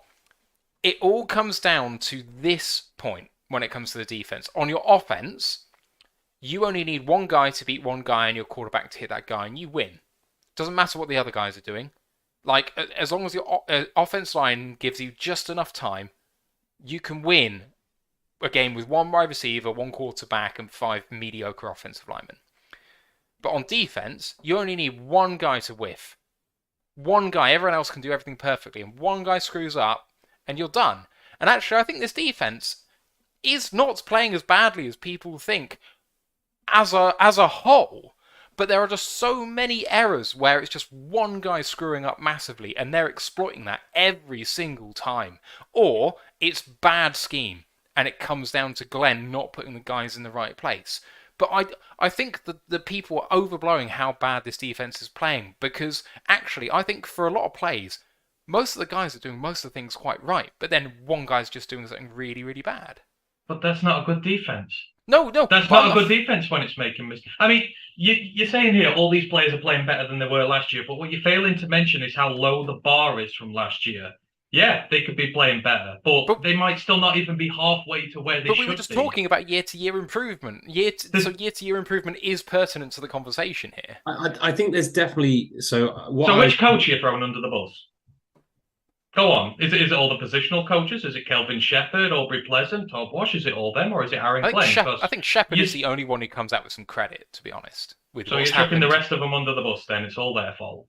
It all comes down to this point when it comes to the defense. On your offense, you only need one guy to beat one guy and your quarterback to hit that guy and you win. Doesn't matter what the other guys are doing. Like, as long as your offense line gives you just enough time, you can win a game with one wide receiver, one quarterback, and 5 mediocre offensive linemen. But on defense, you only need one guy to whiff. One guy, everyone else can do everything perfectly, and one guy screws up, and you're done. And actually, I think this defense is not playing as badly as people think. as a whole. But there are just so many errors where it's just one guy screwing up massively and they're exploiting that every single time. Or it's bad scheme and it comes down to Glenn not putting the guys in the right place. But I think the people are overblowing how bad this defense is playing, because actually I think for a lot of plays, most of the guys are doing most of the things quite right, but then one guy's just doing something really, really bad. But that's not a good defense. No, That's not a good defense when it's making mistakes. I mean, you're saying here all these players are playing better than they were last year, but what you're failing to mention is how low the bar is from last year. Yeah, they could be playing better, but they might still not even be halfway to where they should be. But we were just talking about year-to-year improvement. So year-to-year improvement is pertinent to the conversation here. I think there's definitely... So which coach are you throwing under the bus? Go on. Is it all the positional coaches? Is it Kelvin Shepherd, Aubrey Pleasant, Todd Wash? Is it all them, or is it Aaron Glenn? I think Shepherd is the only one who comes out with some credit, to be honest. So you're chucking the rest of them under the bus then? It's all their fault?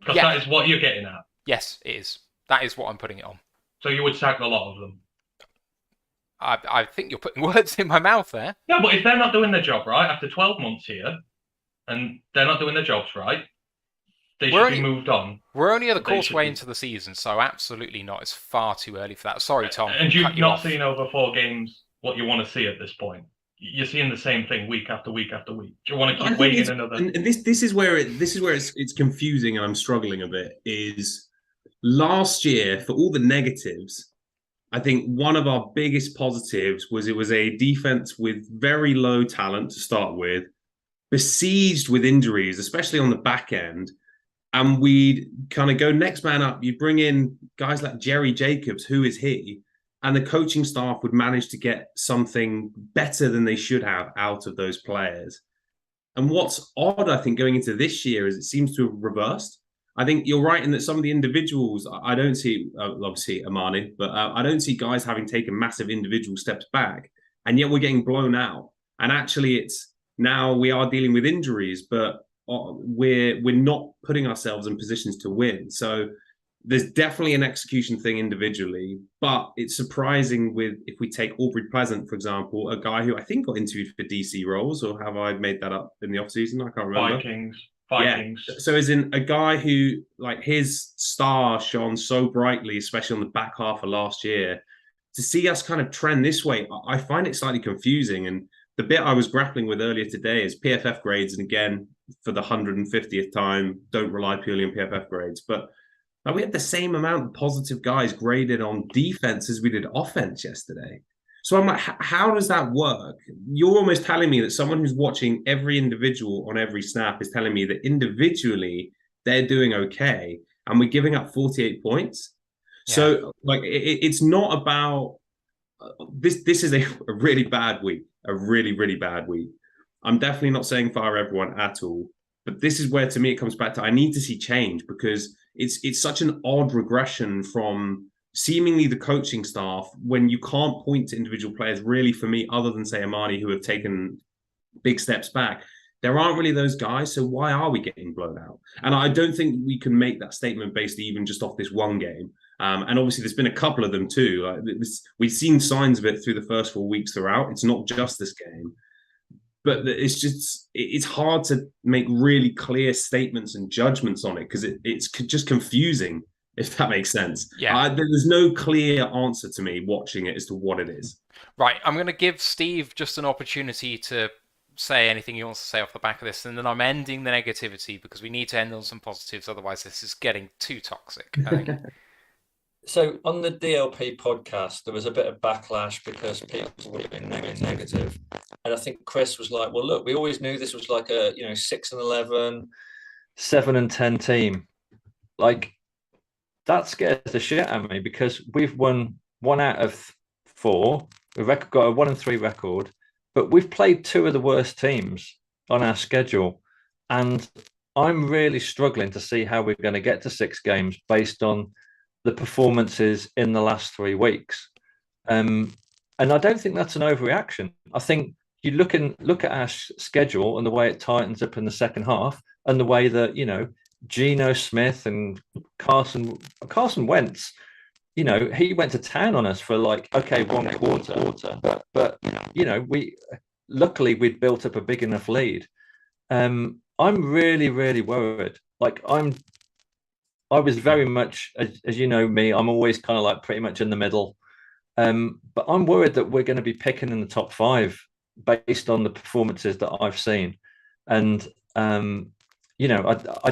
Because that is what you're getting at. Yes, it is. That is what I'm putting it on. So you would sack a lot of them? I think you're putting words in my mouth there. No, but if they're not doing their job right, after 12 months here, and they're not doing their jobs right, they should be moved on. We're only at the course way into the season, so absolutely not. It's far too early for that. Sorry, Tom. And you've not seen over 4 games what you want to see at this point. You're seeing the same thing week after week after week. Do you want to keep waiting another? And this is where it's confusing, and I'm struggling a bit. Is last year, for all the negatives, I think one of our biggest positives was it was a defense with very low talent to start with, besieged with injuries, especially on the back end. And we'd kind of go next man up. You bring in guys like Jerry Jacobs, who is he? And the coaching staff would manage to get something better than they should have out of those players. And what's odd, I think, going into this year is it seems to have reversed. I think you're right in that some of the individuals, I don't see, obviously Amani, but I don't see guys having taken massive individual steps back. And yet we're getting blown out. And actually it's now we are dealing with injuries, but we're not putting ourselves in positions to win. So there's definitely an execution thing individually, but it's surprising with, if we take Aubrey Pleasant, for example, a guy who I think got interviewed for DC roles, or have I made that up in the offseason? I can't remember. Vikings. Yeah. So as in a guy who, like, his star shone so brightly, especially on the back half of last year, to see us kind of trend this way, I find it slightly confusing. And the bit I was grappling with earlier today is PFF grades. And again, for the 150th time, don't rely purely on PFF grades. But we had the same amount of positive guys graded on defense as we did offense yesterday. So I'm like, how does that work? You're almost telling me that someone who's watching every individual on every snap is telling me that individually they're doing okay, and we're giving up 48 points. Yeah. So like, it's not about this. This is a really bad week, a really, really bad week. I'm definitely not saying fire everyone at all, but this is where, to me, it comes back to I need to see change, because it's such an odd regression from seemingly the coaching staff when you can't point to individual players really, for me, other than say Amani, who have taken big steps back. There aren't really those guys, so why are we getting blown out? And I don't think we can make that statement based even just off this one game. And obviously there's been a couple of them too. Like we've seen signs of it through the first 4 weeks throughout. It's not just this game. But it's hard to make really clear statements and judgments on it, because it's just confusing, if that makes sense. Yeah. There's no clear answer to me watching it as to what it is. Right. I'm going to give Steve just an opportunity to say anything he wants to say off the back of this, and then I'm ending the negativity, because we need to end on some positives. Otherwise, this is getting too toxic, I think. So on the DLP podcast, there was a bit of backlash because people were being negative. And I think Chris was like, well, look, we always knew this was like a 6-11, 7-10 team. Like, that scares the shit out of me, because we've won 1 out of 4. We've got a 1-3 record, but we've played 2 of the worst teams on our schedule. And I'm really struggling to see how we're going to get to 6 games based on the performances in the last 3 weeks. And I don't think that's an overreaction. I think you look at our schedule and the way it tightens up in the second half, and the way that, Geno Smith and Carson Wentz, he went to town on us for like, okay, 1 quarter. But luckily we'd built up a big enough lead. I'm really, really worried. Like I was very much, as you know me, I'm always kind of like pretty much in the middle. But I'm worried that we're going to be picking in the top 5 based on the performances that I've seen. And I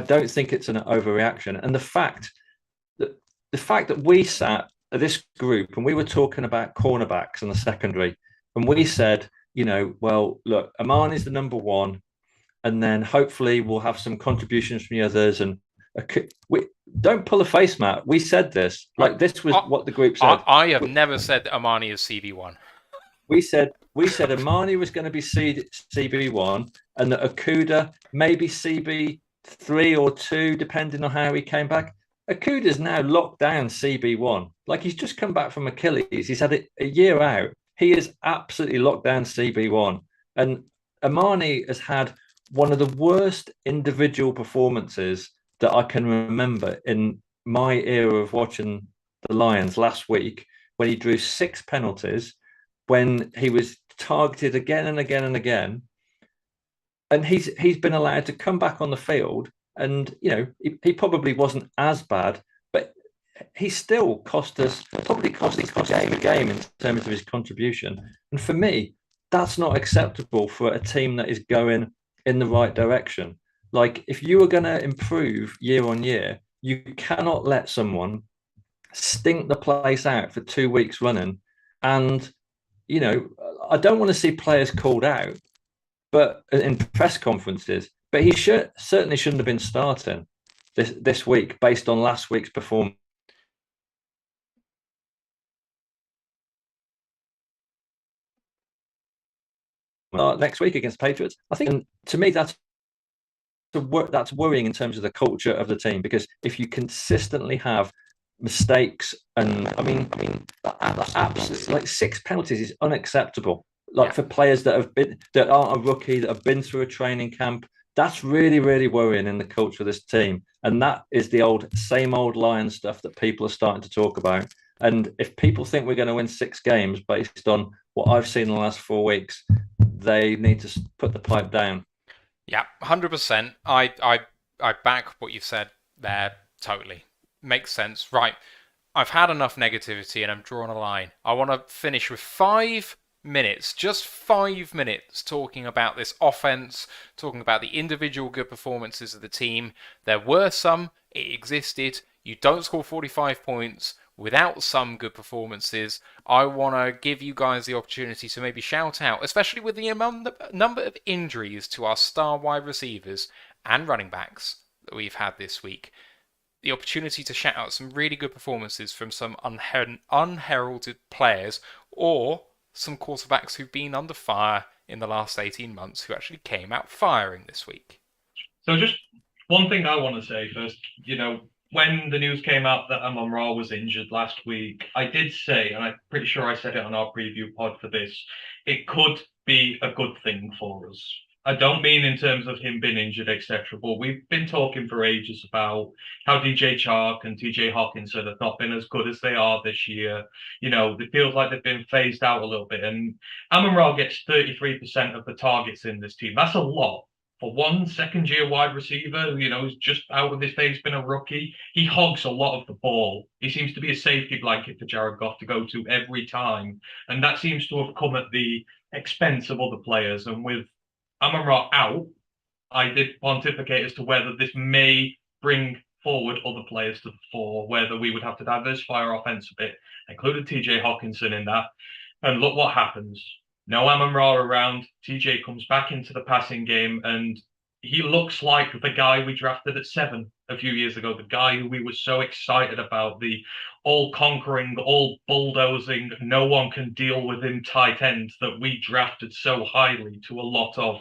don't think it's an overreaction. And the fact that we sat at this group and we were talking about cornerbacks in the secondary, and we said, well, look, Amani's the number 1, and then hopefully we'll have some contributions from the others. And we don't pull a face, Matt. We said this. Like this was what the group said. I have never said that Amani is CB1. We said Amani was going to be CB1, and that Okuda maybe CB3 or 2, depending on how he came back. Okuda's now locked down CB1. Like he's just come back from Achilles. He's had it a year out. He is absolutely locked down CB1. And Amani has had one of the worst individual performances that I can remember in my era of watching the Lions last week, when he drew 6 penalties, when he was targeted again and again and again. And he's been allowed to come back on the field, and he probably wasn't as bad, but he still probably cost the game in terms of his contribution. And for me, that's not acceptable for a team that is going in the right direction. Like if you are going to improve year on year, you cannot let someone stink the place out for 2 weeks running. And I don't want to see players called out, but in press conferences. But he certainly shouldn't have been starting this week based on last week's performance. Next week against Patriots, I think, and to me that's worrying in terms of the culture of the team, because if you consistently have mistakes, and I mean absolutely, like 6 penalties is unacceptable. Like for players that aren't a rookie, that have been through a training camp, that's really, really worrying in the culture of this team. And that is the same old Lion stuff that people are starting to talk about. And if people think we're going to win 6 games based on what I've seen in the last 4 weeks, they need to put the pipe down. Yeah, 100%. I back what you've said there totally. Makes sense. Right. I've had enough negativity and I'm drawing a line. I want to finish with 5 minutes, just 5 minutes, talking about this offense, talking about the individual good performances of the team. There were some, it existed. You don't score 45 points without some good performances. I want to give you guys the opportunity to maybe shout out, especially with the number of injuries to our star wide receivers and running backs that we've had this week. The opportunity to shout out some really good performances from some unheralded players, or some quarterbacks who've been under fire in the last 18 months who actually came out firing this week. So just one thing I want to say first, when the news came out that Amon-Ra was injured last week, I did say, and I'm pretty sure I said it on our preview pod for this, it could be a good thing for us. I don't mean in terms of him being injured, etc., but we've been talking for ages about how DJ Chark and TJ Hawkinson have not been as good as they are this year. It feels like they've been phased out a little bit. And Amon-Ra gets 33% of the targets in this team. That's a lot. For one second-year wide receiver, who's just out of his phase, been a rookie, he hogs a lot of the ball. He seems to be a safety blanket for Jared Goff to go to every time. And that seems to have come at the expense of other players. And with Amon-Ra out, I did pontificate as to whether this may bring forward other players to the fore, whether we would have to diversify our offense a bit, included TJ Hawkinson in that. And look what happens. No Amon-Ra around. TJ comes back into the passing game, and he looks like the guy we drafted at 7 a few years ago, the guy who we were so excited about, the all-conquering, all-bulldozing, no one can deal with him tight end that we drafted so highly to a lot of,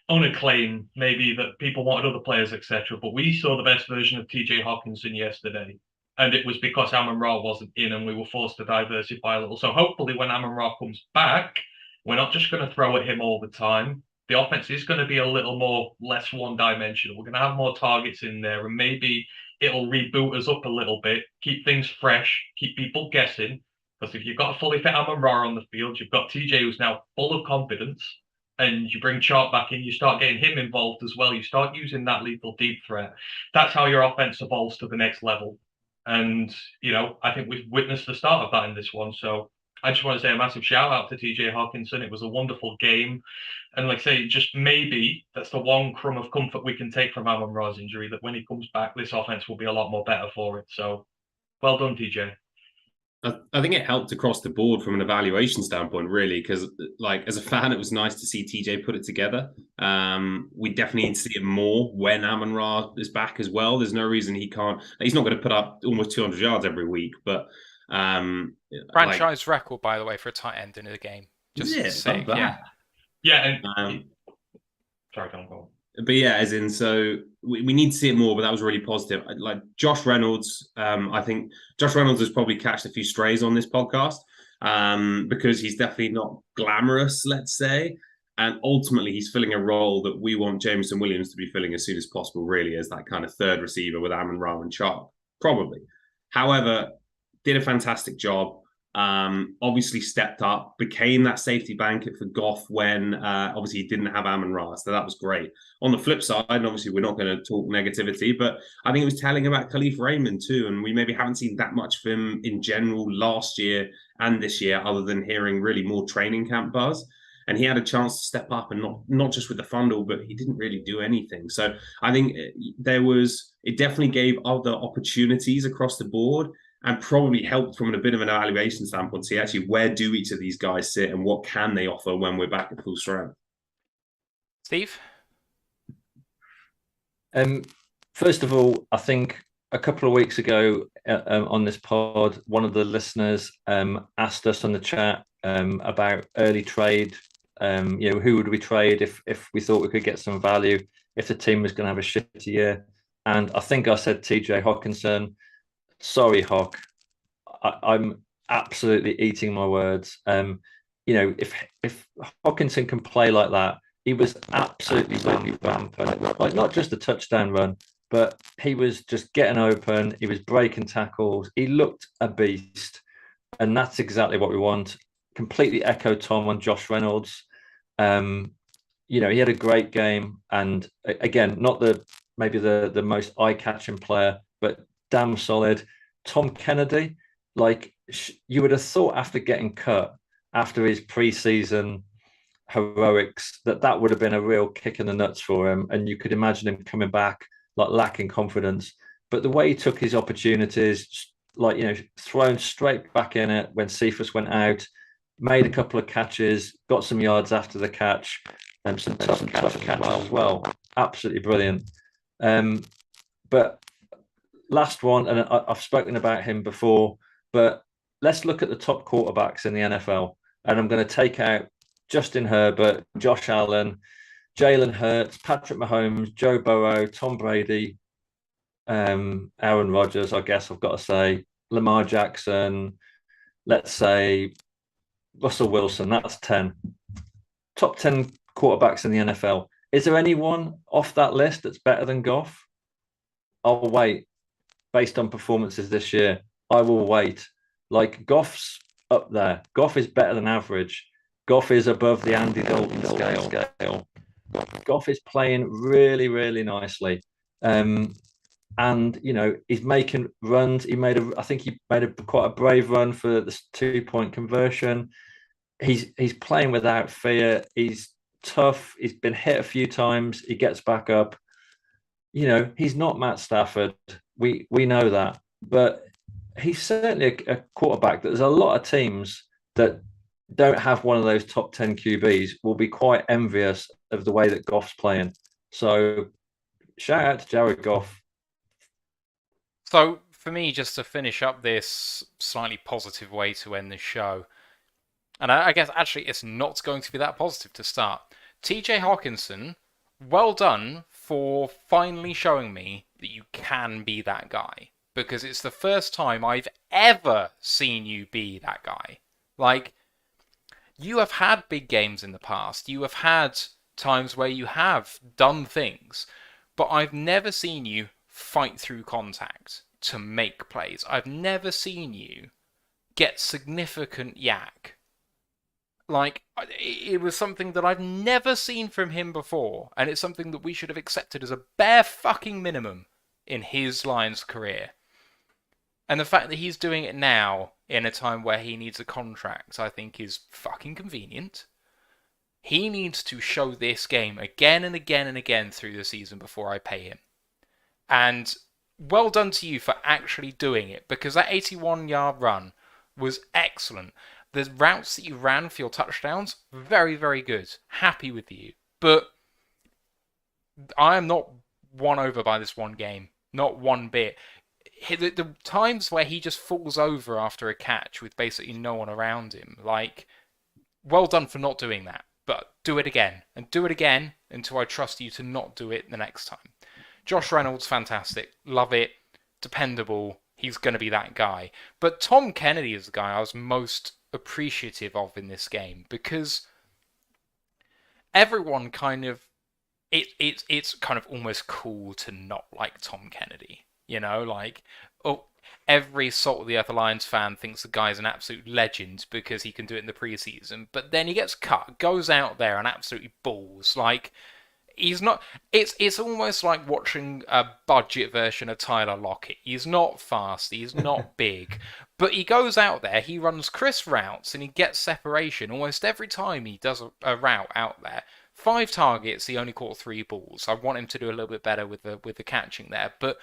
unacclaimed, maybe that people wanted other players, etc. But we saw the best version of TJ Hawkinson yesterday. And it was because Amon-Ra wasn't in and we were forced to diversify a little. So hopefully when Amon-Ra comes back, we're not just going to throw at him all the time. The offense is going to be a little more less one-dimensional. We're going to have more targets in there, and maybe it'll reboot us up a little bit, keep things fresh, keep people guessing, Because if you've got a fully fit Amon-Ra on the field, you've got TJ who's now full of confidence, and you bring Chark back in, you start getting him involved as well. You start using that lethal deep threat. That's how your offense evolves to the next level. And, I think we've witnessed the start of that in this one. So I just want to say a massive shout out to TJ Hawkinson. It was a wonderful game. And like I say, just maybe that's the one crumb of comfort we can take from Amon-Ra's injury, that when he comes back, this offense will be a lot more better for it. So well done, TJ. I think it helped across the board from an evaluation standpoint, really, because like as a fan, it was nice to see TJ put it together. We definitely need to see it more when Amon-Ra is back as well. There's no reason he can't. He's not going to put up almost 200 yards every week, but franchise record, by the way, for a tight end in the game. Just saying, yeah. Yeah, and sorry, don't go. But yeah, as in, so we need to see it more, but that was really positive. Like Josh Reynolds, I think Josh Reynolds has probably catched a few strays on this podcast because he's definitely not glamorous, let's say. And ultimately, he's filling a role that we want Jameson Williams to be filling as soon as possible, really, as that kind of third receiver with Amon-Ra and Chark, probably. However, did a fantastic job. Obviously stepped up, became that safety blanket for Goff when obviously he didn't have Amon-Ra, so that was great. On the flip side, and obviously we're not going to talk negativity, but I think it was telling about Khalif Raymond too, and we maybe haven't seen that much of him in general last year and this year, other than hearing really more training camp buzz. And he had a chance to step up, and not just with the fundle, but he didn't really do anything. So I think it definitely gave other opportunities across the board, and probably helped from a bit of an evaluation standpoint, see actually where do each of these guys sit and what can they offer when we're back at full strength. Steve? First of all, I think a couple of weeks ago on this pod, one of the listeners asked us on the chat about early trade. Who would we trade if we thought we could get some value if the team was going to have a shitty year? And I think I said TJ Hawkinson. Sorry, Hawk. I'm absolutely eating my words. If Hawkinson can play like that, he was absolutely rampant. Like not just a touchdown run, but he was just getting open. He was breaking tackles. He looked a beast, and that's exactly what we want. Completely echo Tom on Josh Reynolds. He had a great game, and again, not maybe the most eye-catching player, but damn solid. Tom Kennedy, like you would have thought after getting cut after his preseason heroics that would have been a real kick in the nuts for him, and you could imagine him coming back like lacking confidence. But the way he took his opportunities, thrown straight back in it when Cephas went out, made a couple of catches, got some yards after the catch, and some tough catches as well. Absolutely brilliant. But last one, and I've spoken about him before, but let's look at the top quarterbacks in the NFL. And I'm going to take out Justin Herbert, Josh Allen, Jalen Hurts, Patrick Mahomes, Joe Burrow, Tom Brady, Aaron Rodgers, I guess I've got to say, Lamar Jackson, let's say Russell Wilson. That's 10. Top 10 quarterbacks in the NFL. Is there anyone off that list that's better than Goff? I'll wait. Based on performances this year, I will wait. Like Goff's up there. Goff is better than average. Goff is above the Andy Dalton scale. Goff is playing really, really nicely. And he's making runs. I think he made quite a brave run for the 2-point conversion. He's playing without fear. He's tough. He's been hit a few times. He gets back up. He's not Matt Stafford. We know that, but he's certainly a quarterback that there's a lot of teams that don't have one of those top 10 QBs will be quite envious of the way that Goff's playing. So shout out to Jared Goff. So for me, just to finish up this slightly positive way to end the show, and I guess actually it's not going to be that positive to start. TJ Hawkinson, well done for finally showing me that you can be that guy. Because it's the first time I've ever seen you be that guy. Like, you have had big games in the past. You have had times where you have done things. But I've never seen you fight through contact to make plays. I've never seen you get significant yak. Like, it was something that I've never seen from him before, and it's something that we should have accepted as a bare fucking minimum in his Lions career. And the fact that he's doing it now, in a time where he needs a contract, I think is fucking convenient. He needs to show this game again and again and again through the season before I pay him. And well done to you for actually doing it, because that 81-yard run was excellent. The routes that you ran for your touchdowns, very, very good. Happy with you. But I am not won over by this one game. Not one bit. The times where he just falls over after a catch with basically no one around him, like, well done for not doing that. But do it again. And do it again until I trust you to not do it the next time. Josh Reynolds, fantastic. Love it. Dependable. He's going to be that guy. But Tom Kennedy is the guy I was most appreciative of in this game, because everyone kind of it's kind of almost cool to not like Tom Kennedy, like, oh, every salt of the earth Lions fan thinks the guy's an absolute legend because he can do it in the preseason, but then he gets cut, goes out there and absolutely balls. Like, he's not. It's almost like watching a budget version of Tyler Lockett. He's not fast. He's not big, but he goes out there. He runs crisp routes and he gets separation almost every time he does a route out there. 5 targets. He only caught 3 balls. I want him to do a little bit better with the catching there, but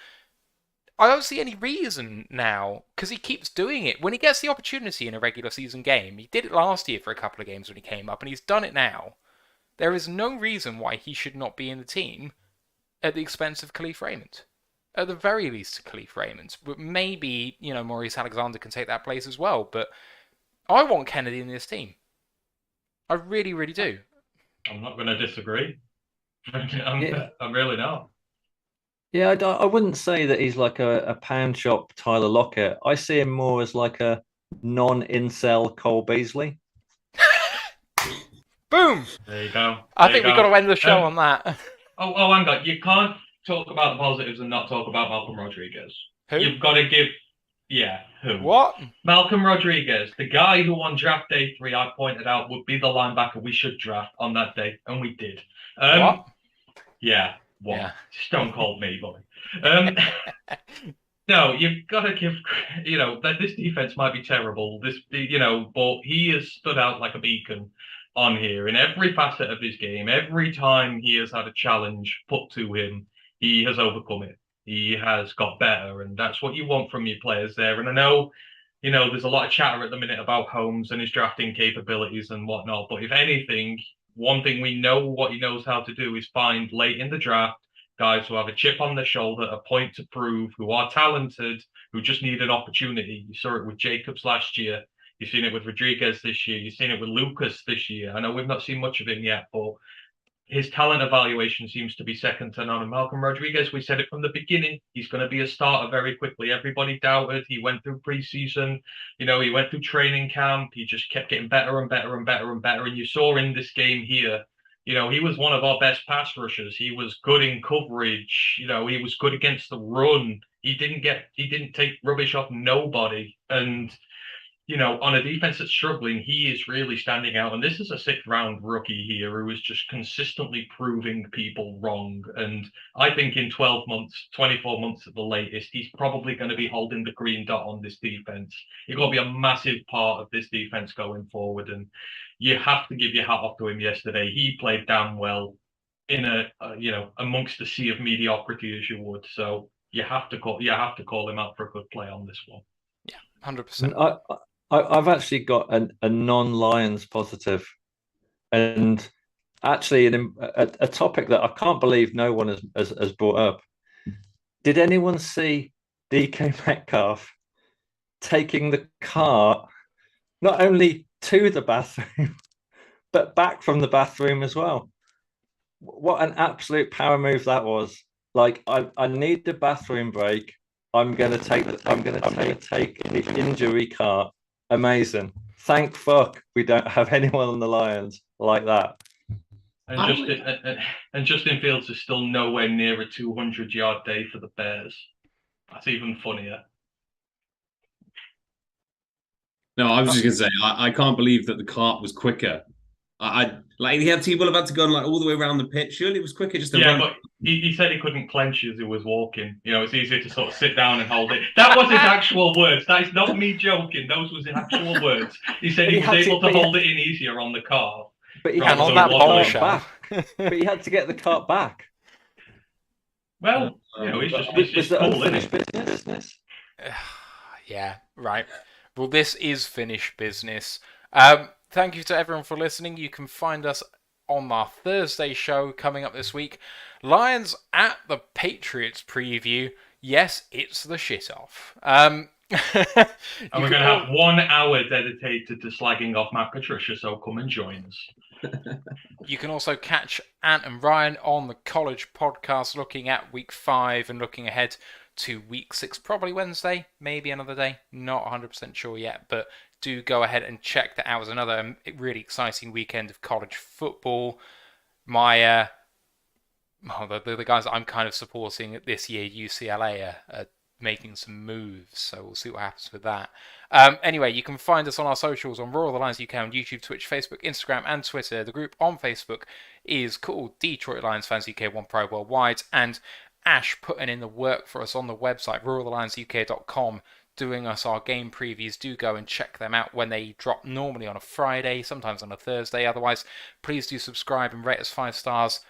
I don't see any reason now, because he keeps doing it. When he gets the opportunity in a regular season game, he did it last year for a couple of games when he came up, and he's done it now. There is no reason why he should not be in the team at the expense of Khalif Raymond. At the very least, Khalif Raymond. But maybe, Maurice Alexander can take that place as well. But I want Kennedy in this team. I really, really do. I'm not going to disagree. I'm really not. Yeah, I wouldn't say that he's like a pound shop Tyler Lockett. I see him more as like a non-incel Cole Beasley. Boom! There you go. I think we've got to end the show on that. Oh, hang on. You can't talk about the positives and not talk about Malcolm Rodriguez. Who? You've got to give... Yeah, who? What? Malcolm Rodriguez, the guy who on draft day 3 I pointed out would be the linebacker we should draft on that day, and we did. What? Yeah, what? Yeah. Stone cold me, boy. No, you've got to give, that this defense might be terrible, but he has stood out like a beacon on here in every facet of his game. Every time he has had a challenge put to him, he has overcome it. He has got better, and that's what you want from your players there. And I know, there's a lot of chatter at the minute about Holmes and his drafting capabilities and whatnot, but if anything, one thing we know what he knows how to do is find late in the draft guys who have a chip on their shoulder, a point to prove, who are talented, who just need an opportunity. You saw it with Jacobs last year. You've seen it with Rodriguez this year. You've seen it with Lucas this year. I know we've not seen much of him yet, but his talent evaluation seems to be second to none. And Malcolm Rodriguez, we said it from the beginning, he's going to be a starter very quickly. Everybody doubted. He went through preseason. He went through training camp. He just kept getting better and better and better and better. And you saw in this game here, he was one of our best pass rushers. He was good in coverage. He was good against the run. He didn't take rubbish off nobody. And, on a defense that's struggling, he is really standing out. And this is a 6th round rookie here who is just consistently proving people wrong. And I think in 12 months, 24 months at the latest, he's probably going to be holding the green dot on this defense. He's going to be a massive part of this defense going forward. And you have to give your hat off to him yesterday. He played damn well in amongst the sea of mediocrity as you would. So you have to call him out for a good play on this one. Yeah, 100%. I've actually got a non-Lions positive, and actually a topic that I can't believe no one has brought up. Did anyone see DK Metcalf taking the car not only to the bathroom, but back from the bathroom as well? What an absolute power move that was. Like, I need the bathroom break. I'm gonna take the injury cart. Amazing. Thank fuck we don't have anyone on the Lions like that. And Justin Fields is still nowhere near a 200-yard day for the Bears. That's even funnier. No, I was just gonna say I can't believe that the cart was quicker. I like he had people have had to go like all the way around the pitch. Surely it was quicker just to Yeah, run. but he said he couldn't clench as he was walking. You know, it's easier to sort of sit down and hold it. That was his actual words. That is not me joking. Those was his actual words. He said But he he was had to- able to but he hold it in easier on the car. But he Right, had And to on so get that it the wasn't- cart bombshell, back. But he had to get the cart back. Well, you know, Um, it's Was cool, it isn't unfinished it? business? yeah, right. Well, this is finished business. Thank you to everyone for listening. You can find us on our Thursday show coming up this week. Lions at the Patriots preview. Yes, it's the shit off. And we're going to have 1 hour dedicated to slagging off Matt Patricia, so come and join us. You can also catch Ant and Ryan on the college podcast looking at week 5 and looking ahead to week 6, probably Wednesday, maybe another day. Not 100% sure yet, but do go ahead and check that out. It was another really exciting weekend of college football. The guys that I'm kind of supporting this year, UCLA, are making some moves, so we'll see what happens with that. Anyway, you can find us on our socials on Royal the Lions UK on YouTube, Twitch, Facebook, Instagram, and Twitter. The group on Facebook is called Detroit Lions Fans UK 1 Pride Worldwide, and Ash putting in the work for us on the website, royalthelionsuk.com, doing us our game previews. Do go and check them out when they drop, normally on a Friday, sometimes on a Thursday. Otherwise, please do subscribe and rate us 5 stars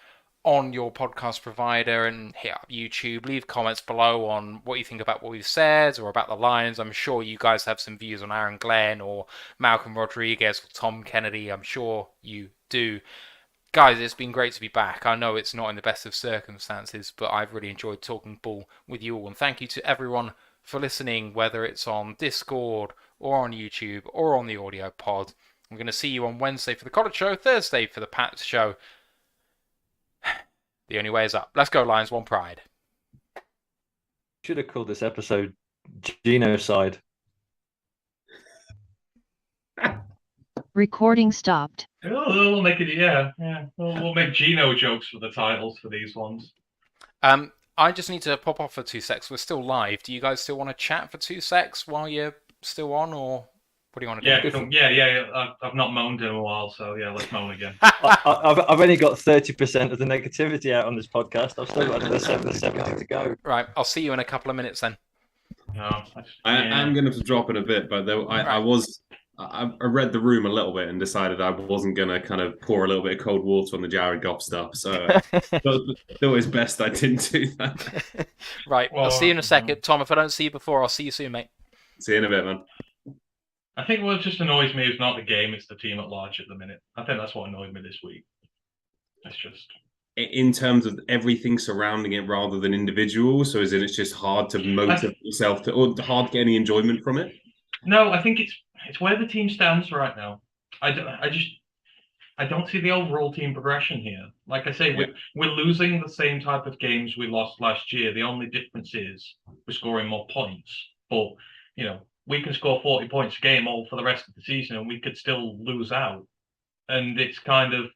on your podcast provider and hit up YouTube. Leave comments below on what you think about what we've said or about the Lions. I'm sure you guys have some views on Aaron Glenn or Malcolm Rodriguez or Tom Kennedy. I'm sure you do. Guys, it's been great to be back. I know it's not in the best of circumstances, but I've really enjoyed talking ball with you all. And thank you to everyone for listening, whether it's on Discord or on YouTube or on the audio pod. I'm going to see you on Wednesday for the college show, Thursday for the Pats show. The only way is up. Let's go, Lions. One pride. Should have called this episode Genocide. Recording stopped. We'll make it, yeah. We'll make Gino jokes for the titles for these ones. I just need to pop off for 2 secs. We're still live. Do you guys still want to chat for 2 secs while you're still on, or what do you want to do? Yeah. I've not moaned in a while, so yeah, let's moan again. I've only got 30% of the negativity out on this podcast. I've still got another 70 to go. Right, I'll see you in a couple of minutes then. No, I am going to have to drop in a bit, but though I read the room a little bit and decided I wasn't going to kind of pour a little bit of cold water on the Jared Goff stuff. So it was best I didn't do that. Right, I'll see you in a second. Tom, if I don't see you before, I'll see you soon, mate. See you in a bit, man. I think what just annoys me is not the game, it's the team at large at the minute. I think that's what annoyed me this week. It's just... In terms of everything surrounding it rather than individual, so is it's just hard to motivate yourself to, or hard to get any enjoyment from it? No, I think it's where the team stands right now. I don't see the overall team progression here. Like I say, we're losing the same type of games we lost last year. The only difference is we're scoring more points. But, you know, we can score 40 points a game all for the rest of the season and we could still lose out. And it's kind of,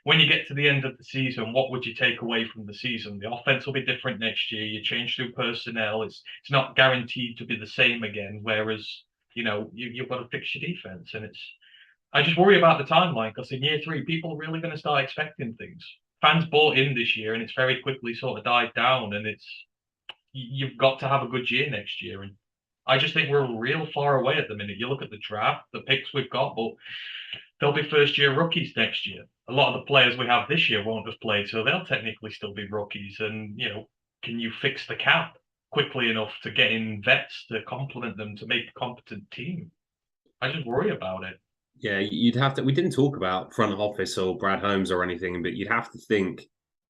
when you get to the end of the season, what would you take away from the season? The offense will be different next year. You change through personnel. It's not guaranteed to be the same again. Whereas, you know, you've got to fix your defense. And I just worry about the timeline because in year 3, people are really going to start expecting things. Fans bought in this year and it's very quickly sort of died down. And you've got to have a good year next year. And I just think we're real far away at the minute. You look at the draft, the picks we've got, but they'll be first-year rookies next year. A lot of the players we have this year won't have played, so they'll technically still be rookies. And, you know, can you fix the cap quickly enough to get in vets to complement them to make a competent team? I just worry about it. Yeah, you'd have to. We didn't talk about front office or Brad Holmes or anything, but you'd have to think.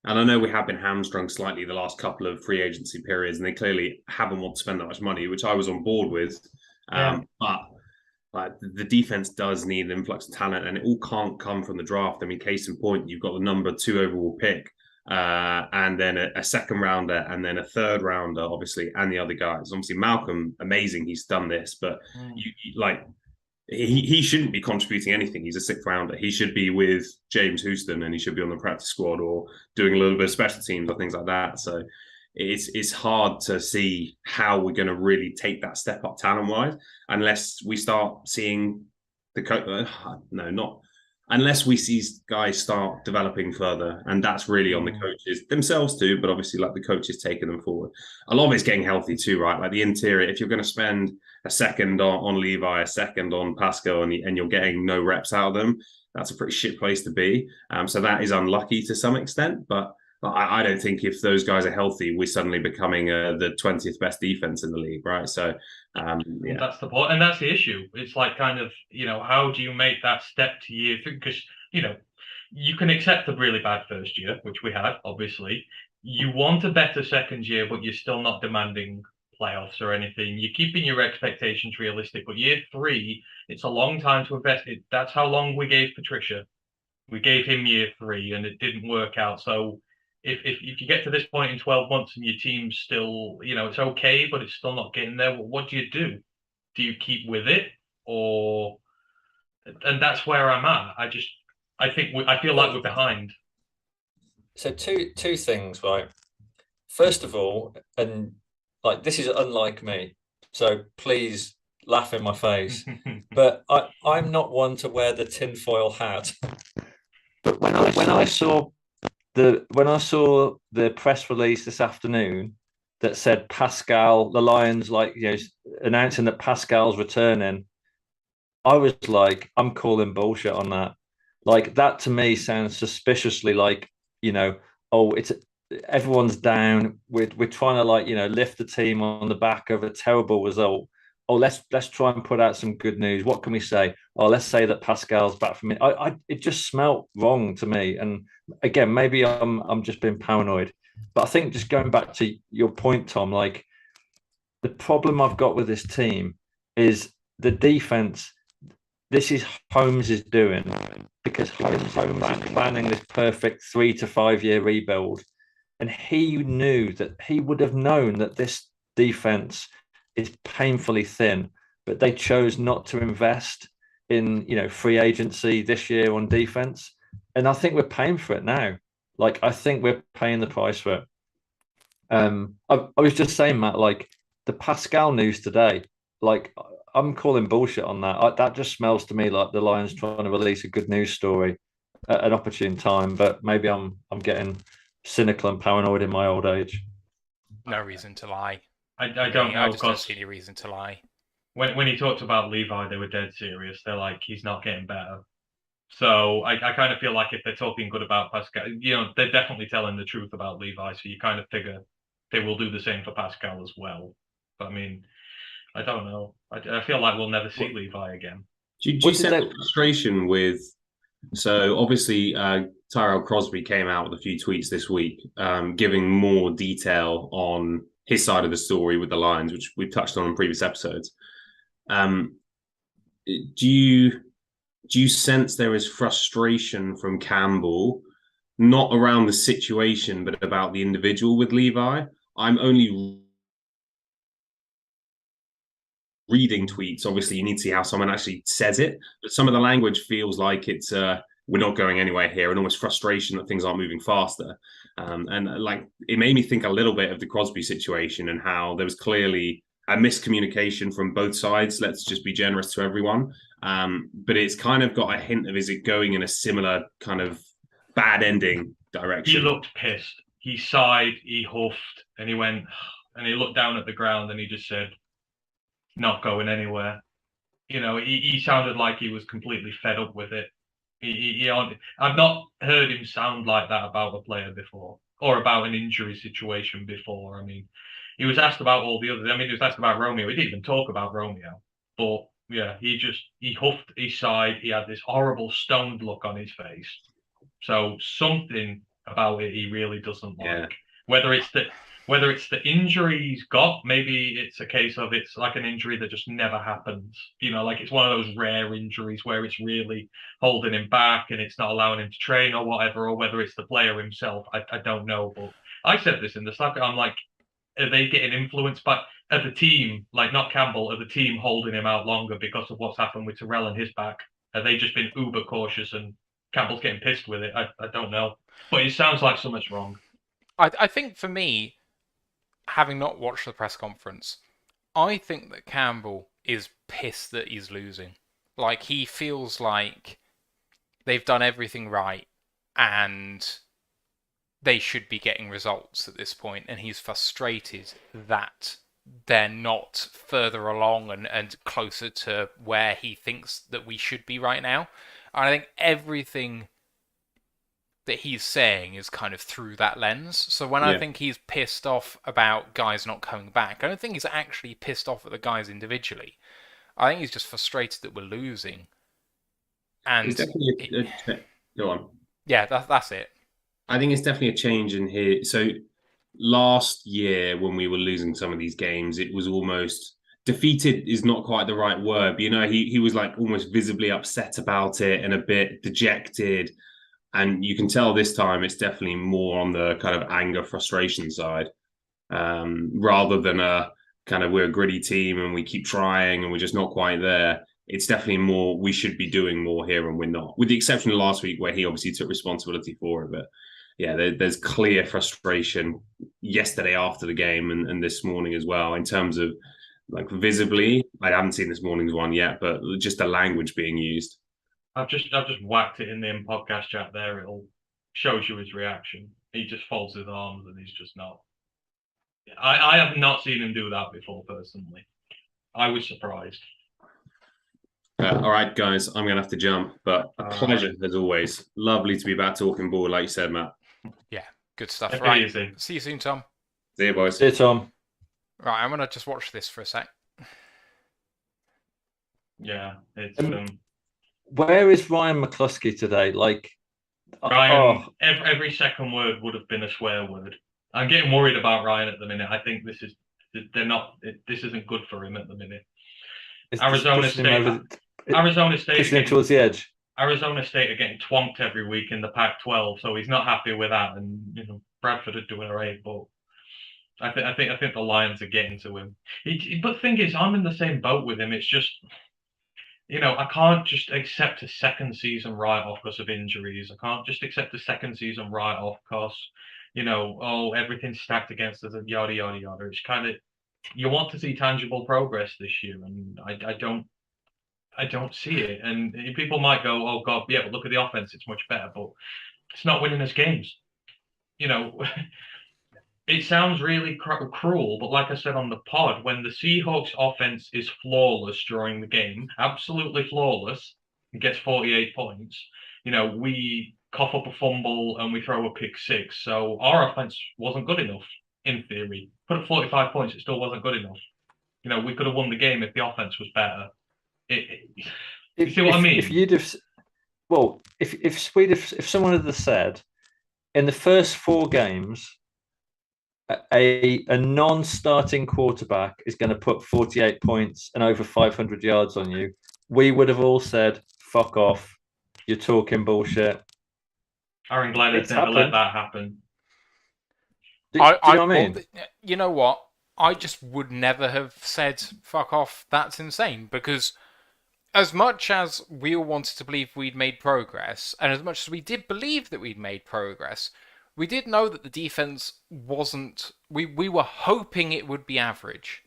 And I know we have been hamstrung slightly the last couple of free agency periods, and they clearly haven't wanted to spend that much money, which I was on board with. But the defense does need an influx of talent, and it all can't come from the draft. I mean, case in point, you've got the number 2 overall pick, and then a second rounder, and then a third rounder, obviously, and the other guys. Obviously, Malcolm, amazing, he's done this, but he shouldn't be contributing anything. He's a 6th rounder. He should be with James Houston, and he should be on the practice squad or doing a little bit of special teams or things like that. So it's hard to see how we're going to really take that step up talent wise unless we start seeing unless we see guys start developing further, and that's really on the coaches themselves too. But obviously, like the coaches taking them forward, a lot of it's getting healthy too, right? Like the interior, if you're going to spend a second on Levi, a second on Pascal, and you're getting no reps out of them, that's a pretty shit place to be. So that is unlucky to some extent, but I don't think if those guys are healthy, we're suddenly becoming the 20th best defense in the league, right? So, yeah. That's the point, and that's the issue. It's like kind of, how do you make that step to year three? Because, you can accept a really bad first year, which we had, obviously. You want a better second year, but you're still not demanding playoffs or anything. You're keeping your expectations realistic, but year three, it's a long time to invest. That's how long we gave Patricia. We gave him year three, and it didn't work out. So if you get to this point in 12 months and your team's still, it's okay, but it's still not getting there, well, what do you do? Do you keep with it, or? And that's where I'm at. I feel like we're behind. So two things, right? First of all, and like this is unlike me, so please laugh in my face. But I'm not one to wear the tinfoil hat. But when I saw the press release this afternoon that said Pascal, the Lions, announcing that Pascal's returning, I was like, I'm calling bullshit on that. Like that to me sounds suspiciously like, it's everyone's down. We're trying to lift the team on the back of a terrible result. Oh, let's try and put out some good news. What can we say? Oh, let's say that Pascal's back from it. It just smelt wrong to me. And again, maybe I'm just being paranoid. But I think just going back to your point, Tom, like the problem I've got with this team is the defense. This is Holmes' doing because Holmes is planning this perfect 3 to 5 year rebuild, and he knew that he would have known that this defense is painfully thin, but they chose not to invest in free agency this year on defense, and I think we're paying for it now. Like I think we're paying the price for it. I was just saying, Matt, like the Pascal news today, like I'm calling bullshit on that. That just smells to me like the Lions trying to release a good news story at an opportune time. But maybe I'm getting cynical and paranoid in my old age. No reason to lie. I don't know. I just don't see any reason to lie. When he talked about Levi, they were dead serious. They're like, he's not getting better. So I kind of feel like if they're talking good about Pascal, they're definitely telling the truth about Levi. So you kind of figure they will do the same for Pascal as well. But I mean, I don't know. I feel like we'll never see Levi again. Do you sense frustration with? So obviously, Tyrell Crosby came out with a few tweets this week, giving more detail on his side of the story with the Lions, which we've touched on in previous episodes. Do you sense there is frustration from Campbell, not around the situation, but about the individual with Levi? I'm only reading tweets. Obviously, you need to see how someone actually says it, but some of the language feels like it's we're not going anywhere here, and almost frustration that things aren't moving faster. And like it made me think a little bit of the Crosby situation and how there was clearly a miscommunication from both sides. Let's just be generous to everyone. But it's kind of got a hint of, is it going in a similar kind of bad ending direction? He looked pissed. He sighed, he huffed, and he went, and he looked down at the ground and he just said, not going anywhere. He sounded like he was completely fed up with it. I've not heard him sound like that about a player before, or about an injury situation before. I mean, he was asked about all the others. I mean, he was asked about Romeo. He didn't even talk about Romeo. But yeah, he huffed, he sighed, he had this horrible stoned look on his face. So something about it he really doesn't like. Yeah. Whether it's the injury he's got, maybe it's a case of it's like an injury that just never happens. Like it's one of those rare injuries where it's really holding him back and it's not allowing him to train or whatever, or whether it's the player himself. I don't know. But I said this in the Slack. I'm like, are they getting influenced by the team, like not Campbell, are the team holding him out longer because of what's happened with Terrell and his back? Have they just been uber cautious and Campbell's getting pissed with it? I don't know. But it sounds like something's wrong. I think for me, having not watched the press conference, I think that Campbell is pissed that he's losing. Like, he feels like they've done everything right and they should be getting results at this point, and he's frustrated that they're not further along and closer to where he thinks that we should be right now. And I think everything that he's saying is kind of through that lens. So when I think he's pissed off about guys not coming back, I don't think he's actually pissed off at the guys individually. I think he's just frustrated that we're losing. And it's definitely go on. Yeah, that's it. I think it's definitely a change in here. So last year, when we were losing some of these games, it was almost defeated is not quite the right word. But, he was like almost visibly upset about it and a bit dejected. And you can tell this time it's definitely more on the kind of anger, frustration side, rather than a kind of we're a gritty team and we keep trying and we're just not quite there. It's definitely more we should be doing more here and we're not, with the exception of last week where he obviously took responsibility for it. But yeah, there's clear frustration yesterday after the game and this morning as well in terms of like visibly. I haven't seen this morning's one yet, but just the language being used. I've just whacked it in the podcast chat there. It'll shows you his reaction. He just folds his arms and he's just not. I have not seen him do that before personally. I was surprised. All right, guys, I'm going to have to jump, but a pleasure as always. Lovely to be back talking ball, like you said, Matt. Yeah, good stuff. Take it Right. easy. See you soon, Tom. See you, boys. See you, Tom. Right, I'm going to just watch this for a sec. Yeah, it's Where is Ryan McCluskey today? Like, Ryan, every second word would have been a swear word. I'm getting worried about Ryan at the minute. I think this isn't good for him at the minute. Arizona State pushing him towards the edge. Arizona State are getting twonked every week in the Pac-12, so he's not happy with that. And Bradford are doing alright, but I think the Lions are getting to him. But the thing is, I'm in the same boat with him. It's just, I can't just accept a second season write-off because of injuries. I can't just accept a second season write-off because, everything's stacked against us and yada, yada, yada. It's kind of, you want to see tangible progress this year, and I don't see it. And people might go, oh, God, yeah, but look at the offense. It's much better, but it's not winning us games. It sounds really cruel, but like I said on the pod, when the Seahawks offense is flawless during the game, absolutely flawless, and gets 48 points, we cough up a fumble and we throw a pick six. So our offense wasn't good enough, in theory. Put up 45 points, it still wasn't good enough. We could have won the game if the offense was better. You see what I mean? If you'd have, well, if someone had said in the first 4 games, a non-starting quarterback is going to put 48 points and over 500 yards on you, we would have all said, "Fuck off! You're talking bullshit." Aaron Glenn never let that happen. Do you know what I mean? You know what? I just would never have said, "Fuck off." That's insane, because as much as we all wanted to believe we'd made progress, and as much as we did believe that we'd made progress, we did know that the defense wasn't. We were hoping it would be average.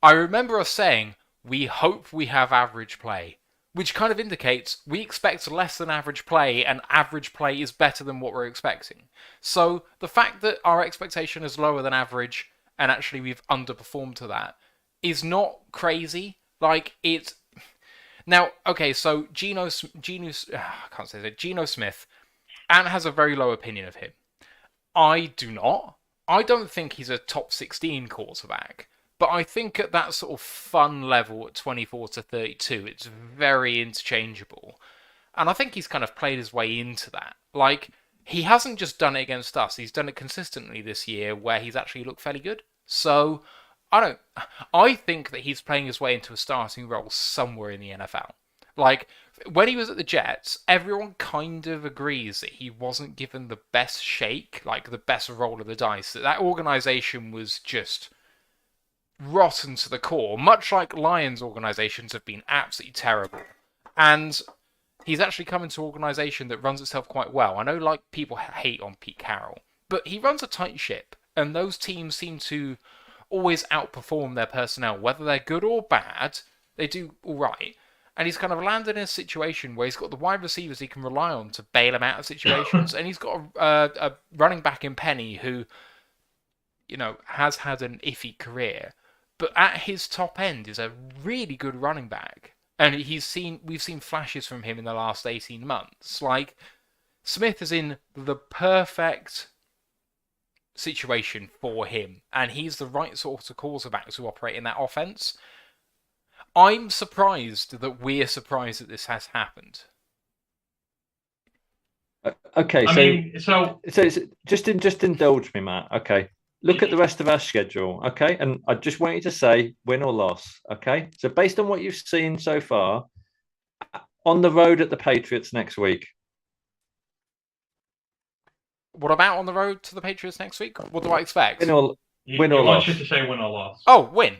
I remember us saying, we hope we have average play, which kind of indicates we expect less than average play, and average play is better than what we're expecting. So the fact that our expectation is lower than average, and actually we've underperformed to that, is not crazy. Like, it's... Now, okay, so Geno Smith, Ant has a very low opinion of him. I do not. I don't think he's a top 16 quarterback, but I think at that sort of fun level at 24 to 32, it's very interchangeable. And I think he's kind of played his way into that. Like, he hasn't just done it against us, he's done it consistently this year where he's actually looked fairly good. So, I think that he's playing his way into a starting role somewhere in the NFL. Like, when he was at the Jets, everyone kind of agrees that he wasn't given the best shake, like the best roll of the dice. That organization was just rotten to the core, much like Lions organizations have been absolutely terrible. And he's actually come into an organization that runs itself quite well. I know, like, people hate on Pete Carroll, but he runs a tight ship. And those teams seem to always outperform their personnel, whether they're good or bad. They do all right. And he's kind of landed in a situation where he's got the wide receivers he can rely on to bail him out of situations, and he's got a running back in Penny who, has had an iffy career, but at his top end is a really good running back. And we've seen flashes from him in the last 18 months. Like, Smith is in the perfect situation for him, and he's the right sort of quarterback to operate in that offense. I'm surprised that we're surprised that this has happened. Okay, so just indulge me, Matt. Okay, look at the rest of our schedule. Okay, and I just want you to say win or loss. Okay, so based on what you've seen so far, on the road at the Patriots next week. What about on the road to the Patriots next week? What do I expect? Win or He loss. wants you to say win or loss. Oh, win.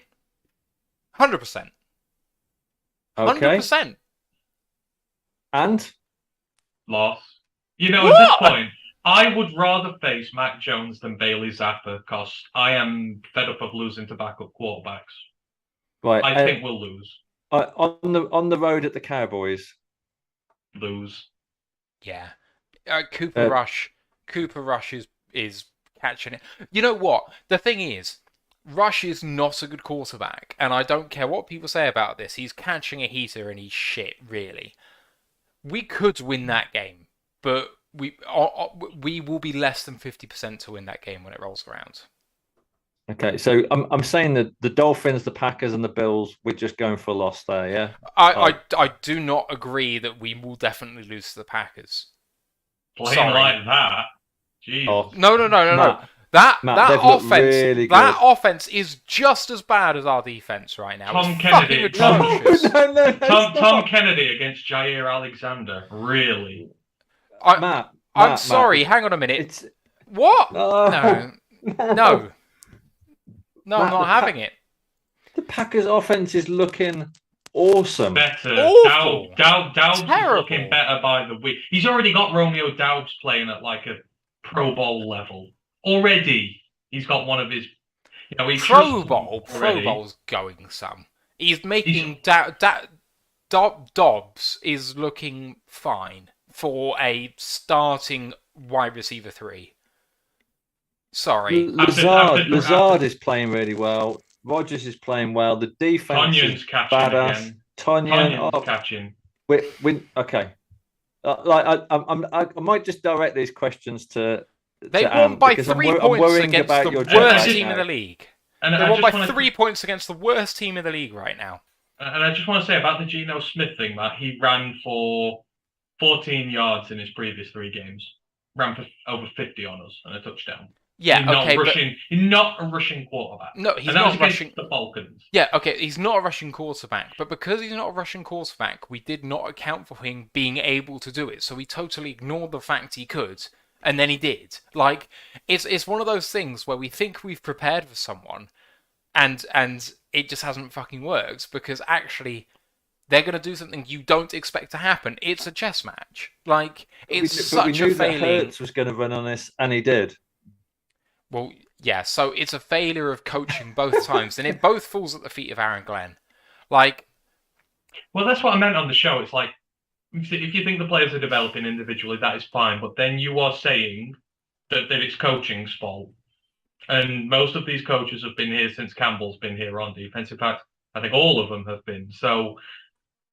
100%. Okay. 100%. And Loss. At this point, I would rather face Mac Jones than Bailey Zappa because I am fed up of losing to backup quarterbacks. right, I think we'll lose. on the road at the Cowboys. Lose. Yeah. Cooper Rush is catching it. You know what? The thing is, Rush is not a good quarterback, and I don't care what people say about this. He's catching a heater and he's shit, really. We could win that game, but we will be less than 50% to win that game when it rolls around. Okay, so I'm saying that the Dolphins, the Packers, and the Bills, we're just going for a loss there, yeah? I do not agree that we will definitely lose to the Packers. Playing like that. Jeez. Oh, No. That offense, really that offense is just as bad as our defense right now. Tom It's Kennedy. fucking atrocious. No, Tom Kennedy against Jair Alexander. Really? I'm sorry. Hang on a minute. What? No. No, I'm not having it. The Packers' offense is looking awesome. Better. Awful. Dowd's is Terrible. looking better by the week. He's already got Romeo Dowd's playing at like a Pro Bowl level. Already. He's got one of his... Pro Bowl's going some. He's making... Dobbs is looking fine for a starting wide receiver 3. Sorry. Lazard is playing really well. Rogers is playing well. The defense Tonyan's is catching badass. again. Tonyan's catching. Okay. I might just direct these questions to They won by 3 points against the worst team in the league. They won by 3 points against the worst team in the league right now. And I just want to say about the Geno Smith thing, that he ran for 14 yards in his previous 3 games. Ran for over 50 on us and a touchdown. Yeah, He's not a rushing quarterback. No, he's not rushing. The Falcons. Yeah, okay, he's not a rushing quarterback, but because he's not a rushing quarterback, we did not account for him being able to do it. So we totally ignored the fact he could, and then he did. Like, it's one of those things where we think we've prepared for someone, and it just hasn't fucking worked because actually they're going to do something you don't expect to happen. It's a chess match. Like, it's such a failing. That Hurts was going to run on this, and he did. Well, yeah, so it's a failure of coaching both times, and it both falls at the feet of Aaron Glenn. Like, well, that's what I meant on the show. It's like, if you think the players are developing individually, that is fine, but then you are saying that it's coaching's fault. And most of these coaches have been here since Campbell's been here on defense. In fact, I think all of them have been. So,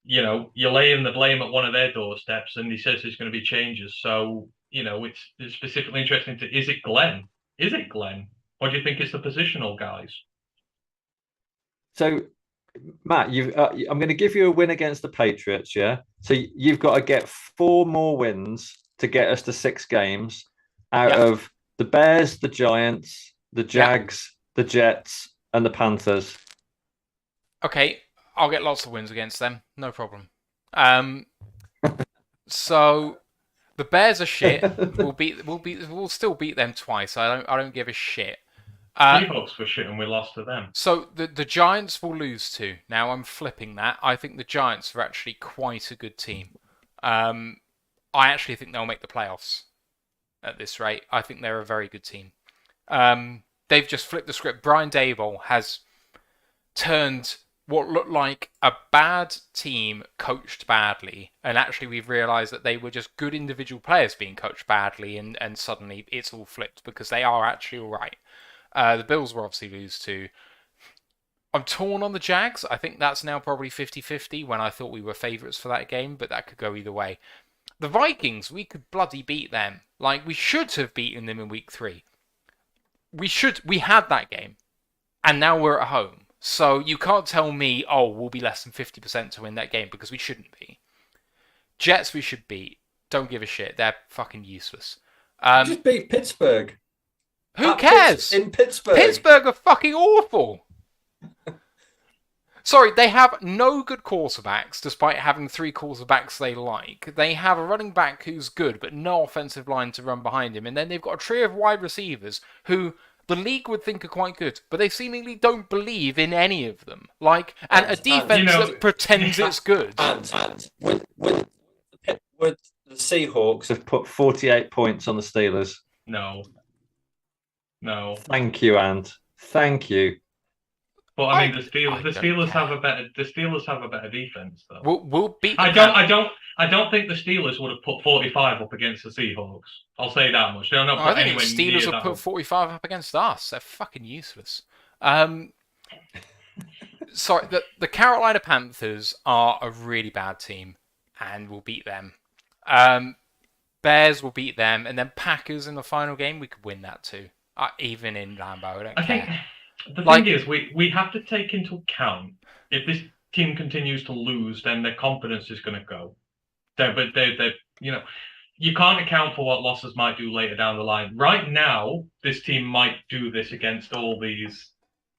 you're laying the blame at one of their doorsteps, and he says there's going to be changes. So, it's specifically interesting is it Glenn? Is it Glenn? Or do you think it's the positional guys? So, Matt, I'm going to give you a win against the Patriots, yeah? So you've got to get 4 more wins to get us to 6 games out of the Bears, the Giants, the Jags, the Jets, and the Panthers. Okay, I'll get lots of wins against them. No problem. So... The Bears are shit. We'll still beat them twice. I don't give a shit. Seahawks were shit and we lost to them. So the Giants will lose to. Now I'm flipping that. I think the Giants are actually quite a good team. I actually think they'll make the playoffs at this rate. I think they're a very good team. they've just flipped the script. Brian Daboll has turned what looked like a bad team coached badly, and actually we've realised that they were just good individual players being coached badly, and suddenly it's all flipped because they are actually all right. The Bills will obviously lose to. I'm torn on the Jags. I think that's now probably 50-50 when I thought we were favourites for that game, but that could go either way. The Vikings, we could bloody beat them. Like, we should have beaten them in week 3. We had that game, and now we're at home. So you can't tell me, oh, we'll be less than 50% to win that game, because we shouldn't be. Jets we should beat. Don't give a shit. They're fucking useless. Just beat Pittsburgh. Who cares? In Pittsburgh. Pittsburgh are fucking awful. Sorry, they have no good quarterbacks, despite having 3 quarterbacks they like. They have a running back who's good, but no offensive line to run behind him. And then they've got a trio of wide receivers who the league would think are quite good, but they seemingly don't believe in any of them. Like, and a defense that pretends it's good. And with the Seahawks have put 48 points on the Steelers. No. Thank you, Ant. Thank you. But I mean, the Steelers have a better defense, though. We'll beat. I don't think the Steelers would have put 45 up against the Seahawks. I'll say that much. They're not. I think the Steelers will put 45 up against us. They're fucking useless. Sorry, the Carolina Panthers are a really bad team, and we'll beat them. Bears will beat them, and then Packers in the final game. We could win that too, even in Lambeau. I think. The thing is, we have to take into account if this team continues to lose, then their confidence is going to go. But you can't account for what losses might do later down the line. Right now, this team might do this against all these.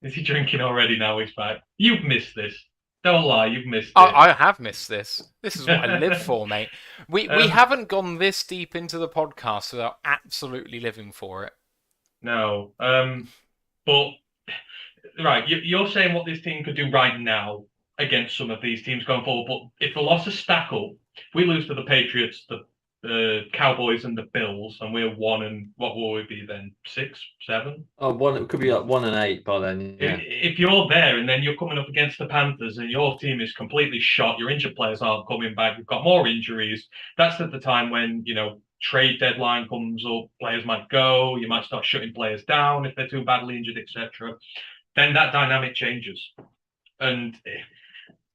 Is he drinking already? Now he's back. You've missed this. Don't lie, you've missed it. I have missed this. This is what I live for, mate. We haven't gone this deep into the podcast without absolutely living for it. No, but. Right, you're saying what this team could do right now against some of these teams going forward, but if the losses stack up, if we lose to the Patriots, the Cowboys, and the Bills, and we're 1 and what will we be then? 6, 7? It could be like 1 and 8 by then. Yeah. If you're there and then you're coming up against the Panthers and your team is completely shot, your injured players aren't coming back, you've got more injuries. That's at the time when trade deadline comes up, players might go, you might start shutting players down if they're too badly injured, etc. Then that dynamic changes. And,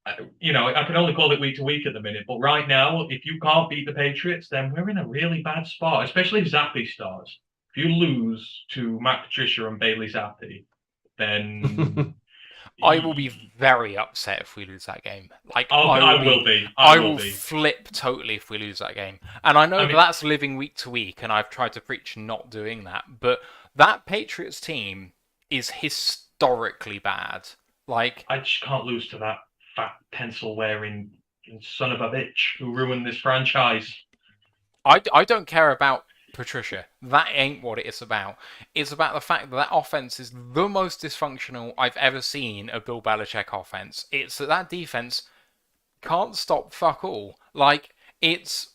I can only call it week to week at the minute. But right now, if you can't beat the Patriots, then we're in a really bad spot, especially if Zappi starts. If you lose to Matt Patricia and Bailey Zappi, then... I will be very upset if we lose that game. I will be. Flip totally if we lose that game. And I know that's living week to week, and I've tried to preach not doing that. But that Patriots team is historically bad. Like, I just can't lose to that fat pencil-wearing son of a bitch who ruined this franchise. I don't care about Patricia. That ain't what it is about. It's about the fact that offense is the most dysfunctional I've ever seen a Bill Belichick offense. It's that defense can't stop fuck all. Like, it's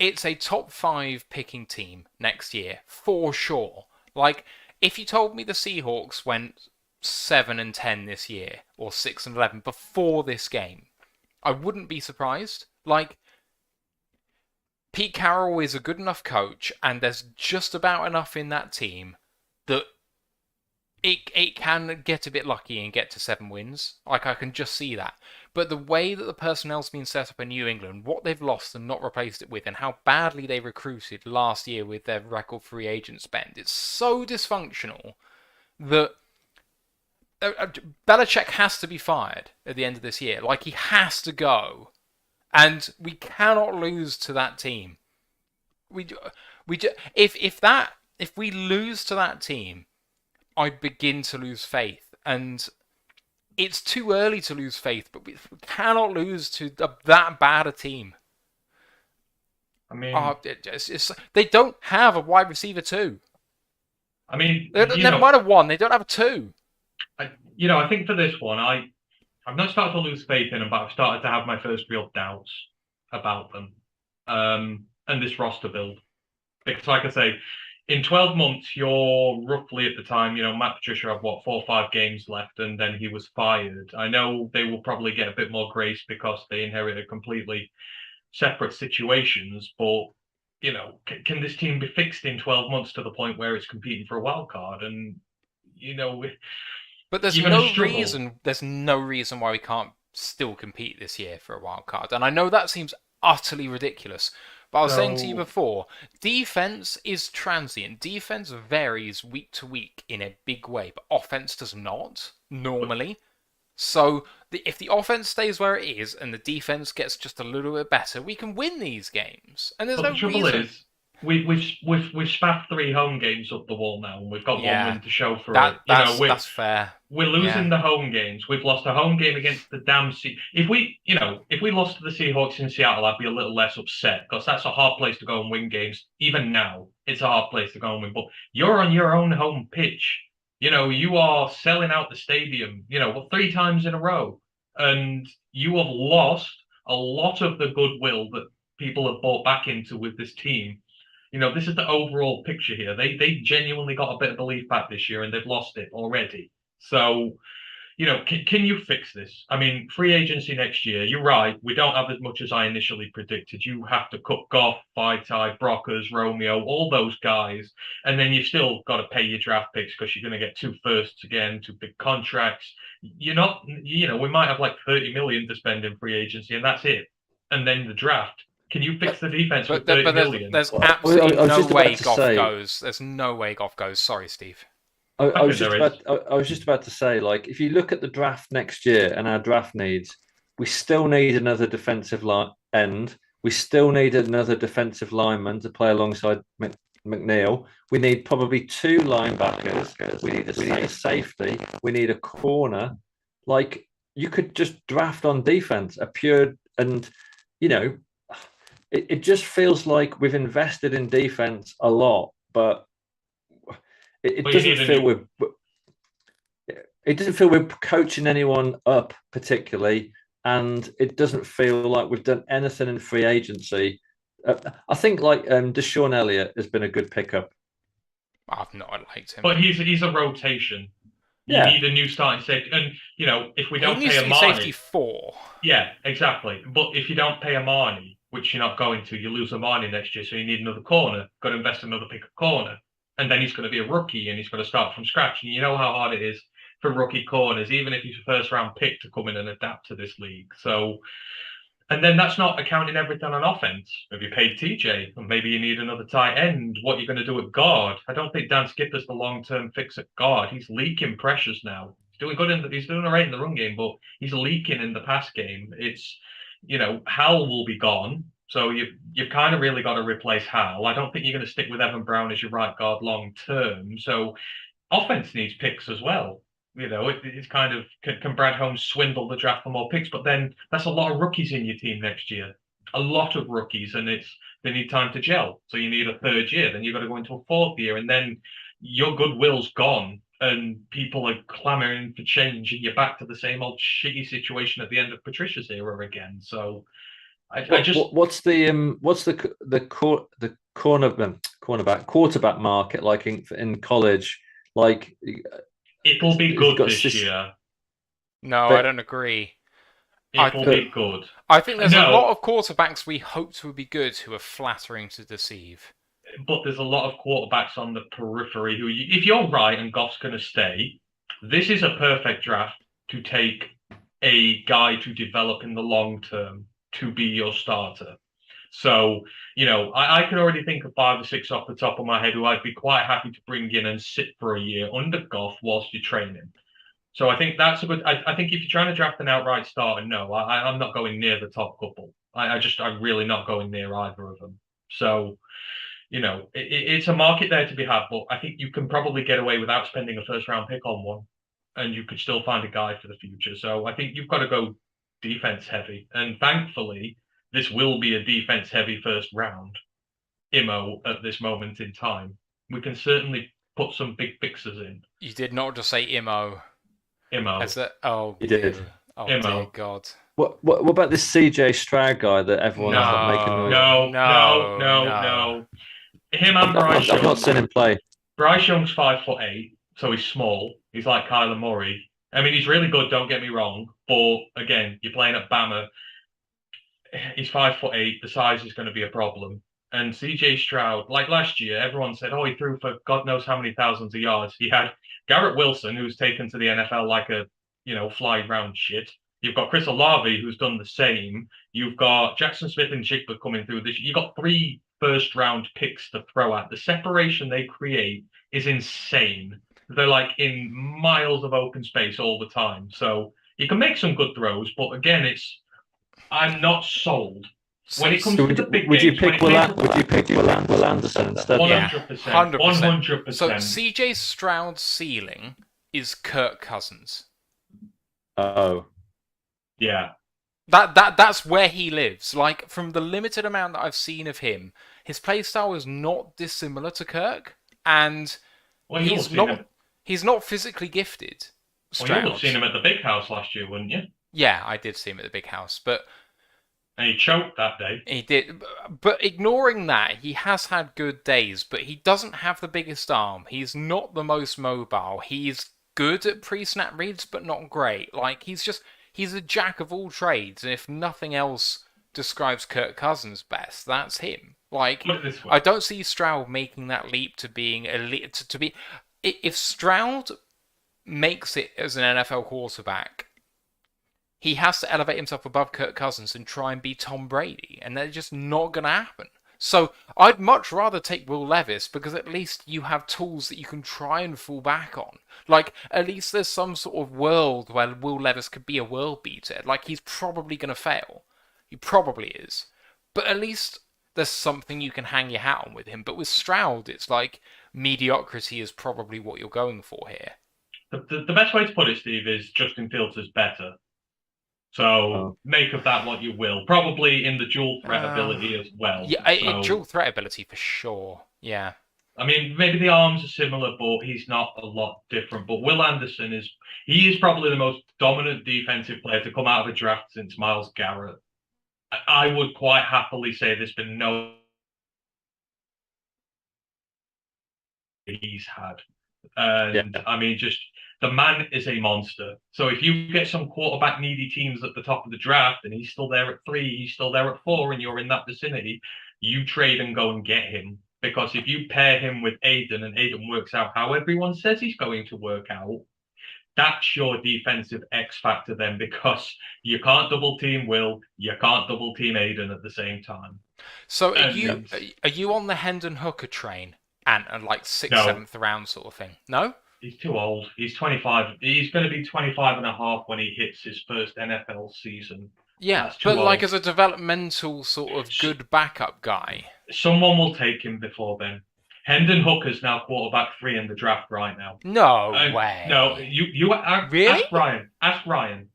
a top 5 picking team next year, for sure. Like, if you told me the Seahawks went 7-10 this year, or 6-11 before this game, I wouldn't be surprised. Like, Pete Carroll is a good enough coach, and there's just about enough in that team that it can get a bit lucky and get to 7 wins. Like, I can just see that. But the way that the personnel's been set up in New England, what they've lost and not replaced it with, and how badly they recruited last year with their record free agent spend, it's so dysfunctional that Belichick has to be fired at the end of this year. Like, he has to go. And we cannot lose to that team. If we lose to that team, I begin to lose faith. And it's too early to lose faith, but we cannot lose to that bad a team. I mean, they don't have a wide receiver 2. I mean, never mind a 1. They don't have a 2. I think for this one, I've not started to lose faith in them, but I've started to have my first real doubts about them and this roster build. Because, like I say, in 12 months, you're roughly at the time, Matt Patricia had 4 or 5 games left, and then he was fired. I know they will probably get a bit more grace because they inherited completely separate situations, but can this team be fixed in 12 months to the point where it's competing for a wild card? And But there's you're going to no struggle. reason why we can't still compete this year for a wild card. And I know that seems utterly ridiculous. But I was saying to you before, defense is transient. Defense varies week to week in a big way, but offense does not, normally. So if the offense stays where it is and the defense gets just a little bit better, we can win these games. And there's But no the trouble reason. is, we've spaffed 3 home games up the wall now, and we've got 1 win to show for it. That's fair. We're losing the home games. We've lost a home game against the damn If we lost to the Seahawks in Seattle, I'd be a little less upset because that's a hard place to go and win games. Even now, it's a hard place to go and win. But you're on your own home pitch. You are selling out the stadium, 3 times in a row, and you have lost a lot of the goodwill that people have bought back into with this team. This is the overall picture here. They genuinely got a bit of belief back this year, and they've lost it already. So, can you fix this? I mean, free agency next year, you're right. We don't have as much as I initially predicted. You have to cut Goff, Vaitai, Brockers, Romeo, all those guys. And then you've still got to pay your draft picks because you're going to get 2 firsts again, 2 big contracts. You're not, we might have like 30 million to spend in free agency, and that's it. And then the draft. Can you fix the defense with 30 million? There's absolutely no way Goff goes. There's no way Goff goes. Sorry, Steve. I was just about to say, like, if you look at the draft next year and our draft needs, we still need another defensive end. We still need another defensive lineman to play alongside McNeil. We need probably 2 linebackers. We need a safety. We need a corner. Like, you could just draft on defense, it just feels like we've invested in defense a lot, but it doesn't feel we're coaching anyone up particularly, and it doesn't feel like we've done anything in free agency. I think Deshaun Elliott has been a good pickup. I've not liked him, but he's a rotation. You need a new starting safety, and if we don't pay Amani, safety 4. Yeah, exactly. But if you don't pay Amani, which you're not going to, you lose Amani next year, so you need another corner. Got to invest another pick of corner. And then he's going to be a rookie and he's going to start from scratch. And you know how hard it is for rookie corners, even if he's a first-round pick, to come in and adapt to this league. So, and then that's not accounting everything on offense. Have you paid TJ? And maybe you need another tight end. What you're going to do at guard? I don't think Dan Skipper's the long-term fix at guard. He's leaking pressures now. He's doing good he's doing all right in the run game, but he's leaking in the pass game. It's, Howell will be gone. So you've kind of really got to replace Hal. I don't think you're going to stick with Evan Brown as your right guard long term. So offense needs picks as well. It's kind of, can Brad Holmes swindle the draft for more picks? But then that's a lot of rookies in your team next year. A lot of rookies, and they need time to gel. So you need a 3rd year. Then you've got to go into a 4th year, and then your goodwill's gone, and people are clamoring for change, and you're back to the same old shitty situation at the end of Patricia's era again. So. What's the quarterback market like in college? Like, it'll be good this year. No, I don't agree. It'll be good. I think there's a lot of quarterbacks we hoped would be good who are flattering to deceive. But there's a lot of quarterbacks on the periphery who, if you're right and Goff's going to stay, this is a perfect draft to take a guy to develop in the long term to be your starter. So, I can already think of 5 or 6 off the top of my head who I'd be quite happy to bring in and sit for a year under Goff whilst you're training. So I think that's a good. I think if you're trying to draft an outright starter, no, I'm not going near the top couple. I'm really not going near either of them. So, it's a market there to be had, but I think you can probably get away without spending a 1st-round pick on one, and you could still find a guy for the future. So I think you've got to go defense heavy, and thankfully this will be a defense heavy 1st round IMO at this moment in time. We can certainly put some big fixes in. You did not just say IMO. IMO. You did. Oh IMO. Dear God. What about this CJ Stroud guy that everyone is making noise? No. him and Bryce I've Young. not seen him play. Bryce Young's 5'8", so he's small. He's like Kyler Murray. I mean, he's really good. Don't get me wrong, but again, you're playing at Bama. He's 5'8". The size is going to be a problem. And CJ Stroud, like last year, everyone said, "Oh, he threw for God knows how many thousands of yards." He had Garrett Wilson, who's taken to the NFL like a fly round shit. You've got Chris Olave, who's done the same. You've got Jackson Smith and Jigba coming through this. You've got 3 first-round picks to throw at. The separation they create is insane. They're like in miles of open space all the time. So you can make some good throws, but again, I'm not sold. When it comes to the big would you games, pick Will Anderson instead? 100%. 100%. So CJ Stroud's ceiling is Kirk Cousins. Oh. Yeah. That's where he lives. Like, from the limited amount that I've seen of him, his playstyle is not dissimilar to Kirk, and he's not physically gifted. Well, you would have seen him at the big house last year, wouldn't you? Yeah, I did see him at the big house, but and he choked that day. He did, but ignoring that, he has had good days, but he doesn't have the biggest arm. He's not the most mobile. He's good at pre-snap reads, but not great. Like, he's a jack of all trades, and if nothing else describes Kirk Cousins best, that's him. Like, I don't see Stroud making that leap to being if Stroud makes it as an NFL quarterback, he has to elevate himself above Kirk Cousins and try and be Tom Brady, and that's just not going to happen. So I'd much rather take Will Levis, because at least you have tools that you can try and fall back on. Like, at least there's some sort of world where Will Levis could be a world beater. Like, he's probably going to fail. He probably is. But at least there's something you can hang your hat on with him. But with Stroud, it's like mediocrity is probably what you're going for here. The best way to put it, Steve, is Justin Fields is better. So make of that what you will. Probably in the dual threat ability as well. Yeah, dual threat ability for sure. Yeah. I mean, maybe the arms are similar, but he's not a lot different. But Will Anderson is probably the most dominant defensive player to come out of a draft since Myles Garrett. I would quite happily say there's been no he's had. And I mean, just the man is a monster. So if you get some quarterback needy teams at the top of the draft and he's still there at 3, he's still there at 4, and you're in that vicinity, you trade and go and get him. Because if you pair him with Aiden and Aiden works out how everyone says he's going to work out, that's your defensive X factor then, because you can't double team Will, you can't double team Aiden at the same time. So are you on the Hendon Hooker train and like 6th, 7th round sort of thing? No? He's too old. He's 25. He's going to be 25 and a half when he hits his first NFL season. Yeah, but like as a developmental sort of good backup guy. Someone will take him before then. Hendon Hooker's now quarterback 3 in the draft right now. No way. No, you really? Ask Ryan.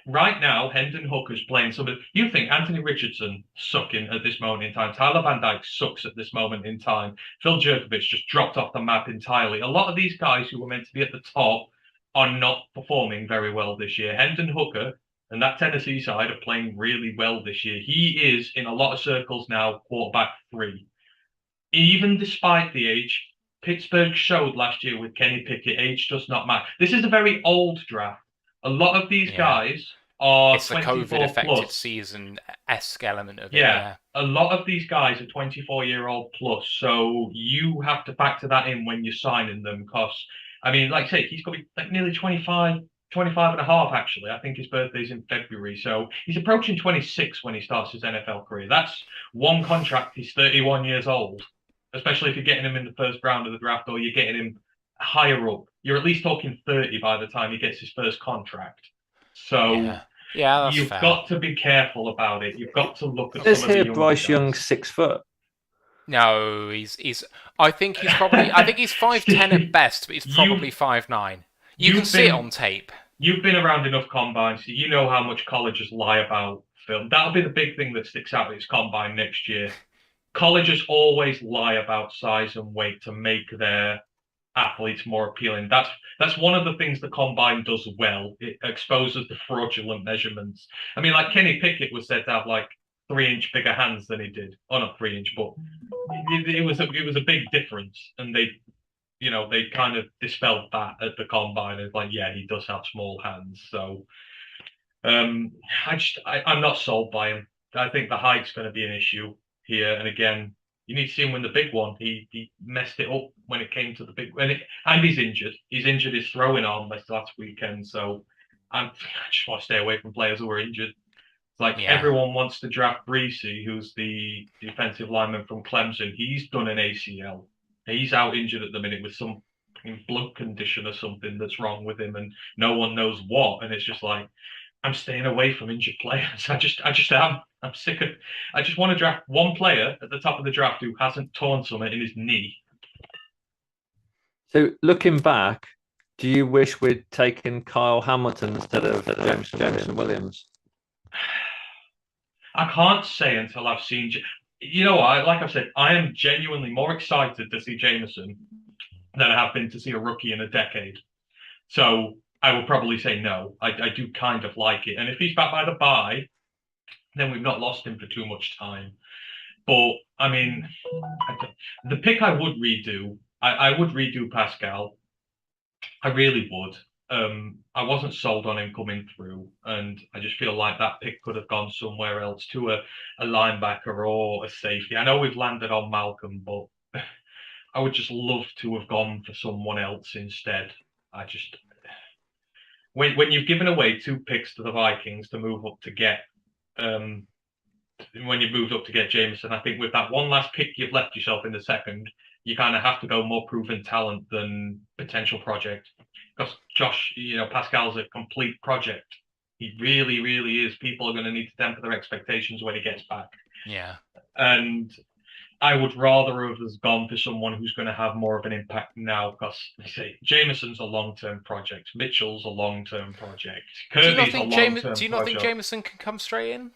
Right now, Hendon Hooker's playing some of... You think Anthony Richardson sucking at this moment in time. Tyler Van Dyke sucks at this moment in time. Phil Jerkovich just dropped off the map entirely. A lot of these guys who were meant to be at the top are not performing very well this year. Hendon Hooker and that Tennessee side are playing really well this year. He is, in a lot of circles now, quarterback 3. Even despite the age, Pittsburgh showed last year with Kenny Pickett, age does not matter. This is a very old draft. A lot of these guys are it's the COVID-affected season-esque element of it. Yeah, a lot of these guys are 24-year-old plus, so you have to factor that in when you're signing them, because, I mean, like I say, he's got to be like nearly 25 and a half, actually. I think his birthday's in February, so he's approaching 26 when he starts his NFL career. That's one contract. He's 31 years old, especially if you're getting him in the first round of the draft or you're getting him higher up. You're at least talking 30 by the time he gets his first contract. So that's you've fair. got to be careful about it. You've got to look at Is some of the here Bryce Young 6 foot? No, he's. I think he's probably. I think he's 5'10" at best, but he's probably 5'9". You can see it on tape. You've been around enough combines, so you know how much colleges lie about film. That'll be the big thing that sticks out at his combine next year. Colleges always lie about size and weight to make their athletes more appealing. That's one of the things the combine does well. It exposes the fraudulent measurements. I mean, like Kenny Pickett was said to have like 3-inch bigger hands than he did. Oh, not 3-inch, but it was a big difference, and they kind of dispelled that at the combine. It's like, yeah, he does have small hands. So I'm not sold by him. I think the height's going to be an issue here. And again, you need to see him win the big one. He messed it up when it came to the big one. And he's injured. He's injured his throwing arm last weekend. So I just want to stay away from players who are injured. It's like everyone wants to draft Breesy, who's the defensive lineman from Clemson. He's done an ACL. He's out injured at the minute with some blood condition or something that's wrong with him, and no one knows what. And it's just like, I'm staying away from injured players. I just am. I'm sick of. I just want to draft one player at the top of the draft who hasn't torn something in his knee. So looking back, do you wish we'd taken Kyle Hamilton instead of Jameson Williams? I can't say until I've seen. You know what? Like I've said, I am genuinely more excited to see Jameson than I have been to see a rookie in a decade. So I will probably say no. I do kind of like it. And if he's back by the bye, then we've not lost him for too much time. But, I mean, the pick I would redo, I would redo Pascal. I really would. I wasn't sold on him coming through, and I just feel like that pick could have gone somewhere else, to a linebacker or a safety. I know we've landed on Malcolm, but I would just love to have gone for someone else instead. When you've given away 2 picks to the Vikings to move up to get, when you've moved up to get Jameson, I think with that one last pick you've left yourself in the second, you kind of have to go more proven talent than potential project. Because Josh, Pascal's a complete project. He really, really is. People are going to need to temper their expectations when he gets back. Yeah. And I would rather have gone for someone who's going to have more of an impact now, because Jameson's a long-term project. Mitchell's a long-term project. Kirby's a long-term project. Do you not think Jameson can come straight in?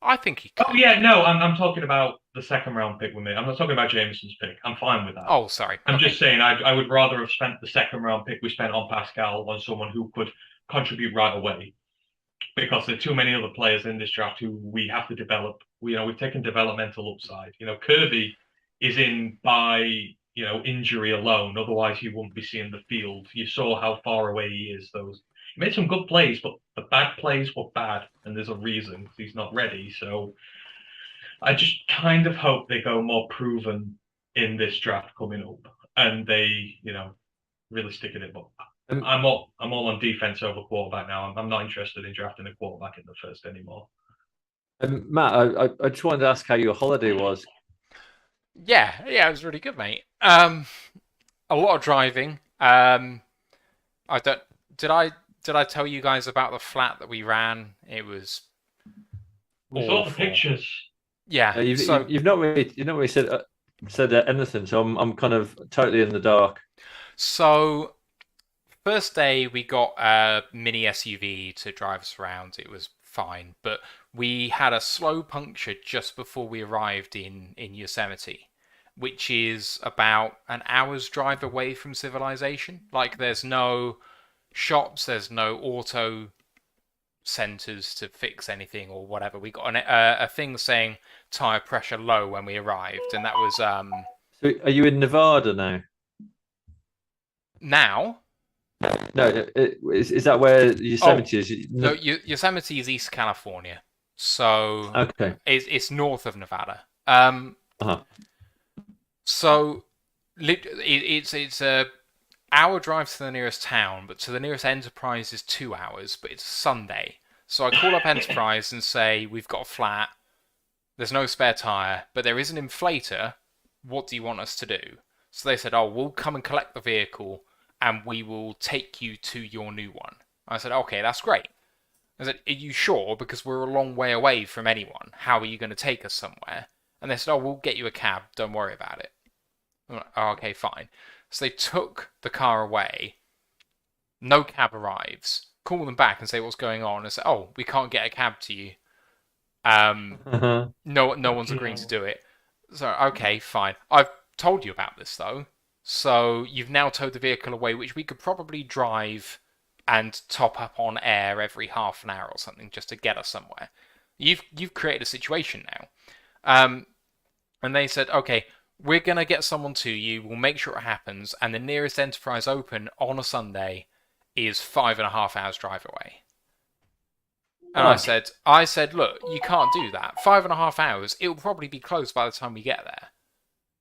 I think he could. Oh, yeah, no, I'm talking about the second-round pick with me. I'm not talking about Jameson's pick. I'm fine with that. Oh, sorry. I'm just saying I would rather have spent the second-round pick we spent on Pascal on someone who could contribute right away, because there are too many other players in this draft who we have to develop. We've taken developmental upside. Kirby is in by injury alone. Otherwise, he wouldn't be seeing the field. You saw how far away he is. He made some good plays, but the bad plays were bad, and there's a reason. He's not ready. So I just kind of hope they go more proven in this draft coming up, and they really stick at it. But I'm all on defense over quarterback now. I'm not interested in drafting a quarterback in the first anymore. Matt, I just wanted to ask how your holiday was. Yeah, it was really good, mate. A lot of driving. Did I tell you guys about the flat that we ran? It was. We saw the pictures. Yeah, you've not really said anything, so I'm kind of totally in the dark. So, first day we got a mini SUV to drive us around. It was fine, but we had a slow puncture just before we arrived in Yosemite, which is about an hour's drive away from civilization. Like, there's no shops, there's no auto centers to fix anything or whatever. We got a thing saying tire pressure low when we arrived, and that was So are you in Nevada now? Now? No, is that where Yosemite is? No, Yosemite is East California, so okay, it's north of Nevada. So it's a hour drive to the nearest town, but to the nearest Enterprise is 2 hours, but it's Sunday. So I call up Enterprise and say, we've got a flat, there's no spare tyre, but there is an inflator, what do you want us to do? So they said, we'll come and collect the vehicle, and we will take you to your new one. I said, okay, that's great. I said, are you sure? Because we're a long way away from anyone. How are you going to take us somewhere? And they said, we'll get you a cab, don't worry about it. I'm like, okay, fine. So they took the car away. No cab arrives. Call them back and say what's going on. And say, we can't get a cab to you. No one's agreeing to do it. So, okay, fine. I've told you about this, though. So you've now towed the vehicle away, which we could probably drive and top up on air every half an hour or something just to get us somewhere. You've created a situation now. And they said, okay, we're gonna get someone to you. We'll make sure it happens. And the nearest Enterprise Open on a Sunday is 5.5 hours drive away. And I said, look, you can't do that. 5.5 hours. It will probably be closed by the time we get there.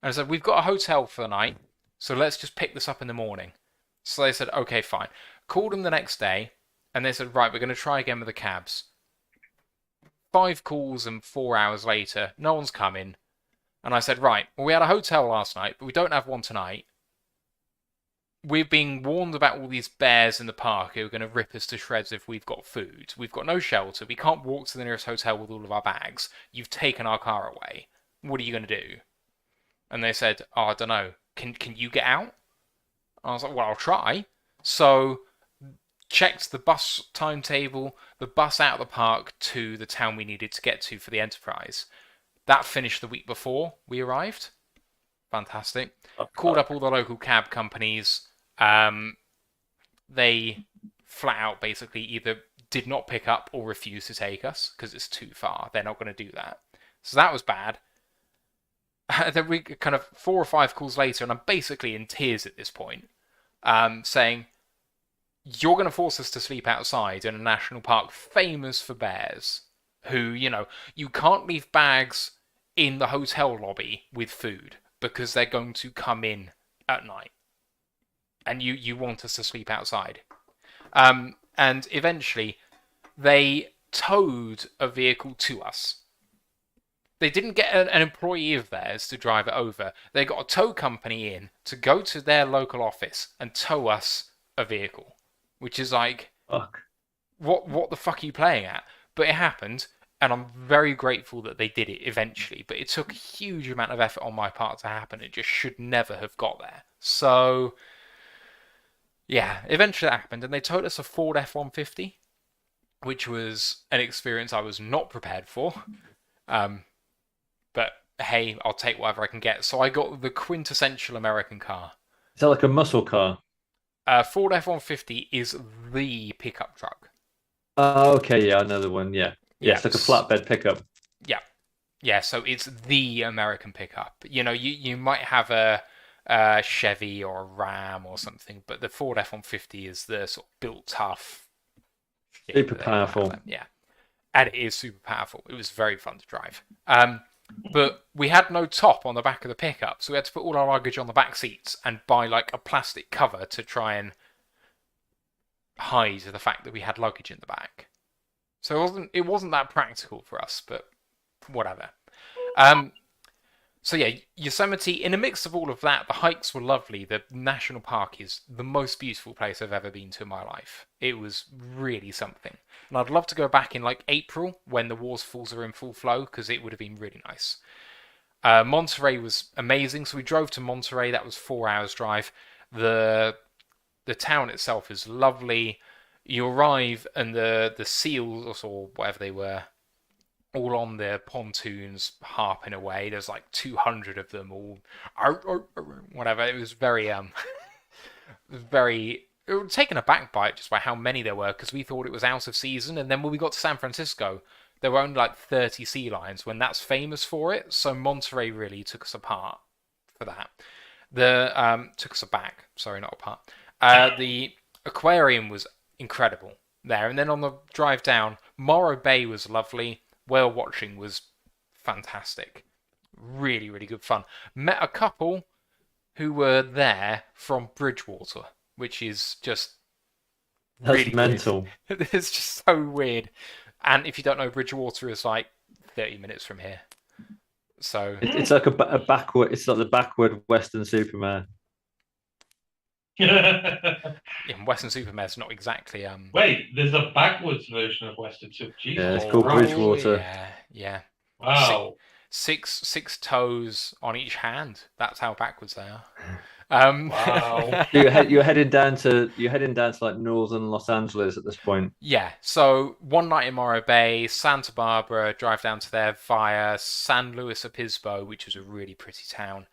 And I said, we've got a hotel for the night, so let's just pick this up in the morning. So they said, okay, fine. Called them the next day, and they said, right, we're going to try again with the cabs. 5 calls and 4 hours later, no one's coming. And I said, right, well, we had a hotel last night, but we don't have one tonight. We're being warned about all these bears in the park who are going to rip us to shreds if we've got food. We've got no shelter. We can't walk to the nearest hotel with all of our bags. You've taken our car away. What are you going to do? And they said, oh, I don't know. Can you get out? I was like, well, I'll try. So, checked the bus timetable, the bus out of the park to the town we needed to get to for the Enterprise. That finished the week before we arrived. Fantastic. Called up all the local cab companies. They flat out basically either did not pick up or refused to take us because it's too far. They're not going to do that. So that was bad. Then we kind of 4 or 5 calls later, and I'm basically in tears at this point, saying, you're going to force us to sleep outside in a national park famous for bears, who, you can't leave bags in the hotel lobby with food because they're going to come in at night. And you want us to sleep outside. And eventually, they towed a vehicle to us. They didn't get an employee of theirs to drive it over. They got a tow company in to go to their local office and tow us a vehicle. Which is like, Fuck. What the fuck are you playing at? But it happened, and I'm very grateful that they did it eventually. But it took a huge amount of effort on my part to happen. It just should never have got there. So, yeah, eventually that happened, and they towed us a Ford F-150, which was an experience I was not prepared for. But hey, I'll take whatever I can get. So I got the quintessential American car. Is that like a muscle car? Ford F-150 is the pickup truck. Oh, okay, yeah, another one, yeah. Yeah, it's like a flatbed pickup. Yeah, so it's the American pickup. You might have a Chevy or a Ram or something, but the Ford F-150 is the sort of built tough. Super powerful. Yeah, and it is super powerful. It was very fun to drive. But we had no top on the back of the pickup, so we had to put all our luggage on the back seats and buy like a plastic cover to try and hide the fact that we had luggage in the back. So it wasn't that practical for us, but whatever. So yeah, Yosemite, in a mix of all of that, the hikes were lovely. The national park is the most beautiful place I've ever been to in my life. It was really something. And I'd love to go back in like April when the waterfalls are in full flow, because it would have been really nice. Monterey was amazing. So we drove to Monterey. That was 4 hours drive. The town itself is lovely. You arrive and the seals or whatever they were, all on their pontoons harping away. There's like 200 of them all, whatever. It was very, it was taken aback by it just by how many there were, because we thought it was out of season. And then when we got to San Francisco, there were only like 30 sea lions when that's famous for it. So Monterey really took us apart for that. Took us aback. Sorry, not apart. The aquarium was incredible there. And then on the drive down, Morro Bay was lovely. Whale watching was fantastic. Really, really good fun. Met a couple who were there from Bridgewater, which is just That's really mental. Weird. It's just so weird. And if you don't know, Bridgewater is like 30 minutes from here. So It's like a backward. It's like the backward Western Superman. in Western Supermare's not exactly Wait, there's a backwards version of Western Super. Jesus. Yeah, it's called Christ. Bridgewater. Yeah. Wow. Six toes on each hand. That's how backwards they are. Wow. You're heading down to like northern Los Angeles at this point. Yeah. So one night in Morro Bay, Santa Barbara, drive down to there via San Luis Obispo, which is a really pretty town,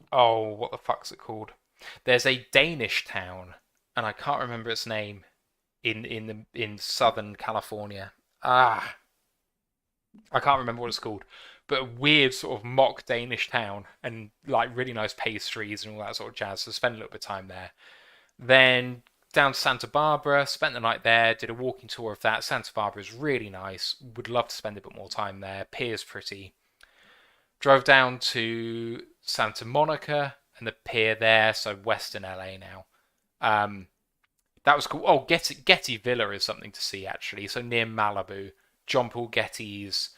what the fuck's it called? There's a Danish town, and I can't remember its name in Southern California. I can't remember what it's called, but a weird sort of mock Danish town, and like really nice pastries and all that sort of jazz. So spent a little bit of time there. Then down to Santa Barbara, spent the night there, did a walking tour of that. Santa Barbara is really nice. Would love to spend a bit more time there. Pier's pretty. Drove down to Santa Monica and the pier there, so Western LA now. That was cool. Oh, Getty Villa is something to see actually. So near Malibu, John Paul Getty's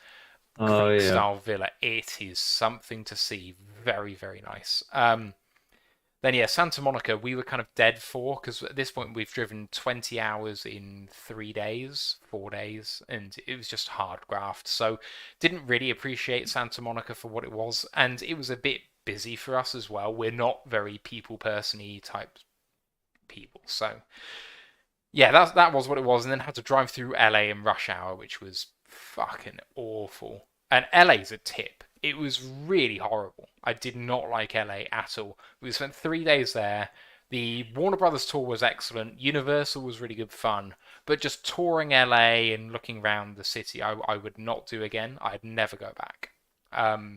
Greek style villa. It is something to see. Very, very nice. Then yeah, Santa Monica we were kind of dead for, because at this point we've driven 20 hours in 4 days, and it was just hard graft. So didn't really appreciate Santa Monica for what it was, and it was a bit busy for us as well. We're not very people person-y type people, so yeah, that was what it was. And then had to drive through LA in rush hour, which was fucking awful. And LA's a tip. It was really horrible. I did not like LA at all. We spent 3 days there. The Warner Brothers tour was excellent. Universal was really good fun. But just touring LA and looking around the city, I would not do again. I'd never go back.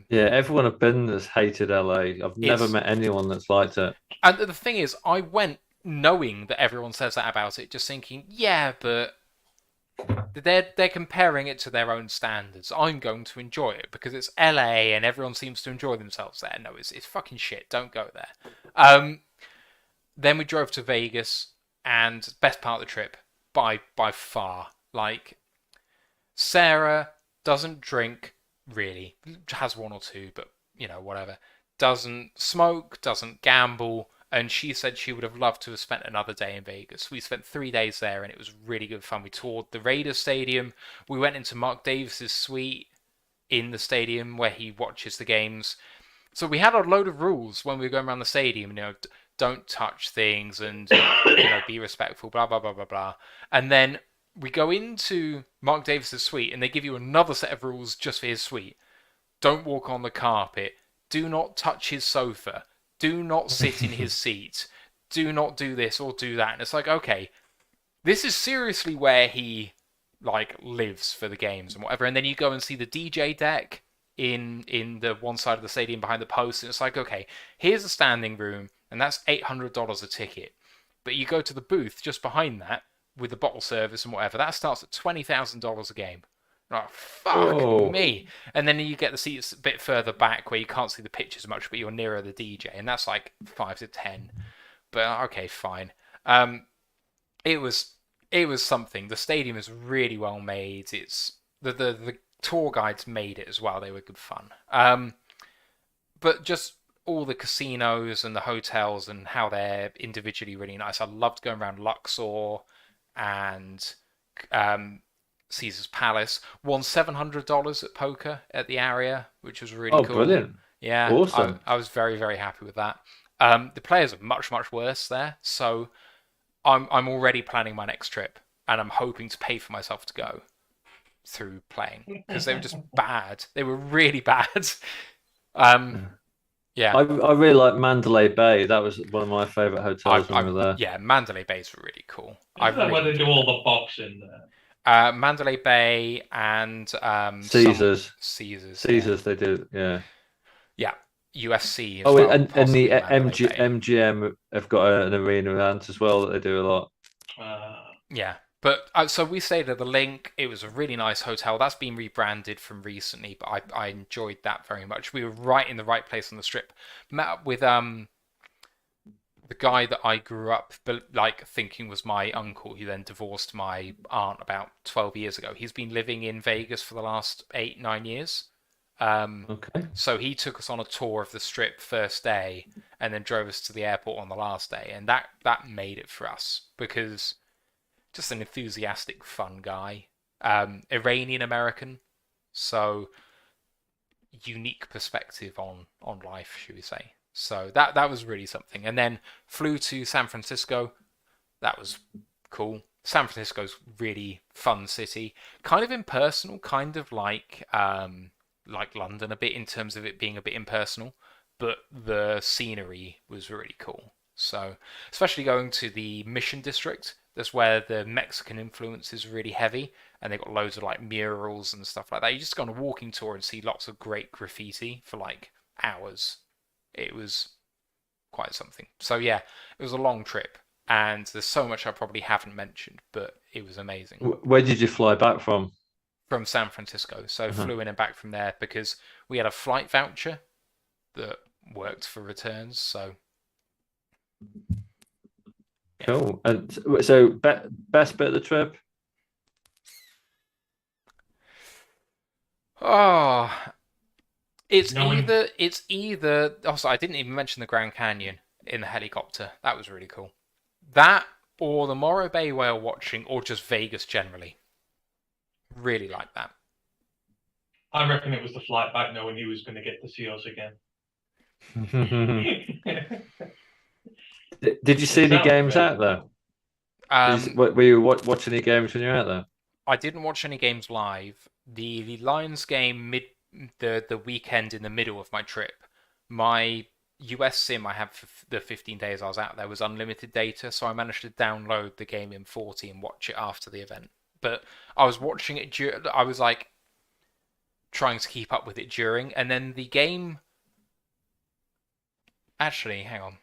Yeah, everyone I've been has hated LA. I've never met anyone that's liked it. And the thing is, I went knowing that everyone says that about it, just thinking, yeah, but they're comparing it to their own standards. I'm going to enjoy it because it's LA and everyone seems to enjoy themselves there. No, it's fucking shit. Don't go there. Then we drove to Vegas, and best part of the trip by far. Like, Sarah doesn't drink really, has one or two, but you know, whatever. Doesn't smoke, doesn't gamble. And she said she would have loved to have spent another day in Vegas. We spent 3 days there, and it was really good fun. We toured the Raiders Stadium. We went into Mark Davis's suite in the stadium where he watches the games. So we had a load of rules when we were going around the stadium. You know, don't touch things and be respectful. Blah blah blah blah blah. And then we go into Mark Davis's suite, and they give you another set of rules just for his suite. Don't walk on the carpet. Do not touch his sofa. Do not sit in his seat. Do not do this or do that. And it's like, okay, this is seriously where he lives for the games and whatever. And then you go and see the DJ deck in the one side of the stadium behind the post, and it's like, okay, here's a standing room, and that's $800 a ticket. But you go to the booth just behind that with the bottle service and whatever. That starts at $20,000 a game. Oh, fuck me. And then you get the seats a bit further back where you can't see the pictures much, but you're nearer the DJ, and that's like 5 to 10. But okay, fine. It was something. The stadium is really well made. It's the tour guides made it as well. They were good fun. But just all the casinos and the hotels and how they're individually really nice. I loved going around Luxor and Caesar's Palace. Won $700 at poker at the area, which was really cool. Brilliant. Yeah, awesome. I was very, very happy with that. The players are much, much worse there, so I'm already planning my next trip, and I'm hoping to pay for myself to go through playing, because they were just bad. They were really bad. Yeah. I really like Mandalay Bay. That was one of my favourite hotels when we were there. Yeah, Mandalay Bay is really cool. Is that where they do all the boxing there? Mandalay Bay and Caesars. Caesars, they do, yeah. Yeah, UFC. As Oh, well, and the Mandalay Bay. MGM have got an arena event as well that they do a lot. Yeah, but so we stayed at the Link. It was a really nice hotel. That's been rebranded from recently, but I enjoyed that very much. We were right in the right place on the Strip. Met up with the guy that I grew up thinking was my uncle, who then divorced my aunt about 12 years ago. He's been living in Vegas for the last 8-9 years. Okay. So he took us on a tour of the Strip first day, and then drove us to the airport on the last day, and that made it for us, because just an enthusiastic, fun guy, Iranian American, so unique perspective on life, should we say. So that was really something. And then flew to San Francisco. That was cool. San Francisco's really fun city, kind of impersonal, kind of like London a bit in terms of it being a bit impersonal, but the scenery was really cool. So, especially going to the Mission District, that's where the Mexican influence is really heavy, and they've got loads of like murals and stuff like that. You just go on a walking tour and see lots of great graffiti for like hours. It was quite something. So yeah, it was a long trip, and there's so much I probably haven't mentioned, but it was amazing. Where did you fly back from? From San Francisco, so Uh-huh. flew in and back from there because we had a flight voucher that worked for returns. So yeah. Cool. And so, best bit of the trip? Oh, it's Knowing- either. Also, I didn't even mention the Grand Canyon in the helicopter. That was really cool. That or the Morro Bay whale watching, or just Vegas generally. Really like that. I reckon it was the flight back knowing he was going to get to see us again. Did you see any sounds games great. out there? Were you watching any games when you were out there? I didn't watch any games live. The Lions game the weekend in the middle of my trip. My US SIM I had for the 15 days I was out there was unlimited data, so I managed to download the game in 40 and watch it after the event. But I was watching it. I was like trying to keep up with it during, and then the game. Actually, hang on.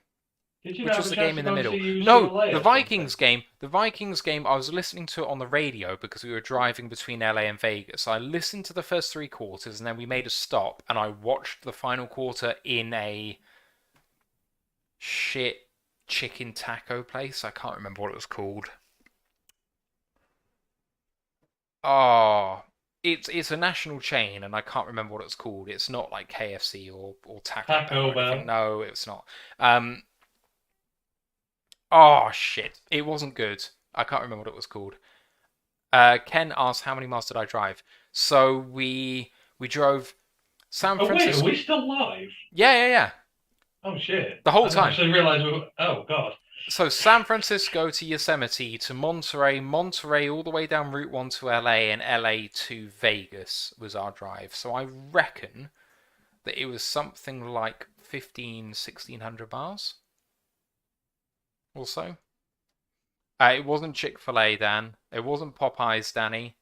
Did you Which have was a the chance game to in the go middle? see No, UCLA the or Vikings something? game. The Vikings game. I was listening to it on the radio because we were driving between LA and Vegas. I listened to the first 3 quarters, and then we made a stop, and I watched the final quarter in a shit chicken taco place. I can't remember what it was called. Oh, it's a national chain, and I can't remember what it's called. It's not like KFC or Taco Bell Taco or anything. Bell. No, it's not. Oh shit, it wasn't good. I can't remember what it was called. Ken asked how many miles did I drive. So we drove San Oh wait, are Francisco. we still live? Yeah. Oh shit! The whole I didn't time. actually realize we were. Oh god. So San Francisco to Yosemite to Monterey, Monterey all the way down Route 1 to LA, and LA to Vegas was our drive. So I reckon that it was something like 1,600 miles or so. It wasn't Chick-fil-A, Dan. It wasn't Popeyes, Danny.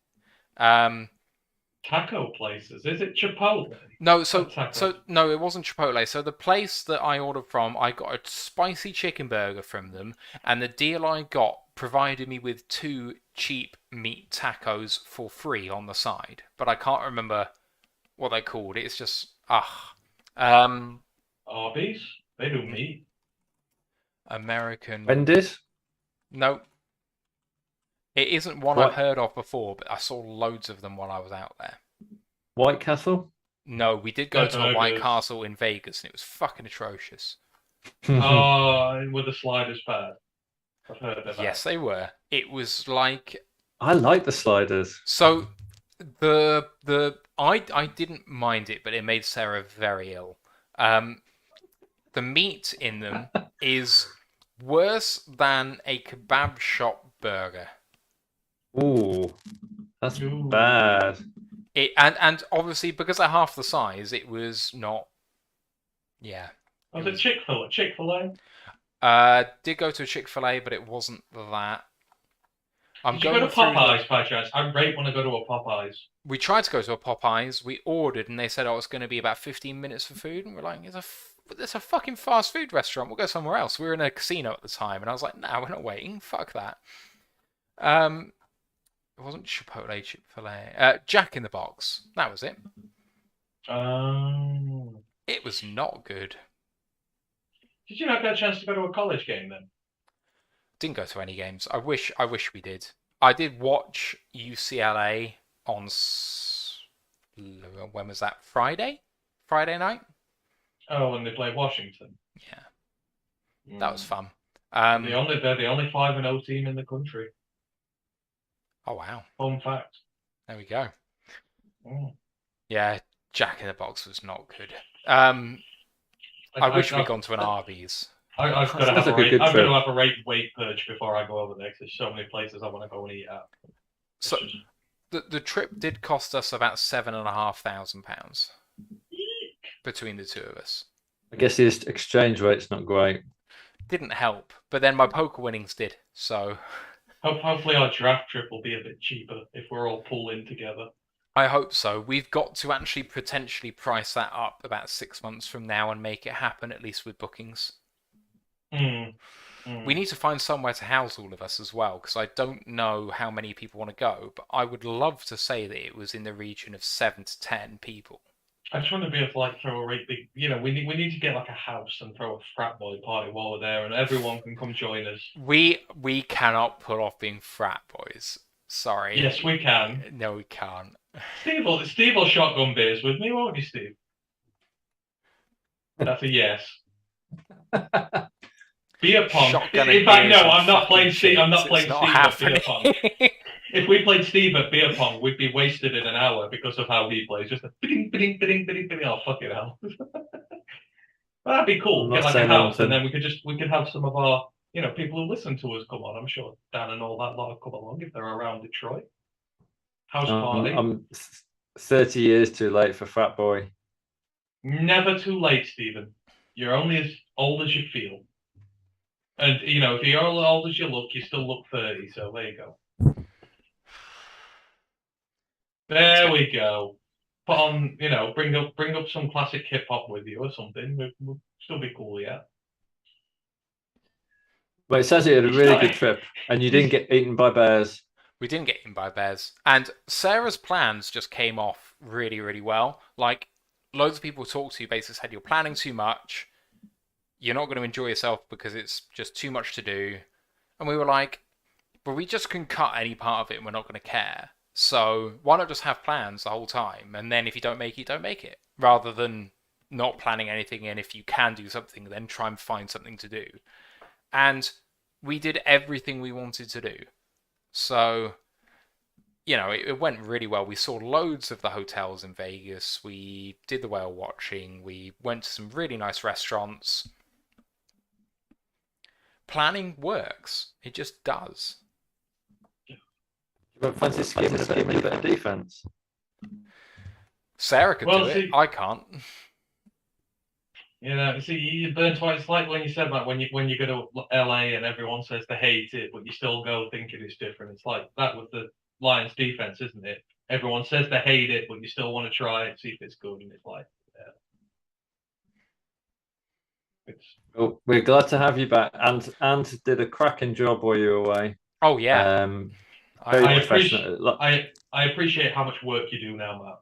Taco places. Is it Chipotle? No, no, it wasn't Chipotle. So the place that I ordered from, I got a spicy chicken burger from them, and the deal I got provided me with 2 cheap meat tacos for free on the side. But I can't remember what they're called. It's just Arby's. They do meat. American. Wendy's? No. It isn't one What? I've heard of before, but I saw loads of them while I was out there. White Castle? No, we did go to a White burgers. Castle in Vegas, and it was fucking atrocious. Oh, with the sliders bad. I've heard of that. Yes, they were. It was like I like the sliders. so. I didn't mind it, but it made Sarah very ill. The meat in them is worse than a kebab shop burger. Ooh, that's Ooh. bad. And obviously because they're half the size, it was not. Yeah. Was it Chick-fil-A? Chick-fil-A? Did go to a Chick-fil-A, but it wasn't that. Did you go to Popeyes by chance? I rate when I go to a Popeyes. We tried to go to a Popeyes. We ordered, and they said, "Oh, it's going to be about 15 minutes for food." And we're like, "It's a fucking fast food restaurant. We'll go somewhere else." We were in a casino at the time, and I was like, "Nah, we're not waiting. Fuck that." It wasn't Chipotle, Chick-fil-A. Jack in the Box. That was it. It was not good. Did you not get a chance to go to a college game then? Didn't go to any games. I wish we did. I did watch UCLA on when was that? Friday night. Oh, when they played Washington. Yeah, that was fun. They're the only 5-0 team in the country. Oh wow! Fun fact. There we go. Mm. Yeah, Jack in the Box was not good. I wish we'd gone to an Arby's. I've got to That's have like a good I've got trip. to have a weight purge before I go over there because there's so many places I want to go and eat at. So the trip did cost us about £7,500 between the two of us. I guess the exchange rate's not great. didn't help. But then my poker winnings did. So Hopefully our draft trip will be a bit cheaper if we're all pulling together. I hope so. We've got to actually potentially price that up about 6 months from now and make it happen, at least with bookings. We need to find somewhere to house all of us as well, because I don't know how many people want to go, but I would love to say that it was in the region of 7 to 10 people. I just want to be able to like throw a really big, we need to get like a house and throw a frat boy party while we're there, and everyone can come join us. We cannot pull off being frat boys. Sorry. Yes, we can. No, we can't. Steve will shotgun beers with me, won't you, Steve? That's a yes. Beer pong. Shotgunning In fact, beers no, and I'm not fucking playing Steve. I'm not shits. playing It's Steve not at beer happening. pong. If we played Steve at beer pong, we'd be wasted in an hour because of how he plays. Just a ding, ding, ding, ding, ding. Oh, fuck it hell. That'd be cool. I'm Get not like a saying house, and anything. then we could have some of our people who listen to us come on. I'm sure Dan and all that lot will come along if they're around Detroit. House party. I'm 30 years too late for frat boy. Never too late, Stephen. You're only as old as you feel. And, if you're as old as you look, you still look 30, so there you go. There we go. Put on, bring up some classic hip-hop with you or something. We'll still be cool, yeah? But it says you had a really good trip, and you didn't get eaten by bears. We didn't get eaten by bears. And Sarah's plans just came off really, really well. Like, loads of people talk to you basically said, you're planning too much. You're not going to enjoy yourself because it's just too much to do. And we were like, but we just can cut any part of it and we're not going to care. So why not just have plans the whole time? And then if you don't make it, don't make it. Rather than not planning anything, and if you can do something, then try and find something to do. And we did everything we wanted to do. So, it went really well. We saw loads of the hotels in Vegas. We did the whale watching. We went to some really nice restaurants. Planning works. It just does. But fancy scheming a bit of defense. Sarah could do it. I can't. See, you burn twice. It's like when you said that when you go to LA and everyone says they hate it, but you still go thinking it's different. It's like that with the Lions defense, isn't it? Everyone says they hate it, but you still want to try it, see if it's good, and it's like, Well, we're glad to have you back, and did a cracking job while you were away. Oh yeah. I appreciate how much work you do now, Matt.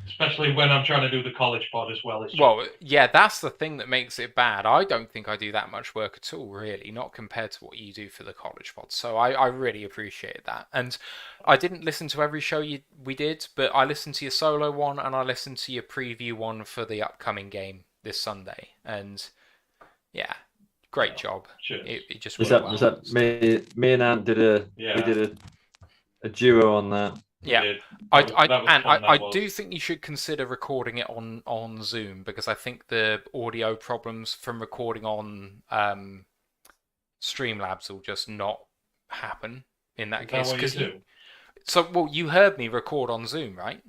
Especially when I'm trying to do the college pod as well. Yeah, that's the thing that makes it bad. I don't think I do that much work at all, really, not compared to what you do for the college pod. So I really appreciate that. And I didn't listen to every show we did, but I listened to your solo one and I listened to your preview one for the upcoming game this Sunday. And yeah, great job. It just was that me and Ant did we did a duo on that. Yeah, I do think you should consider recording it on Zoom, because I think the audio problems from recording on Streamlabs will just not happen in that case. You heard me record on Zoom, right?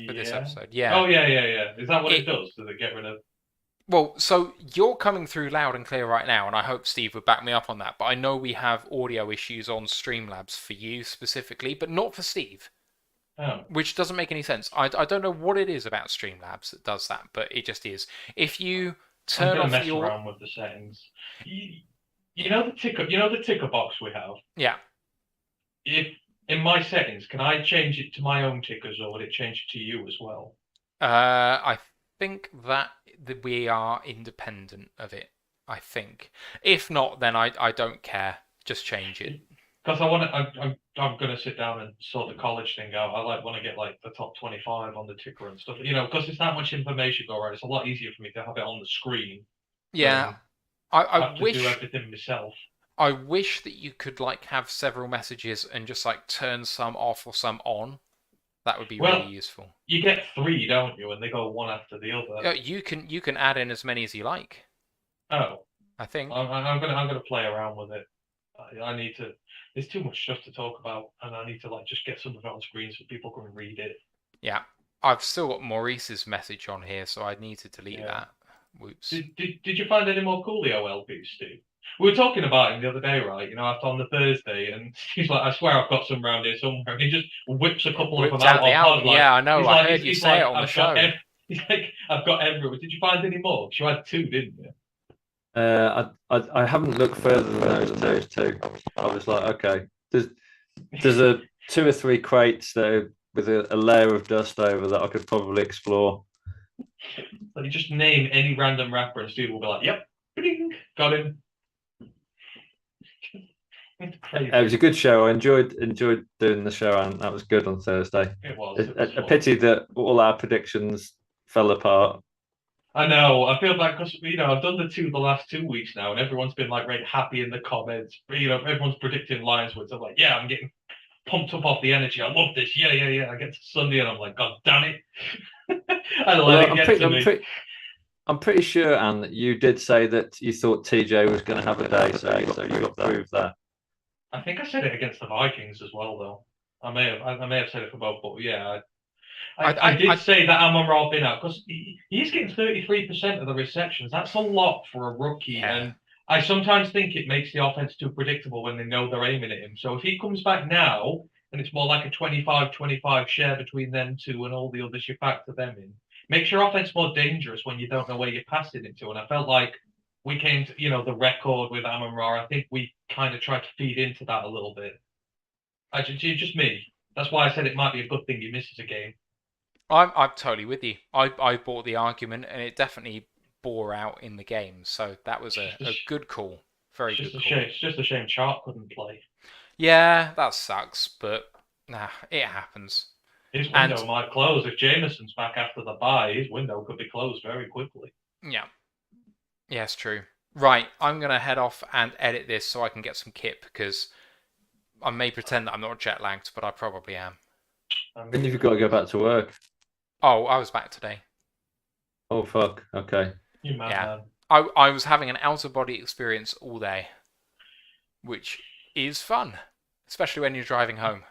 For this episode, yeah. Oh yeah. Is that what it does? Does it get rid of? Well, so you're coming through loud and clear right now, and I hope Steve would back me up on that, but I know we have audio issues on Streamlabs for you specifically, but not for Steve. Oh. Which doesn't make any sense. I don't know what it is about Streamlabs that does that, but it just is. If you turn off mess around with the settings. You know the ticker box we have? Yeah. If in my settings, can I change it to my own tickers, or would it change it to you as well? I think that we are independent of it. I think. If not, then I don't care. Just change it. Because I'm gonna sit down and sort the college thing out. I want to get like the top 25 on the ticker and stuff. Because it's that much information go right. It's a lot easier for me to have it on the screen. Yeah, I wish to do everything myself. I wish that you could have several messages and just turn some off or some on. That would be really useful. You get 3, don't you? And they go one after the other. You can add in as many as you like. Oh, I think I'm gonna play around with it. I need to. There's too much stuff to talk about, and I need to just get some of it on screen so people can read it. Yeah, I've still got Maurice's message on here, so I need to delete that. Whoops. Did you find any more Coolio LPs, Steve? We were talking about him the other day, right? After on the Thursday, and he's like, "I swear I've got some around here somewhere," and he just whips a couple of Whipped them out out the on album. pod, like, Yeah, I know. he's I like, heard you he's say like, it on the show. He's like, "I've got everyone." Did you find any more? 'Cause you had 2, didn't you? I haven't looked further than those two. I was like, okay, there's a 2 or 3 crates that are with a layer of dust over that I could probably explore. Like, you just name any random rapper, and Steve will be like, "Yep, ding, got him." It's crazy. It was a good show. I enjoyed doing the show, and that was good on Thursday. It was. A pity that all our predictions fell apart. I know. I feel like because I've done the last 2 weeks now, and everyone's been like very happy in the comments. Everyone's predicting lines where it's like, "Yeah, I'm getting pumped up off the energy. I love this. Yeah, yeah, yeah." I get to Sunday and I'm like, "God damn it!" I let it get to me. I'm pretty sure, Anne, that you did say that you thought TJ was going to have a day, so you got proved that. I think I said it against the Vikings as well, though. I may have said it for both, but yeah, I did say that Amon-Ra been out because he's getting 33% of the receptions. That's a lot for a rookie, and I sometimes think it makes the offense too predictable when they know they're aiming at him. So if he comes back now and it's more like a 25-25 share between them two and all the others, you factor them in. Makes your offense more dangerous when you don't know where you're passing it to. And I felt like we came to, the record with Amon-Ra. I think we kind of tried to feed into that a little bit. Just me. That's why I said it might be a good thing he misses a game. I'm totally with you. I bought the argument, and it definitely bore out in the game. So that was a good call. Very good call. It's just a shame Sharp couldn't play. Yeah, that sucks, but it happens. His window might close. If Jameson's back after the bye, his window could be closed very quickly. Yeah. Yeah, it's true. Right, I'm going to head off and edit this so I can get some kip, because I may pretend that I'm not jet lagged, but I probably am. When have you got to go back to work? Oh, I was back today. Oh, fuck. Okay. You mad, man. I was having an out-of-body experience all day, which is fun, especially when you're driving home.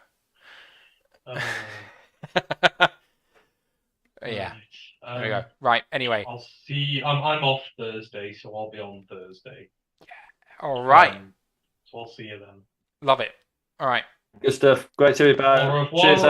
Yeah. There we go. Right. Anyway, I'll see. I'm off Thursday, so I'll be on Thursday. Yeah. All right. So I'll see you then. Love it. All right. Good stuff. Great to be back. Au revoir. Cheers,